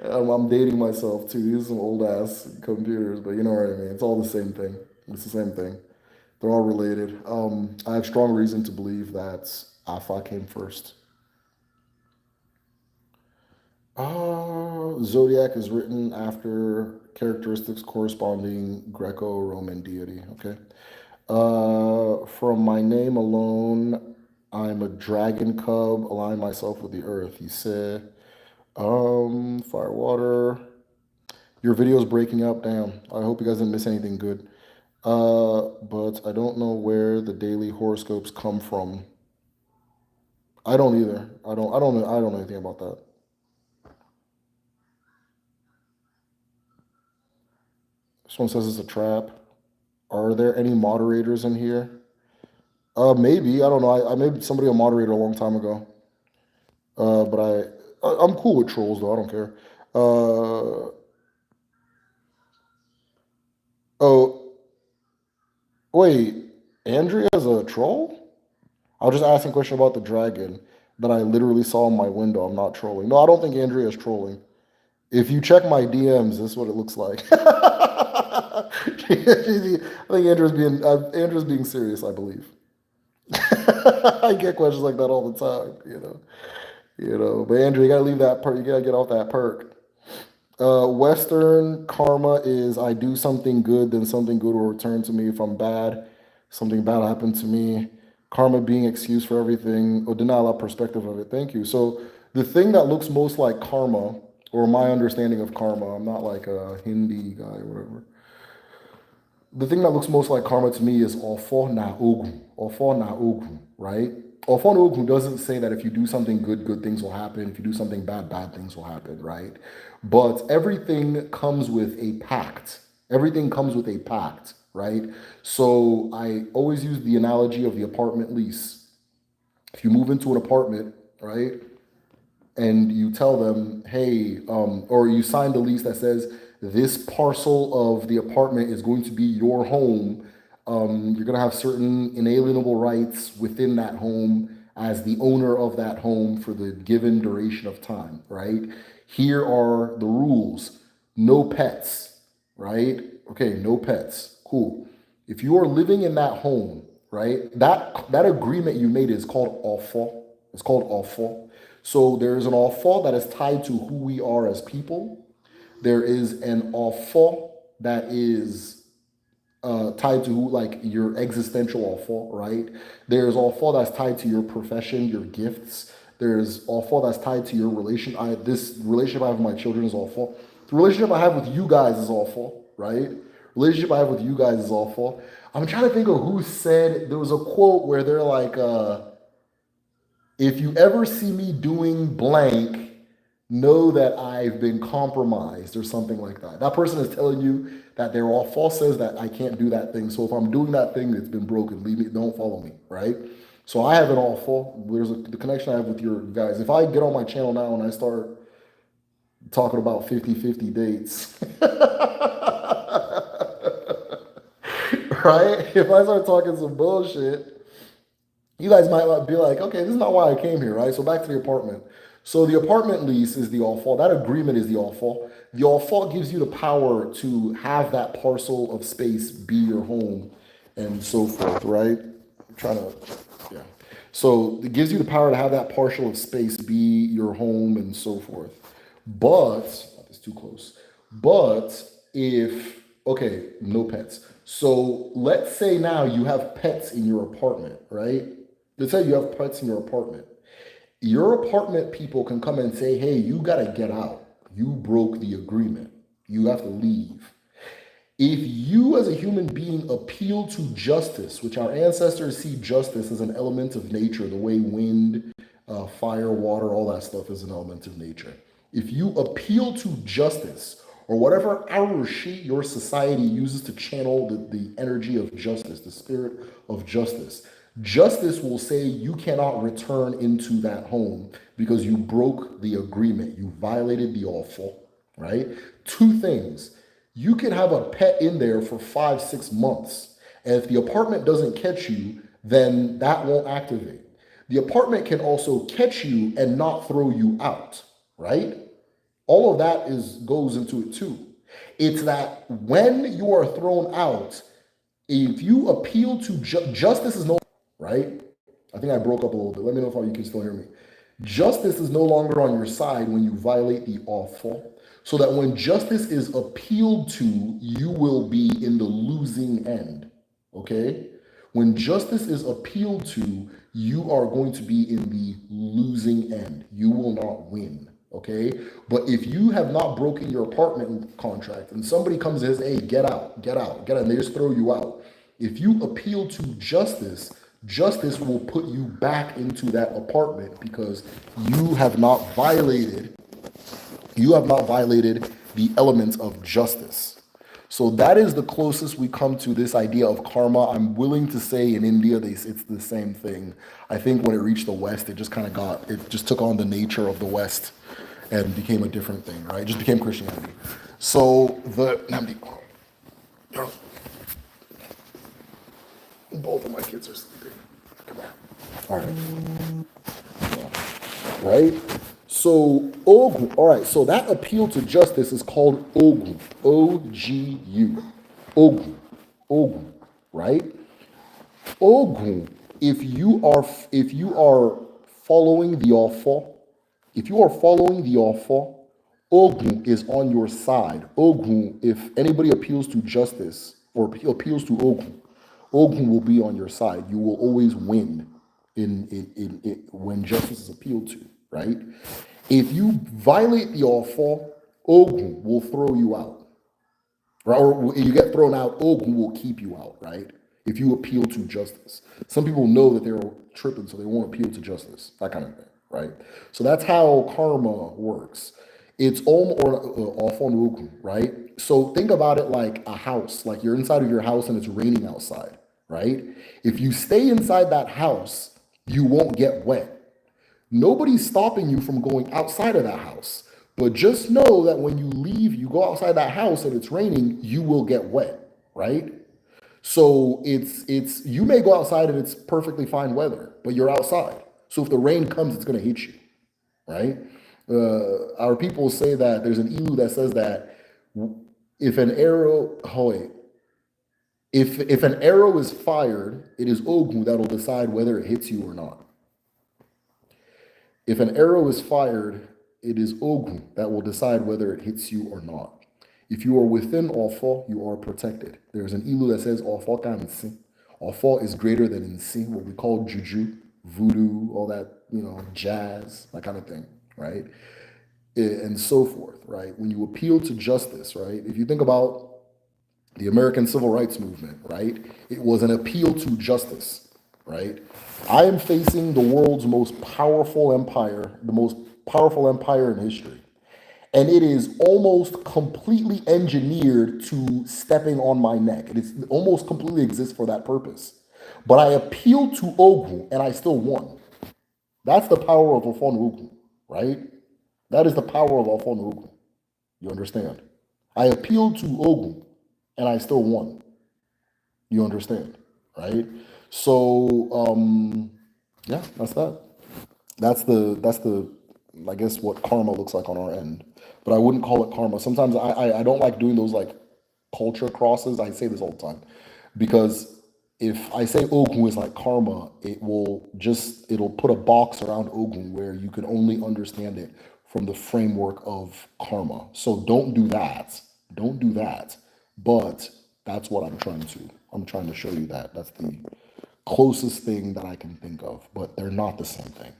I'm dating myself too. These are some old ass computers, but you know what I mean. It's all the same thing. It's the same thing. They're all related. I have strong reason to believe that Alpha came first. Zodiac is written after characteristics corresponding Greco-Roman deity. Okay. From my name alone, I'm a dragon cub. Align myself with the earth. He said, fire, water. Your video's breaking up. Damn. I hope you guys didn't miss anything good. But I don't know where the daily horoscopes come from. I don't either. I don't know anything about that. This one says it's a trap. Are there any moderators in here? Maybe. I don't know. I made somebody a moderator a long time ago. But I'm cool with trolls though. I don't care. Uh, oh, wait. Andrea's a troll? I was just asking a question about the dragon that I literally saw in my window. I'm not trolling. No, I don't think Andrea's trolling. If you check my DMs, this is what it looks like. I think Andrew's being serious. I believe. I get questions like that all the time. But Andrew, you gotta leave that perk. You gotta get off that perk. Western karma is I do something good, then something good will return to me. If I'm bad, something bad happened to me. Karma being excuse for everything. Odinala perspective of it. Thank you. So the thing that looks most like karma, or my understanding of karma, I'm not like a Hindi guy or whatever. The thing that looks most like karma to me is Ofo na ogun. Ofo na ogun, right? Ofo na ogun doesn't say that if you do something good, good things will happen. If you do something bad, bad things will happen, right? But everything comes with a pact. Everything comes with a pact, right? So I always use the analogy of the apartment lease. If you move into an apartment, right, and you tell them, hey, or you sign the lease that says this parcel of the apartment is going to be your home. You're going to have certain inalienable rights within that home as the owner of that home for the given duration of time, right? Here are the rules: no pets, right? Okay, no pets. Cool. If you are living in that home, right, that agreement you made is called awful. It's called awful. So there is an awful that is tied to who we are as people. There is an awful that is tied to like your existential awful, right? There's awful that's tied to your profession, your gifts. There's awful that's tied to your relation. This relationship I have with my children is awful. The relationship I have with you guys is awful, right? Relationship I have with you guys is awful. I'm trying to think of who said, there was a quote where they're like, if you ever see me doing blank, know that I've been compromised or something like that. That person is telling you that they're all false, says that I can't do that thing. So if I'm doing that thing that's been broken, leave me, don't follow me, right? So I have an awful. There's the connection I have with your guys. If I get on my channel now and I start talking about 50-50 dates, right? If I start talking some bullshit, you guys might be like, okay, this is not why I came here, right? So back to the apartment. So the apartment lease is the all fault. That agreement is the all fault. The all fault gives you the power to have that parcel of space be your home and so forth, right? I'm trying to, yeah. So it gives you the power to have that partial of space be your home and so forth. But, it's too close. But if, okay, no pets. So let's say now you have pets in your apartment, right? Let's say you have pets in your apartment. Your apartment people can come and say, hey, you got to get out. You broke the agreement. You have to leave. If you as a human being appeal to justice, which our ancestors see justice as an element of nature, the way wind, fire, water, all that stuff is an element of nature. If you appeal to justice, or whatever arushi your society uses to channel the energy of justice, the spirit of justice, justice will say you cannot return into that home because you broke the agreement. You violated the awful, right? Two things. You can have a pet in there for 5-6 months. And if the apartment doesn't catch you, then that won't activate. The apartment can also catch you and not throw you out, right? All of that goes into it too. It's that when you are thrown out, if you appeal to justice is no, right? I think I broke up a little bit. Let me know if you can still hear me. Justice is no longer on your side when you violate the awful. So that when justice is appealed to, you will be in the losing end. Okay? When justice is appealed to, you are going to be in the losing end. You will not win. Okay? But if you have not broken your apartment contract and somebody comes and says, hey, get out, get out, get out, and they just throw you out. If you appeal to justice, justice will put you back into that apartment because you have not violated the elements of justice. So that is the closest we come to this idea of karma. I'm willing to say in India it's the same thing. I think when it reached the West, it just took on the nature of the West and became a different thing, right? It just became Christianity. So both of my kids are sleeping. Come on. All right. Right? So, Ogu, all right, so that appeal to justice is called Ogu, O-G-U, Ogu, Ogu, right? Ogu, if you are following the awful, Ogu is on your side. Ogu, if anybody appeals to justice or appeals to Ogu, Ogu will be on your side. You will always win in when justice is appealed to, right? If you violate the awful, Ogun will throw you out. Right? Or you get thrown out, Ogun will keep you out, right? If you appeal to justice. Some people know that they're tripping, so they won't appeal to justice, that kind of thing, right? So that's how karma works. It's om or ofonuku, right? So think about it like a house, like you're inside of your house and it's raining outside, right? If you stay inside that house, you won't get wet. Nobody's stopping you from going outside of that house. But just know that when you leave, you go outside that house and it's raining, you will get wet, right? So it's you may go outside and it's perfectly fine weather, but you're outside. So if the rain comes, it's going to hit you, right? Our people say that there's an ilu that says that if an arrow, oh wait, if an arrow is fired, it is Ogun that will decide whether it hits you or not. If an arrow is fired, it is Ogun that will decide whether it hits you or not. If you are within Ofo, you are protected. There's an ilu that says Ofo kansi. Ofo is greater than Nsi, what we call juju, voodoo, all that, jazz, that kind of thing, right? And so forth, right? When you appeal to justice, right? If you think about the American Civil Rights Movement, right? It was an appeal to justice, right? I am facing the world's most powerful empire, the most powerful empire in history. And it is almost completely engineered to stepping on my neck. It is almost completely exists for that purpose. But I appealed to Ogun and I still won. That's the power of Ofon Ogun, right? That is the power of Ofon Ogun. You understand? I appealed to Ogun and I still won. You understand, right? So yeah, that's that. That's the I guess what karma looks like on our end. But I wouldn't call it karma. Sometimes I don't like doing those like culture crosses. I say this all the time because if I say Ogun is like karma, it'll put a box around Ogun where you can only understand it from the framework of karma. So don't do that. Don't do that. But that's what I'm trying to show you that. That's the closest thing that I can think of, but they're not the same thing.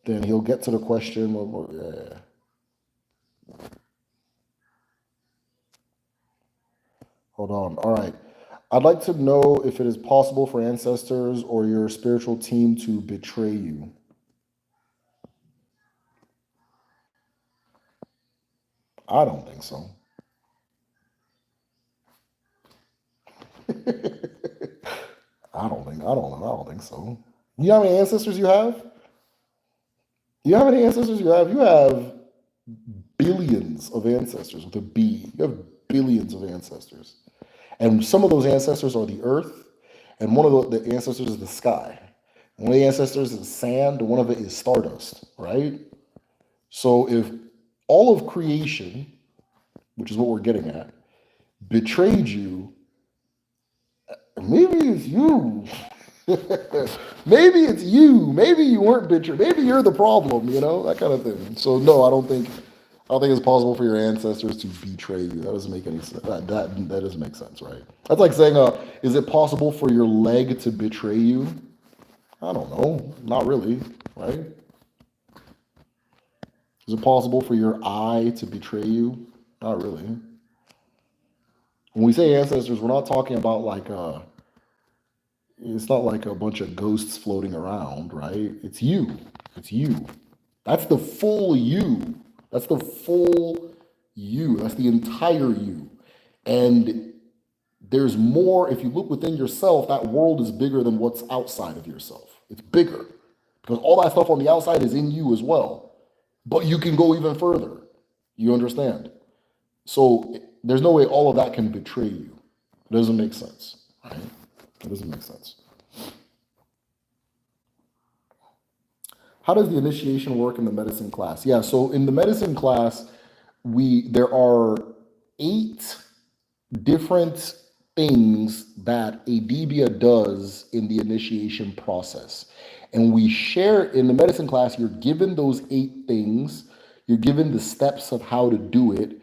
Then he'll get to the question. Yeah. Hold on. All right. I'd like to know if it is possible for ancestors or your spiritual team to betray you. I don't think so. I don't think so. You know how many ancestors you have? You know how many ancestors you have? You have billions of ancestors with a B. You have billions of ancestors. And some of those ancestors are the earth, and one of the ancestors is the sky. One of the ancestors is sand, and one of it is stardust, right? So if all of creation, which is what we're getting at, betrayed you, maybe it's you. Maybe it's you. Maybe you weren't betrayed. Maybe you're the problem, that kind of thing. So no, I don't think it's possible for your ancestors to betray you. That doesn't make any sense. That doesn't make sense, right? That's like saying, is it possible for your leg to betray you? I don't know. Not really, right? Is it possible for your eye to betray you? Not really. When we say ancestors, we're not talking about like it's not like a bunch of ghosts floating around, right? It's you. It's you. That's the full you. That's the full you. That's the entire you. And there's more. If you look within yourself, that world is bigger than what's outside of yourself. It's bigger because all that stuff on the outside is in you as well. But you can go even further. You understand? So there's no way all of that can betray you. It doesn't make sense, right? It doesn't make sense. How does the initiation work in the medicine class? Yeah, so in the medicine class, there are 8 different things that a Debia does in the initiation process. And we share in the medicine class, you're given those 8 things, you're given the steps of how to do it,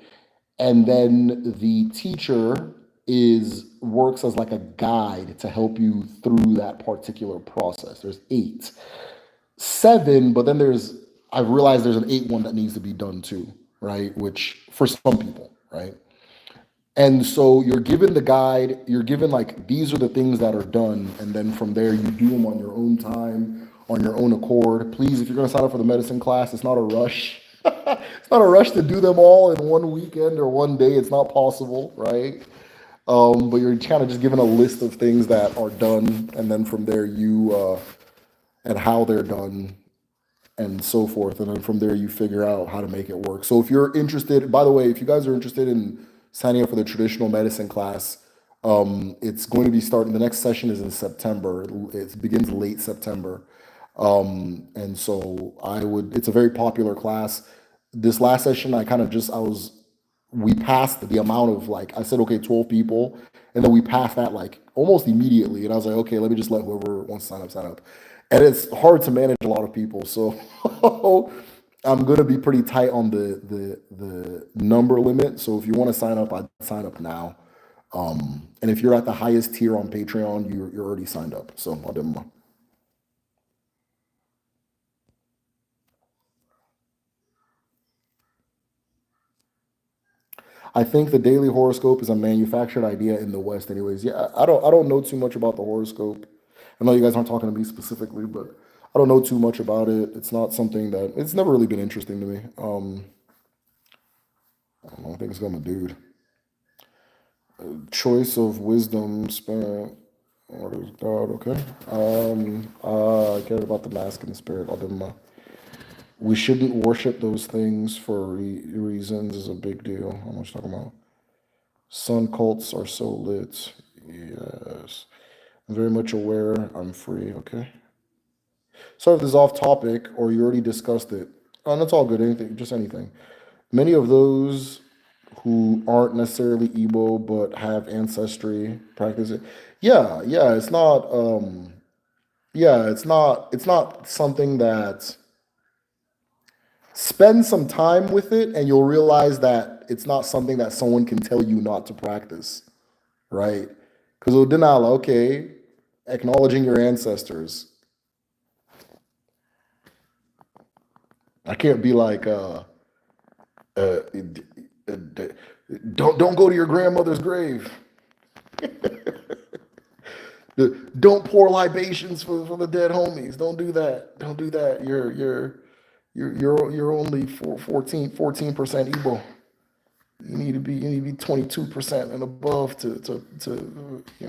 and then the teacher works as like a guide to help you through that particular process. There's 8. 7, but then I've realized there's an 8 one that needs to be done too, right? Which for some people, right? And so you're given the guide, you're given like these are the things that are done, and then from there you do them on your own time, on your own accord. Please, if you're gonna sign up for the medicine class, it's not a rush. It's not a rush to do them all in one weekend or one day. It's not possible, right? But you're kind of just given a list of things that are done, and then from there and how they're done, and so forth. And then from there, you figure out how to make it work. So if you're interested, by the way, if you guys are interested in signing up for the traditional medicine class, it's going to be starting. The next session is in September. It begins late September. And so it's a very popular class. This last session, we passed the amount of like, I said, okay, 12 people. And then we passed that like almost immediately. And I was like, okay, let me just let whoever wants to sign up. And it's hard to manage a lot of people. So I'm going to be pretty tight on the number limit. So if you want to sign up, I'd sign up now. And if you're at the highest tier on Patreon, you're already signed up. So I'll do. I think the daily horoscope is a manufactured idea in the West, anyways. Yeah, I don't know too much about the horoscope. I know you guys aren't talking to me specifically, but I don't know too much about it. It's not something that it's never really been interesting to me. I don't know. I think it's got my dude. Choice of wisdom, spirit. What is God? Okay. I cared about the mask and the spirit. I'll do my. We shouldn't worship those things for reasons is a big deal. How much talking about? Sun cults are so lit. Yes. I'm very much aware. I'm free. Okay. So if this is off topic or you already discussed it, that's all good. Anything, just anything. Many of those who aren't necessarily Igbo but have ancestry practice it. Yeah, yeah. It's not. Yeah, it's not. It's not something that. Spend some time with it, and you'll realize that it's not something that someone can tell you not to practice, right? Because Odinala, okay, acknowledging your ancestors. I can't be like, uh, don't go to your grandmother's grave. Don't pour libations for the dead homies. Don't do that. Don't do that. You're only 14% Igbo. You need to be 22% and above to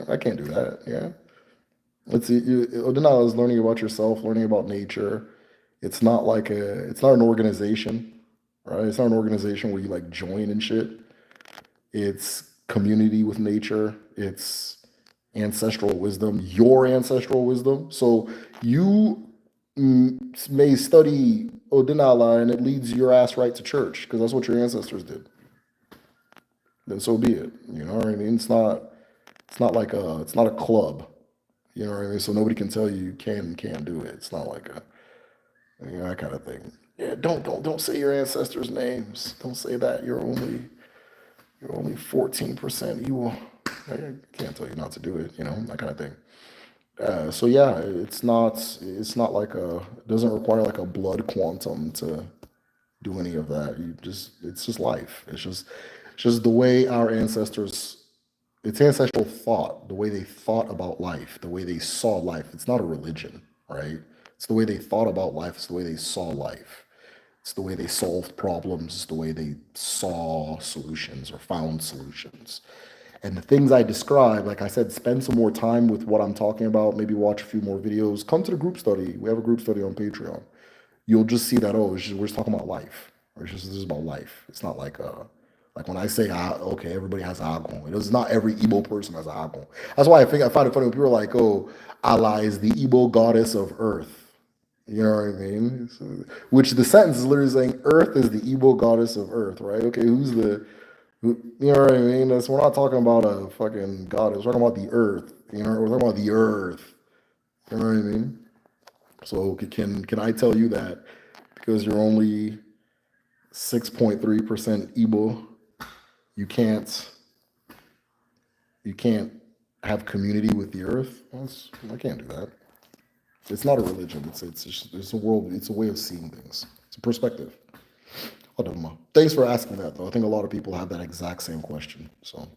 I can't do that. Yeah. Let's see. Odinala is learning about yourself, learning about nature. It's not an organization, right? It's not an organization where you like join and shit. It's community with nature. It's ancestral wisdom, your ancestral wisdom. So you may study Odinala and it leads your ass right to church because that's what your ancestors did. Then so be it. You know what I mean? It's not a club. You know what I mean? So nobody can tell you can and can't do it. It's not like that kind of thing. Yeah, don't say your ancestors' names. Don't say that. You're only 14%. I can't tell you not to do it, that kind of thing. So yeah, it's not like it doesn't require like a blood quantum to do any of that. It's just life. It's just the way our ancestors, it's ancestral thought, the way they thought about life, the way they saw life. It's not a religion, right? It's the way they thought about life. It's the way they saw life. It's the way they solved problems. It's the way they saw solutions or found solutions. And the things I describe, like I said, spend some more time with what I'm talking about. Maybe watch a few more videos. Come to the group study. We have a group study on Patreon. You'll just see that, we're just talking about life. Or this is about life. It's not like when I say okay, everybody has agon. It's not every Igbo person has agon. That's why I find it funny when people are like, oh, Allah is the Igbo goddess of earth. You know what I mean? Which the sentence is literally saying Earth is the Igbo goddess of Earth, right? Okay, you know what I mean? We're not talking about a fucking goddess. We're talking about the Earth. We're talking about the Earth. You know what I mean? So can I tell you that because you're only 6.3% Igbo, you can't have community with the Earth? I can't do that. It's not a religion. It's a world. It's a way of seeing things. It's a perspective. Oh, never mind. Thanks for asking that, though. I think a lot of people have that exact same question. So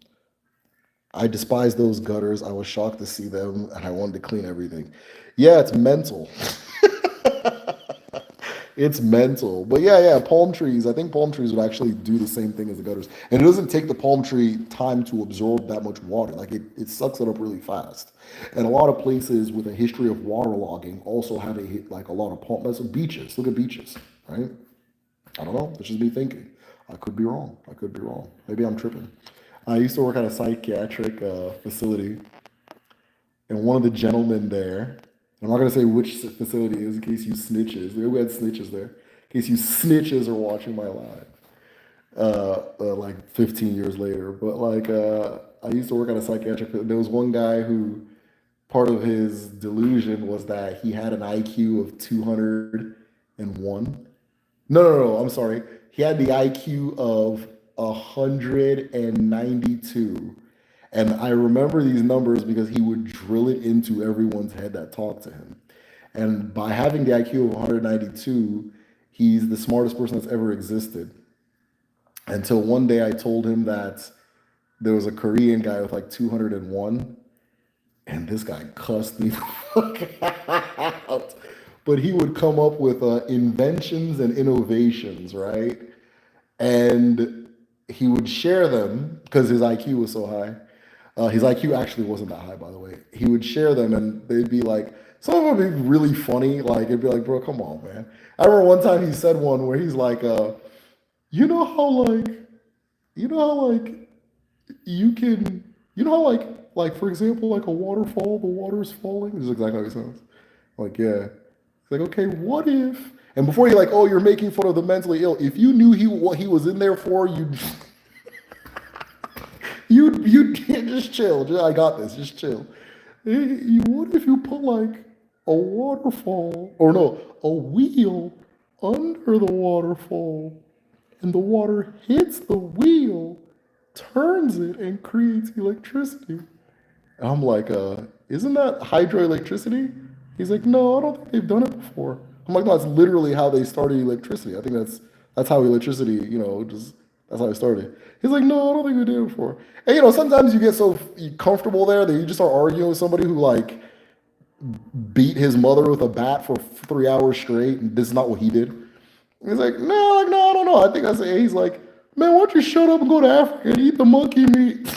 I despise those gutters. I was shocked to see them, and I wanted to clean everything. Yeah, it's mental. It's mental. But yeah, yeah, palm trees. I think palm trees would actually do the same thing as the gutters. And it doesn't take the palm tree time to absorb that much water. Like it sucks it up really fast. And a lot of places with a history of waterlogging also have like a lot of palm. That's beaches. Look at beaches, right? I don't know. That's just me thinking. I could be wrong. I could be wrong. Maybe I'm tripping. I used to work at a psychiatric facility, and one of the gentlemen there, I'm not going to say which facility it is in case you snitches. We had snitches there. In case you snitches are watching my live, like 15 years later. But like, I used to work at a psychiatric. There was one guy who part of his delusion was that he had an IQ of 201. No, no, no, I'm sorry. He had the IQ of 192. And I remember these numbers because he would drill it into everyone's head that talked to him. And by having the IQ of 192, he's the smartest person that's ever existed. Until one day I told him that there was a Korean guy with like 201, and this guy cussed me the fuck out. But he would come up with inventions and innovations, right? And he would share them because his IQ was so high. His IQ actually wasn't that high, by the way. He would share them, and they'd be like, some of them would be really funny. Like it'd be like, bro, come on, man. I remember one time he said one where he's like, you know how like, you know how like you can, you know how like for example, like a waterfall, the water is falling. This is exactly how he sounds. Like, yeah. It's like, okay, what if? And before you're like, oh, you're making fun of the mentally ill. If you knew what he was in there for, you just chill. I got this. Just chill. What if you put like a waterfall or no, a wheel under the waterfall, and the water hits the wheel, turns it, and creates electricity? And I'm like, isn't that hydroelectricity? He's like, no, I don't think they've done it before. I'm like, no, that's literally how they started electricity. I think that's how electricity, just that's how it started. He's like, no, I don't think we did it before. And sometimes you get so comfortable there that you just start arguing with somebody who like beat his mother with a bat for 3 hours straight, and this is not what he did. He's like, no, I don't know. I think I say, he's like, man, why don't you shut up and go to Africa and eat the monkey meat?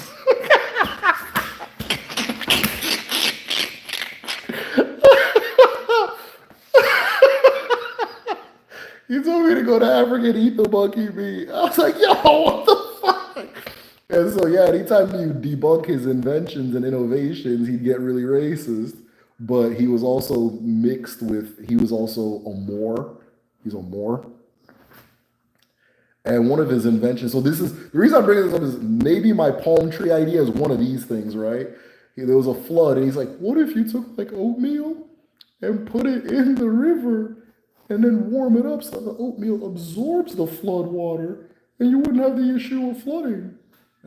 He told me to go to Africa and eat the monkey meat. I was like, yo, what the fuck? And so, yeah, anytime you debunk his inventions and innovations, he'd get really racist. But he was also he was also a Moor. He's a Moor. And one of his inventions, so this is, the reason I'm bringing this up is maybe my palm tree idea is one of these things, right? There was a flood, and he's like, what if you took like oatmeal and put it in the river and then warm it up so the oatmeal absorbs the flood water and you wouldn't have the issue of flooding?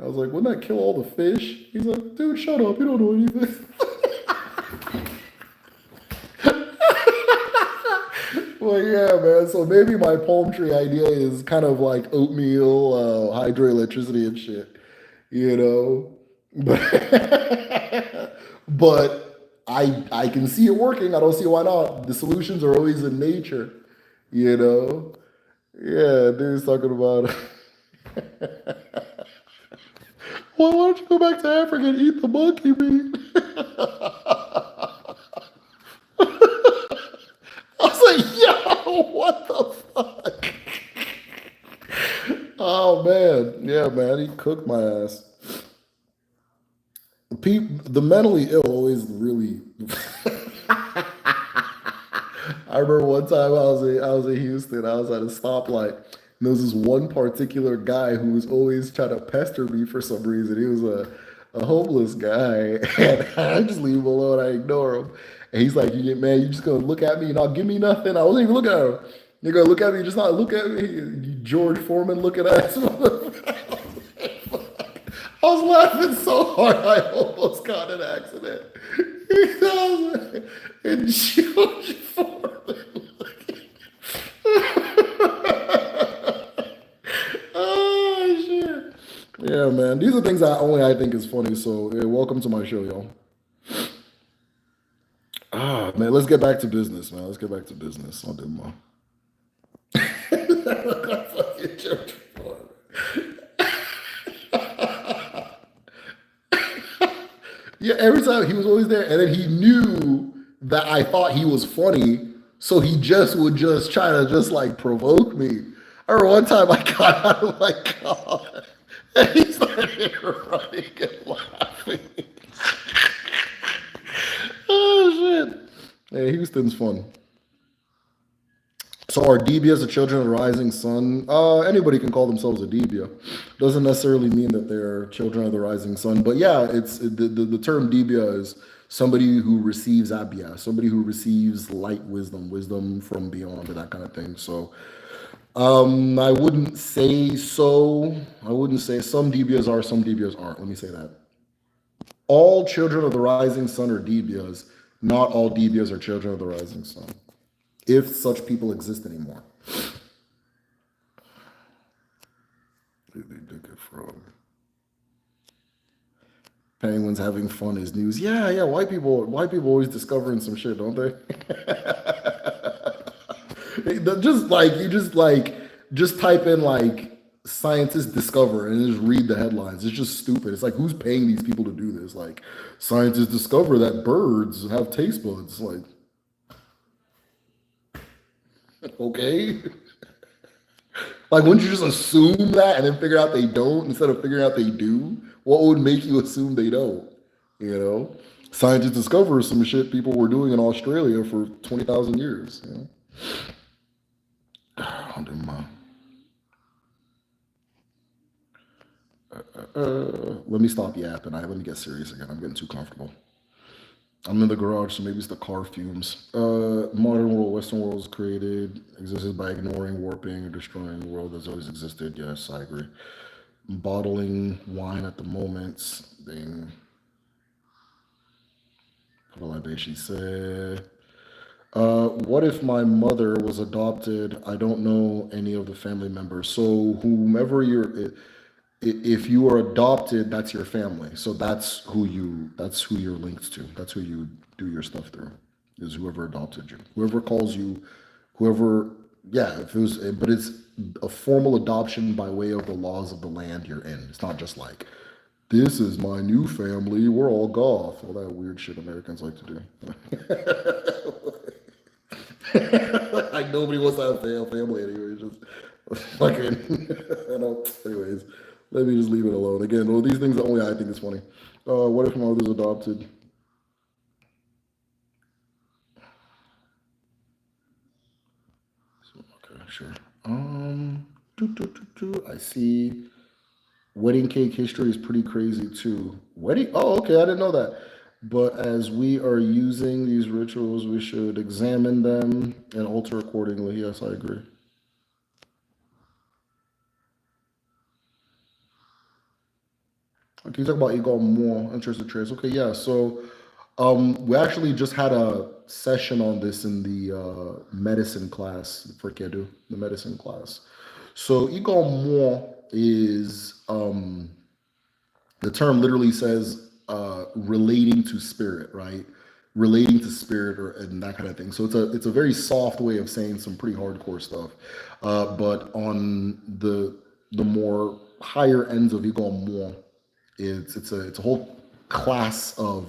I was like, wouldn't that kill all the fish? He's like, dude, shut up, you don't know anything. Well, yeah, man. So maybe my palm tree idea is kind of like oatmeal, hydroelectricity and shit, you know. But but I can see it working. I don't see why not. The solutions are always in nature, you know. Yeah, dude's talking about. Well, why don't you go back to Africa and eat the monkey meat? I was like, yo, what the fuck? Oh man, yeah, man, he cooked my ass. The mentally ill always really. I remember one time I was in Houston. I was at a stoplight. And there was this one particular guy who was always trying to pester me for some reason. He was a homeless guy, and I just leave him alone. I ignore him. And he's like, Man, you just gonna look at me and not give me nothing?" I wasn't even looking at him. You're gonna look at me, just not look at me. You George Foreman looking at us. I was laughing so hard I almost got in an accident. And George Foreman. Yeah, man. These are things that only I think is funny. So, yeah, welcome to my show, y'all. Ah, man, let's get back to business, man. Let's get back to business. I'll do more. Yeah, every time he was always there, and then he knew that I thought he was funny, so he just would just try to just like provoke me. I remember one time I got out of my car, and he started running and laughing. Oh shit! Hey, Houston's fun. So are Debias the children of the rising sun? Anybody can call themselves a Debia. Doesn't necessarily mean that they're children of the rising sun. But yeah, it's the term Debia is somebody who receives Abia, somebody who receives light wisdom, wisdom from beyond, and that kind of thing. So I wouldn't say so. I wouldn't say some Debias are, some Debias aren't. Let me say that. All children of the rising sun are Debias. Not all Debias are children of the rising sun, if such people exist anymore. They did get frog. Penguins having fun is news. Yeah, yeah. White people always discovering some shit, don't they? Just like you just type in like scientists discover and just read the headlines. It's just stupid. It's like who's paying these people to do this? Like scientists discover that birds have taste buds. Like okay. Like, wouldn't you just assume that and then figure out they don't instead of figuring out they do? What would make you assume they don't? You know, scientists discover some shit people were doing in Australia for 20,000 years. You know? I don't mind. Let me stop yapping. Let me get serious again. I'm getting too comfortable. I'm in the garage, so maybe it's the car fumes. Modern world, Western world is created, existed by ignoring, warping, or destroying the world that's always existed. Yes, I agree. Bottling wine at the moment. Being she said, what if my mother was adopted? I don't know any of the family members. So whomever if you are adopted, that's your family. So that's who you're linked to. That's who you do your stuff through. Is whoever adopted you. Whoever calls you, whoever, yeah, if it was, but it's a formal adoption by way of the laws of the land you're in. It's not just like, this is my new family, we're all goth. All that weird shit Americans like to do. Like nobody wants to have a family anyway. Just fucking, I don't. Anyways, let me just leave it alone. Again, well, these things only I think is funny. What if my mother's adopted? Okay, sure. I see. Wedding cake history is pretty crazy too. Wedding? Oh, okay, I didn't know that. But as we are using these rituals, we should examine them and alter accordingly. Yes, I agree. Okay, you talk about ego more interested traits. Okay, yeah. So we actually just had a session on this in the medicine class for Kedu, the medicine class. So ego more is the term literally says relating to spirit, right? Relating to spirit or and that kind of thing. So it's a very soft way of saying some pretty hardcore stuff. But on the more higher ends of ego more, it's a whole class of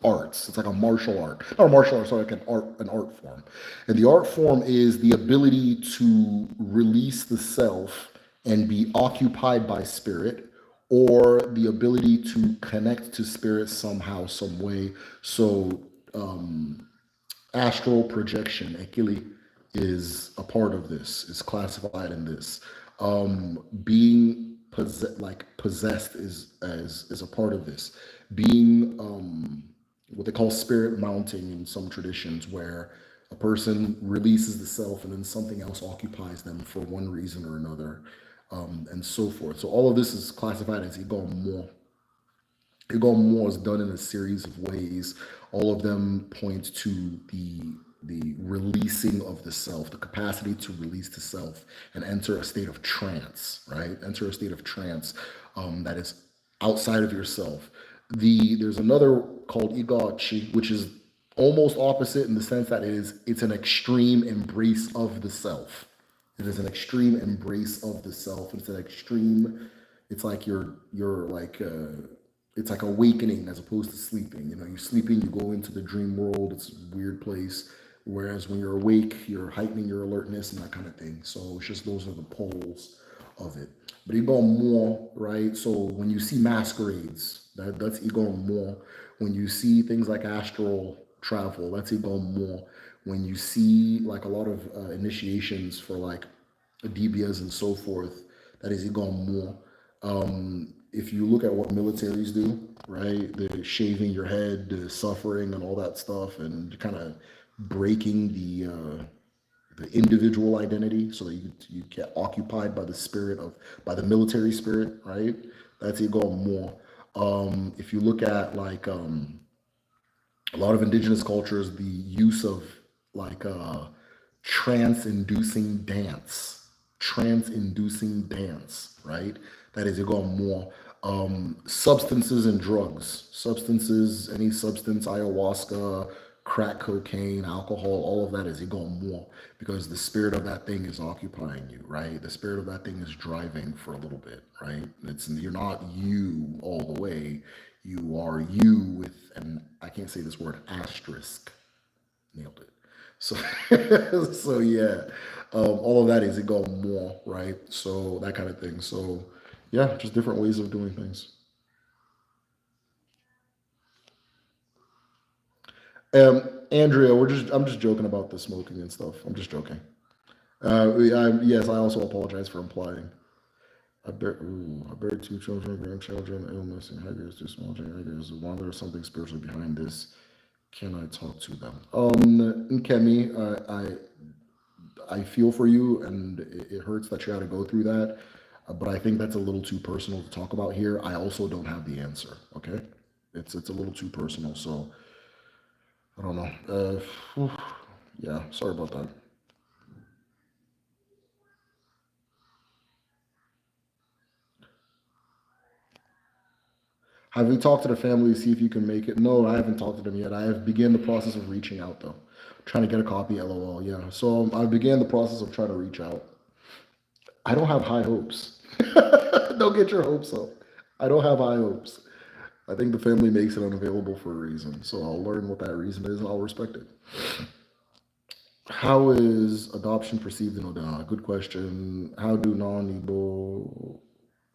arts. It's like a martial art, not a martial art, sorry, like an art form. And the art form is the ability to release the self and be occupied by spirit, or the ability to connect to spirit somehow, some way. So astral projection, Ekili, is a part of this. Is classified in this. Being possessed is a part of this. Being what they call spirit mounting in some traditions, where a person releases the self and then something else occupies them for one reason or another, and so forth. So all of this is classified as ego more. Ego more is done in a series of ways. All of them point to the the releasing of the self, the capacity to release the self and enter a state of trance, right? Enter a state of trance that is outside of yourself. There's another called Igachi, which is almost opposite in the sense that it's an extreme embrace of the self. It is an extreme embrace of the self. It's an extreme. It's like you're like it's like awakening as opposed to sleeping. You know, you're sleeping, you go into the dream world. It's a weird place. Whereas when you're awake, you're heightening your alertness and that kind of thing. So it's just those are the poles of it. But you go more, right? So when you see masquerades, that's ego more. When you see things like astral travel, that's ego more. When you see like a lot of initiations for like DBS and so forth, that is ego more. If you look at what militaries do, right, the shaving your head, the suffering, and all that stuff, and kind of breaking the individual identity so that you get occupied by the spirit of by the military spirit, right? That's ego more. If you look at like a lot of indigenous cultures, the use of like trance-inducing dance, trance-inducing dance, right? That is, you're going more. Substances and drugs, substances, any substance, ayahuasca, crack cocaine, alcohol, all of that is you're going more because the spirit of that thing is occupying you, right? The spirit of that thing is driving for a little bit, right? It's you're not you all the way. You are you with, and I can't say this word, asterisk. Nailed it. So, so yeah, all of that is it go more, right? So that kind of thing. So yeah, just different ways of doing things. Andrea, I'm just joking about the smoking and stuff. I'm just joking. Yes, I also apologize for implying. I buried two children, grandchildren, illness, and haggis, two small haggis. While there's something spiritually behind this, can I talk to them? Kemi, I feel for you, and it hurts that you had to go through that. But I think that's a little too personal to talk about here. I also don't have the answer. Okay, it's a little too personal, so I don't know. Yeah, sorry about that. Have you talked to the family to see if you can make it? No, I haven't talked to them yet. I have began the process of reaching out though, trying to get a copy. LOL. Yeah, so I began the process of trying to reach out. I don't have high hopes. Don't get your hopes up. I don't have high hopes. I think the family makes it unavailable for a reason. So I'll learn what that reason is and I'll respect it. How is adoption perceived in Oda? Good question. How do non-Igbo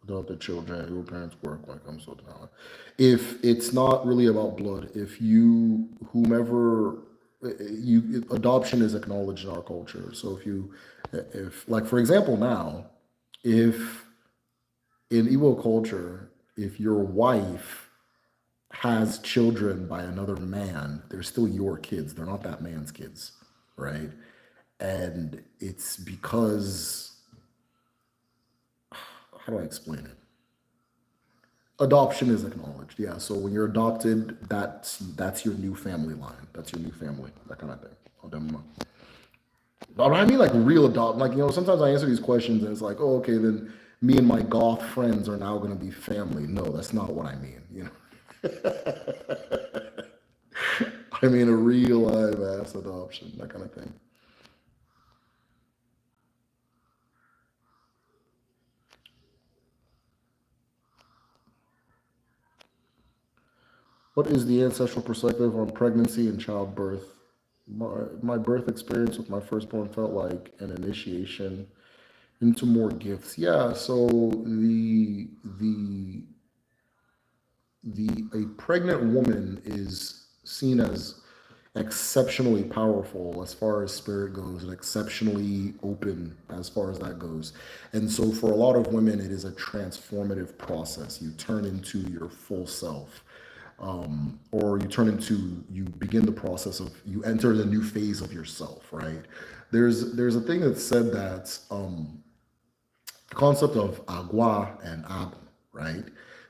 adopted children, Igbo parents work when it comes to Oda? If it's not really about blood, if you, whomever, adoption is acknowledged in our culture. So if, like, for example, now, if in Igbo culture, if your wife has children by another man, they're still your kids. They're not that man's kids, right? And it's because, how do I explain it? Adoption is acknowledged, yeah. So when you're adopted, that's your new family line. That's your new family, that kind of thing. But I mean like real adopt. Like sometimes I answer these questions and it's like, oh, okay, then me and my goth friends are now going to be family. No, that's not what I mean. I mean a real live ass adoption, that kind of thing. What is the ancestral perspective on pregnancy and childbirth? My birth experience with my firstborn felt like an initiation into more gifts. Yeah, so the a pregnant woman is seen as exceptionally powerful as far as spirit goes and exceptionally open as far as that goes. And so for a lot of women it is a transformative process. You turn into your full self. Or you begin the process of you enter the new phase of yourself, right? There's a thing that said that the concept of agua and abu, right?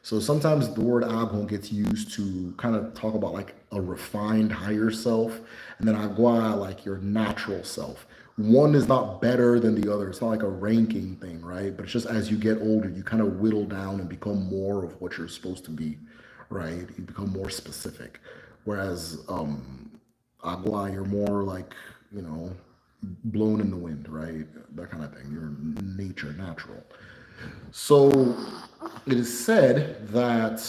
So sometimes the word Agon gets used to kind of talk about like a refined higher self, and then Agua like your natural self. One is not better than the other. It's not like a ranking thing, right? But it's just as you get older, you kind of whittle down and become more of what you're supposed to be, right? You become more specific. Whereas Agua, you're more like, you know, blown in the wind, right? That kind of thing. You're nature, natural. So it is said that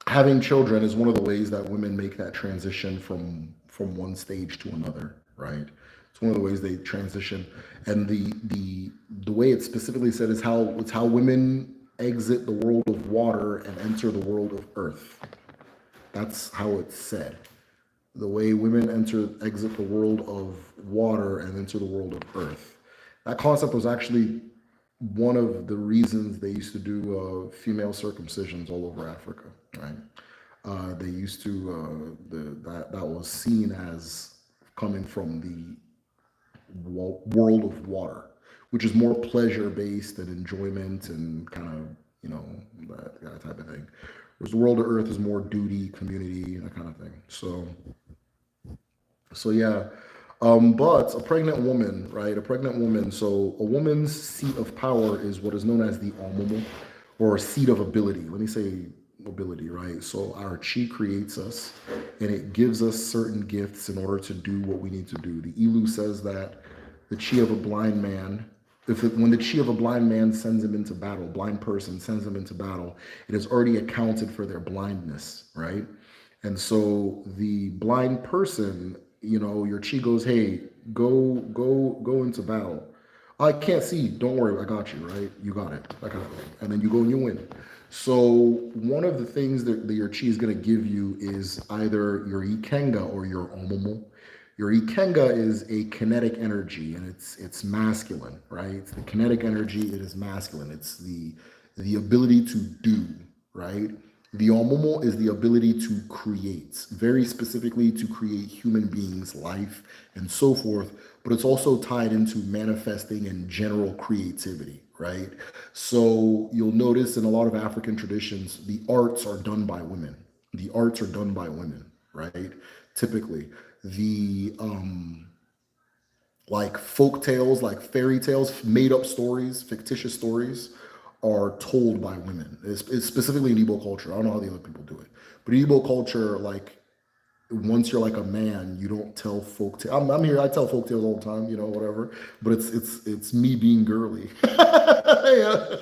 having children is one of the ways that women make that transition from one stage to another, right? It's one of the ways they transition, and the way it's specifically said is how it's how women exit the world of water and enter the world of earth. That's how it's said. The way women exit the world of water and enter the world of earth. That concept was actually one of the reasons they used to do female circumcisions all over Africa, right? They used to that was seen as coming from the world of water, which is more pleasure based and enjoyment and kind of you know that type of thing. Whereas the world of earth is more duty, community, that kind of thing. So yeah, but a pregnant woman, right? A pregnant woman. So a woman's seat of power is what is known as the omomo, or seat of ability. Let me say ability, right? So our chi creates us, and it gives us certain gifts in order to do what we need to do. The Ilu says that the chi of a blind man. When the chi of a blind man sends him into battle, blind person sends him into battle, it has already accounted for their blindness, right? And so the blind person, you know, your chi goes, hey, go into battle. I can't see. Don't worry, I got you, right? You got it. That kind of thing. And then you go and you win. So one of the things that your chi is going to give you is either your ikenga or your omomo. Your ikenga is a kinetic energy, and it's masculine, right? It's the kinetic energy. It is masculine. It's the ability to do, right? The omomo is the ability to create, very specifically to create human beings, life, and so forth. But it's also tied into manifesting and general creativity, right? So you'll notice in a lot of African traditions, the arts are done by women. The arts are done by women, right? Typically, the like folk tales, like fairy tales, made up stories, fictitious stories are told by women. It's specifically in Igbo culture. I don't know how the other people do it, but in Igbo culture, like once you're like a man, you don't tell folk tales. I'm here. I tell folk tales all the time, you know, whatever. But it's me being girly. Yeah.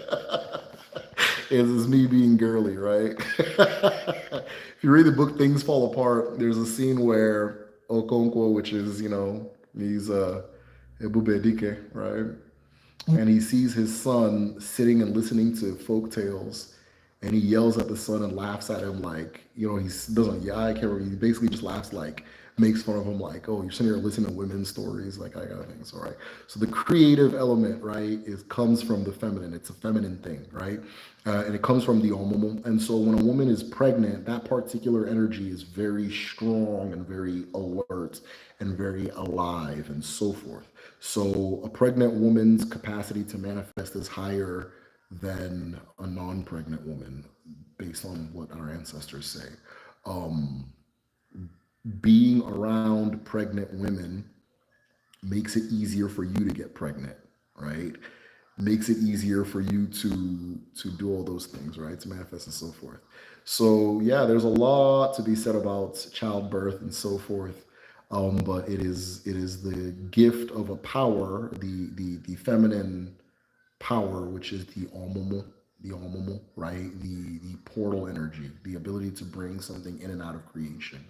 It's me being girly, right? If you read the book Things Fall Apart, there's a scene where Okonkwo, which is, you know, he's Ebubedike, right? And he sees his son sitting and listening to folk tales, and he yells at the son and laughs at him like, you know, he doesn't, yeah, I can't remember. He basically just laughs like, makes fun of him like, oh, you're sitting here listening to women's stories, like I gotta think, so right. So the creative element, right, is comes from the feminine. It's a feminine thing, right, and it comes from the omomo. And so when a woman is pregnant, that particular energy is very strong and very alert and very alive and so forth. So a pregnant woman's capacity to manifest is higher than a non-pregnant woman, based on what our ancestors say. Um, Being around pregnant women makes it easier for you to get pregnant, right? Makes it easier for you to do all those things, right? To manifest and so forth. So yeah, there's a lot to be said about childbirth and so forth. But it is the gift of a power, the feminine power, which is the omomo, right? The portal energy, the ability to bring something in and out of creation,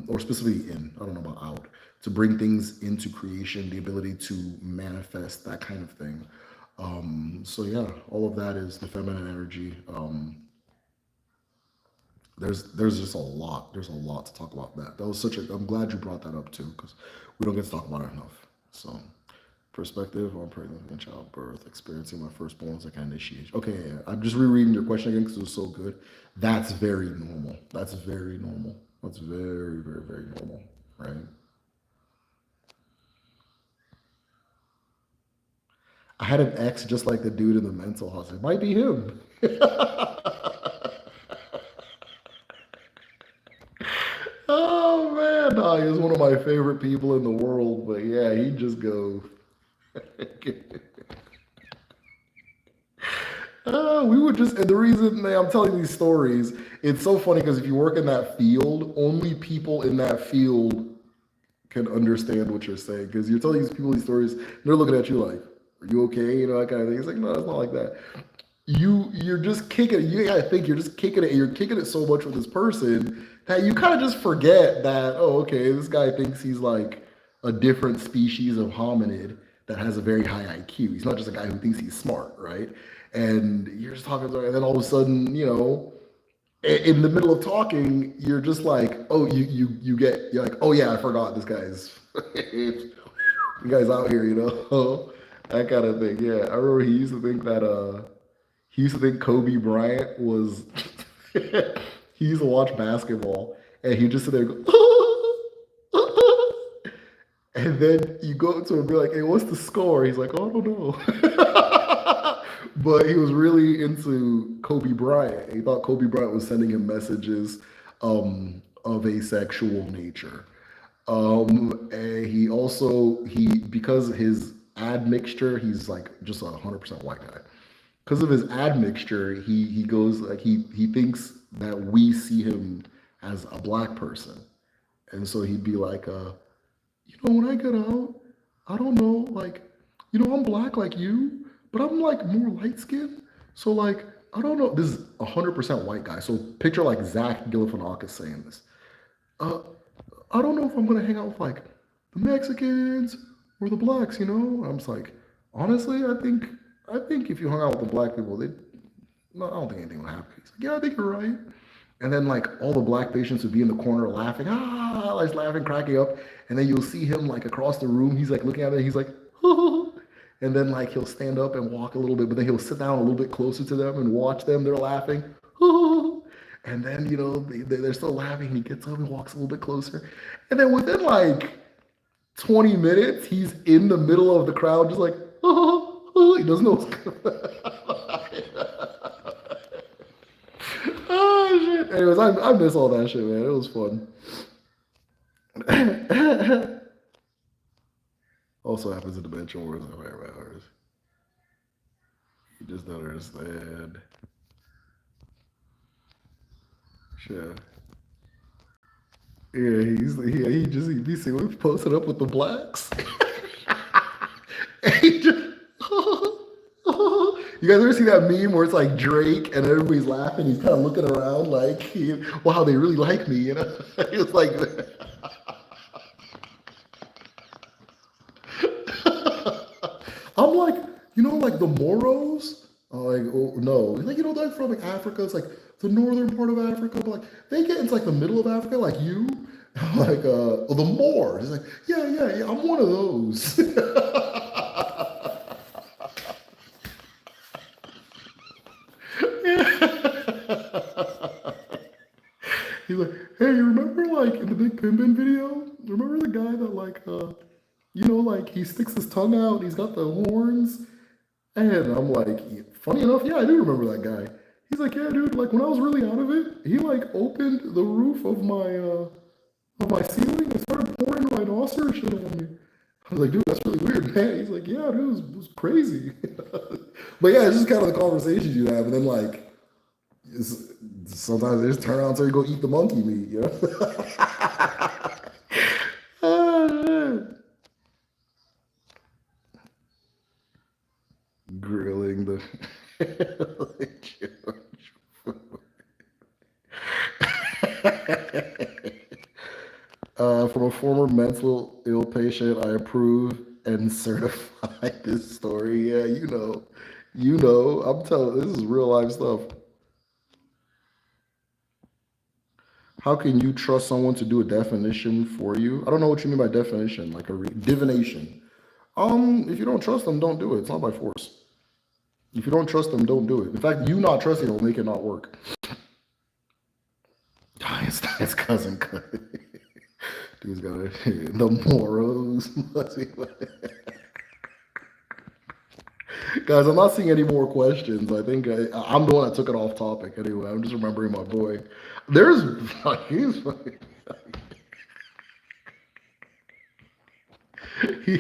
or specifically in, I don't know about out, to bring things into creation, the ability to manifest that kind of thing. So yeah, all of that is the feminine energy. There's just a lot. There's a lot to talk about that. That was such a. I'm glad you brought that up too, because we don't get to talk about it enough. So, perspective on pregnancy and childbirth, experiencing my firstborn as like an initiation. Okay, yeah, yeah. I'm just rereading your question again because it was so good. That's very normal. That's very normal. That's very, very, very normal, right? I had an ex just like the dude in the mental hospital. It might be him. Oh man, no, he was one of my favorite people in the world. But yeah, he'd just go. We would just, and the reason I'm telling these stories, it's so funny because if you work in that field, only people in that field can understand what you're saying. Because you're telling these people these stories, they're looking at you like, "Are you okay?" You know, that kind of thing. It's like, no, it's not like that. You're just kicking it. You gotta think you're just kicking it. And you're kicking it so much with this person that you kind of just forget that. Oh, okay, this guy thinks he's like a different species of hominid that has a very high IQ. He's not just a guy who thinks he's smart, right? And you're just talking to him, and then all of a sudden, you know, in the middle of talking, you're just like, oh, you're like, oh yeah, I forgot this guy's, the guy's out here, you know, that kind of thing. Yeah, I remember he used to think Kobe Bryant was. He used to watch basketball, and he just sit there and go, and then you go up to him and be like, "Hey, what's the score?" He's like, "Oh, I don't know." But he was really into Kobe Bryant. He thought Kobe Bryant was sending him messages of a sexual nature. And he also he because his admixture, he's like just 100% white guy. Because of his admixture, he goes like he thinks that we see him as a black person, and so he'd be like, you know, when I get out, I don't know, like, you know, I'm black like you, but I'm like more light skinned. So like, I don't know. This is 100% white guy. So picture like Zach Galifianakis saying this. Uh, I don't know if I'm gonna hang out with like the Mexicans or the blacks. You know, I'm just like, honestly, I think if you hung out with the black people, they no, I don't think anything would happen. He's like, yeah, I think you're right. And then like all the black patients would be in the corner laughing, like laughing, cracking up. And then you'll see him like across the room. He's like looking at it. He's like, and then like he'll stand up and walk a little bit, but then he'll sit down a little bit closer to them and watch them. They're laughing. And then, you know, they're still laughing. He gets up and walks a little bit closer. And then within like 20 minutes, he's in the middle of the crowd, just like, he doesn't know what's going on. Oh, shit. Anyways, I miss all that shit, man. It was fun. Also happens in the Bench Wars and Wars. You just don't understand. Sure. Yeah, he be seen posted up with the blacks. And he just, you guys ever see that meme where it's like Drake and everybody's laughing? He's kind of looking around like, wow, they really like me, you know? It's like, I'm like, you know, like the Moros. Like, oh, no, like you know, they're from like Africa. It's like the northern part of Africa, but like they get into like the middle of Africa, like you, like the Moors. It's like, yeah, yeah, yeah. I'm one of those. He's like, hey, you remember like in the Big Pimpin' video? Remember the guy that like, you know, like he sticks his tongue out, he's got the horns, and I'm like, funny enough, yeah, I do remember that guy. He's like, yeah, dude, like when I was really out of it, he like opened the roof of my ceiling and started pouring rhinoceros shit on me. I was like, dude, that's really weird, man. He's like, yeah, dude, it was crazy. But yeah, it's just kind of the conversations you have, and then like, it's, sometimes they just turn around and say, go eat the monkey meat, you know? Oh, shit. Grilling the from a former mental ill patient, I approve and certify this story. Yeah, you know. I'm telling, this is real life stuff. How can you trust someone to do a definition for you? I don't know what you mean by definition, like a divination. If you don't trust them, don't do it. It's not by force. If you don't trust them, don't do it. In fact, you not trusting will make it not work. It's cousin Cody. Dude's got the Moros. Guys, I'm not seeing any more questions. I think I'm the one that took it off topic anyway. I'm just remembering my boy. There's, he's, he,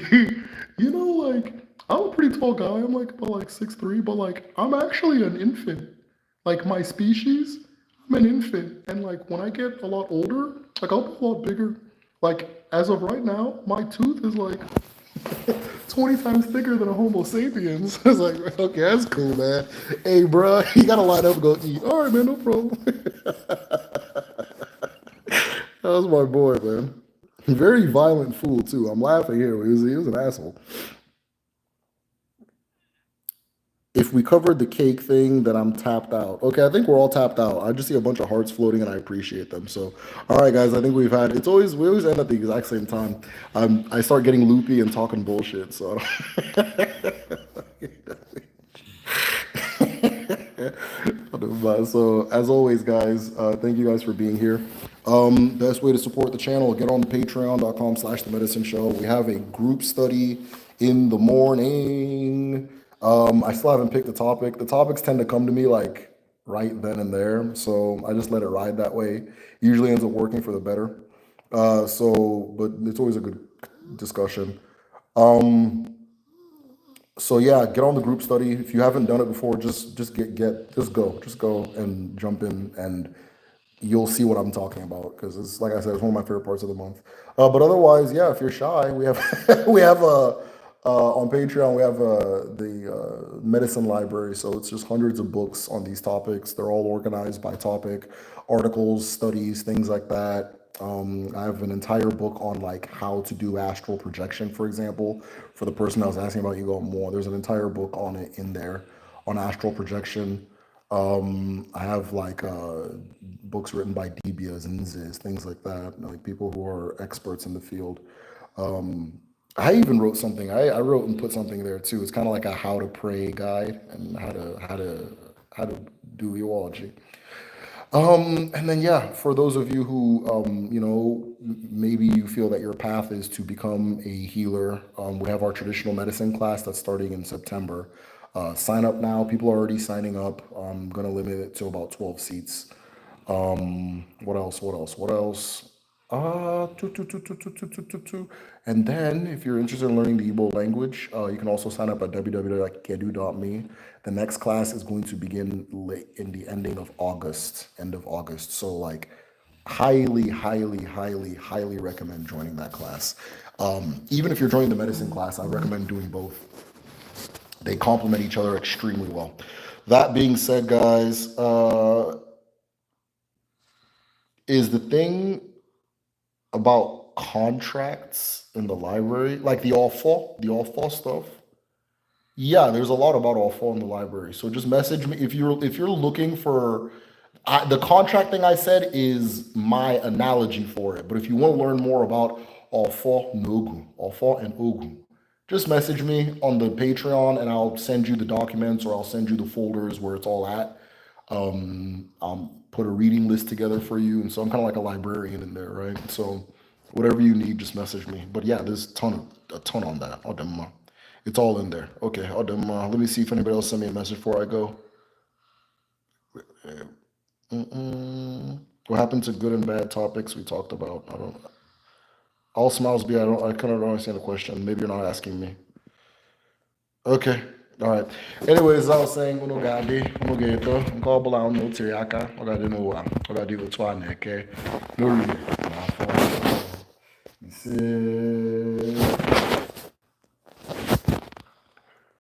you know, like, I'm a pretty tall guy. I'm like about like 6'3", but like, I'm actually an infant. Like, my species, I'm an infant. And like, when I get a lot older, like, I'll be a lot bigger. Like, as of right now, my tooth is like 20 times thicker than a Homo sapiens. I was like, okay, that's cool, man. Hey, bro, you gotta line up and go eat. All right, man, no problem. That was my boy, man. Very violent fool, too. I'm laughing here. He was an asshole. If we covered the cake thing, then I'm tapped out. Okay, I think we're all tapped out. I just see a bunch of hearts floating and I appreciate them. So, all right, guys, I think we always end at the exact same time. I start getting loopy and talking bullshit. So, so as always, guys, thank you guys for being here. Best way to support the channel, get on patreon.com/the medicine show. We have a group study in the morning. I still haven't picked the topic. The topics tend to come to me like right then and there. So I just let it ride that way. Usually ends up working for the better. But it's always a good discussion. So yeah, get on the group study. If you haven't done it before, just go and jump in, and you'll see what I'm talking about, because it's like I said, it's one of my favorite parts of the month. But otherwise, yeah, if you're shy, we have we have on Patreon we have the medicine library. So it's just hundreds of books on these topics. They're all organized by topic, articles, studies, things like that. I have an entire book on like how to do astral projection, for example. For the person that was asking about you go more, there's an entire book on it in there on astral projection. I have like books written by Debias and Zis, things like that, like people who are experts in the field. I even wrote something. I wrote and put something there too. It's kind of like a how to pray guide and how to do eulogy. And then yeah, for those of you who maybe you feel that your path is to become a healer, we have our traditional medicine class that's starting in September. Sign up now. People are already signing up. I'm gonna limit it to about 12 seats. What else? What else? What else? And then, if you're interested in learning the Igbo language, you can also sign up at www.kedu.me. The next class is going to begin late in the ending of August, end of August. So, like, highly, highly, highly, highly recommend joining that class. Even if you're joining the medicine class, I recommend doing both. They complement each other extremely well. That being said, guys, is the thing about contracts in the library, like the all fall stuff. Yeah, there's a lot about all fall in the library. So just message me if you're looking for the contract thing I said is my analogy for it. But if you want to learn more about all fall Nogu, all fall and Ogu, just message me on the Patreon and I'll send you the documents or I'll send you the folders where it's all at. I'll put a reading list together for you, and so I'm kind of like a librarian in there, right? So whatever you need, just message me. But yeah, there's a ton on that. It's all in there. Okay, let me see if anybody else sent me a message before I go. What happened to good and bad topics we talked about? I don't. All smiles be. I kind of don't understand the question. Maybe you're not asking me. Okay. All right. Anyways, I was saying, uno geto, nke ọbụla unu tiri aka, ọ ga-adị n'ụwa, ọ ga-adị otu a na-eke, n'oriri, n'afọ, ise.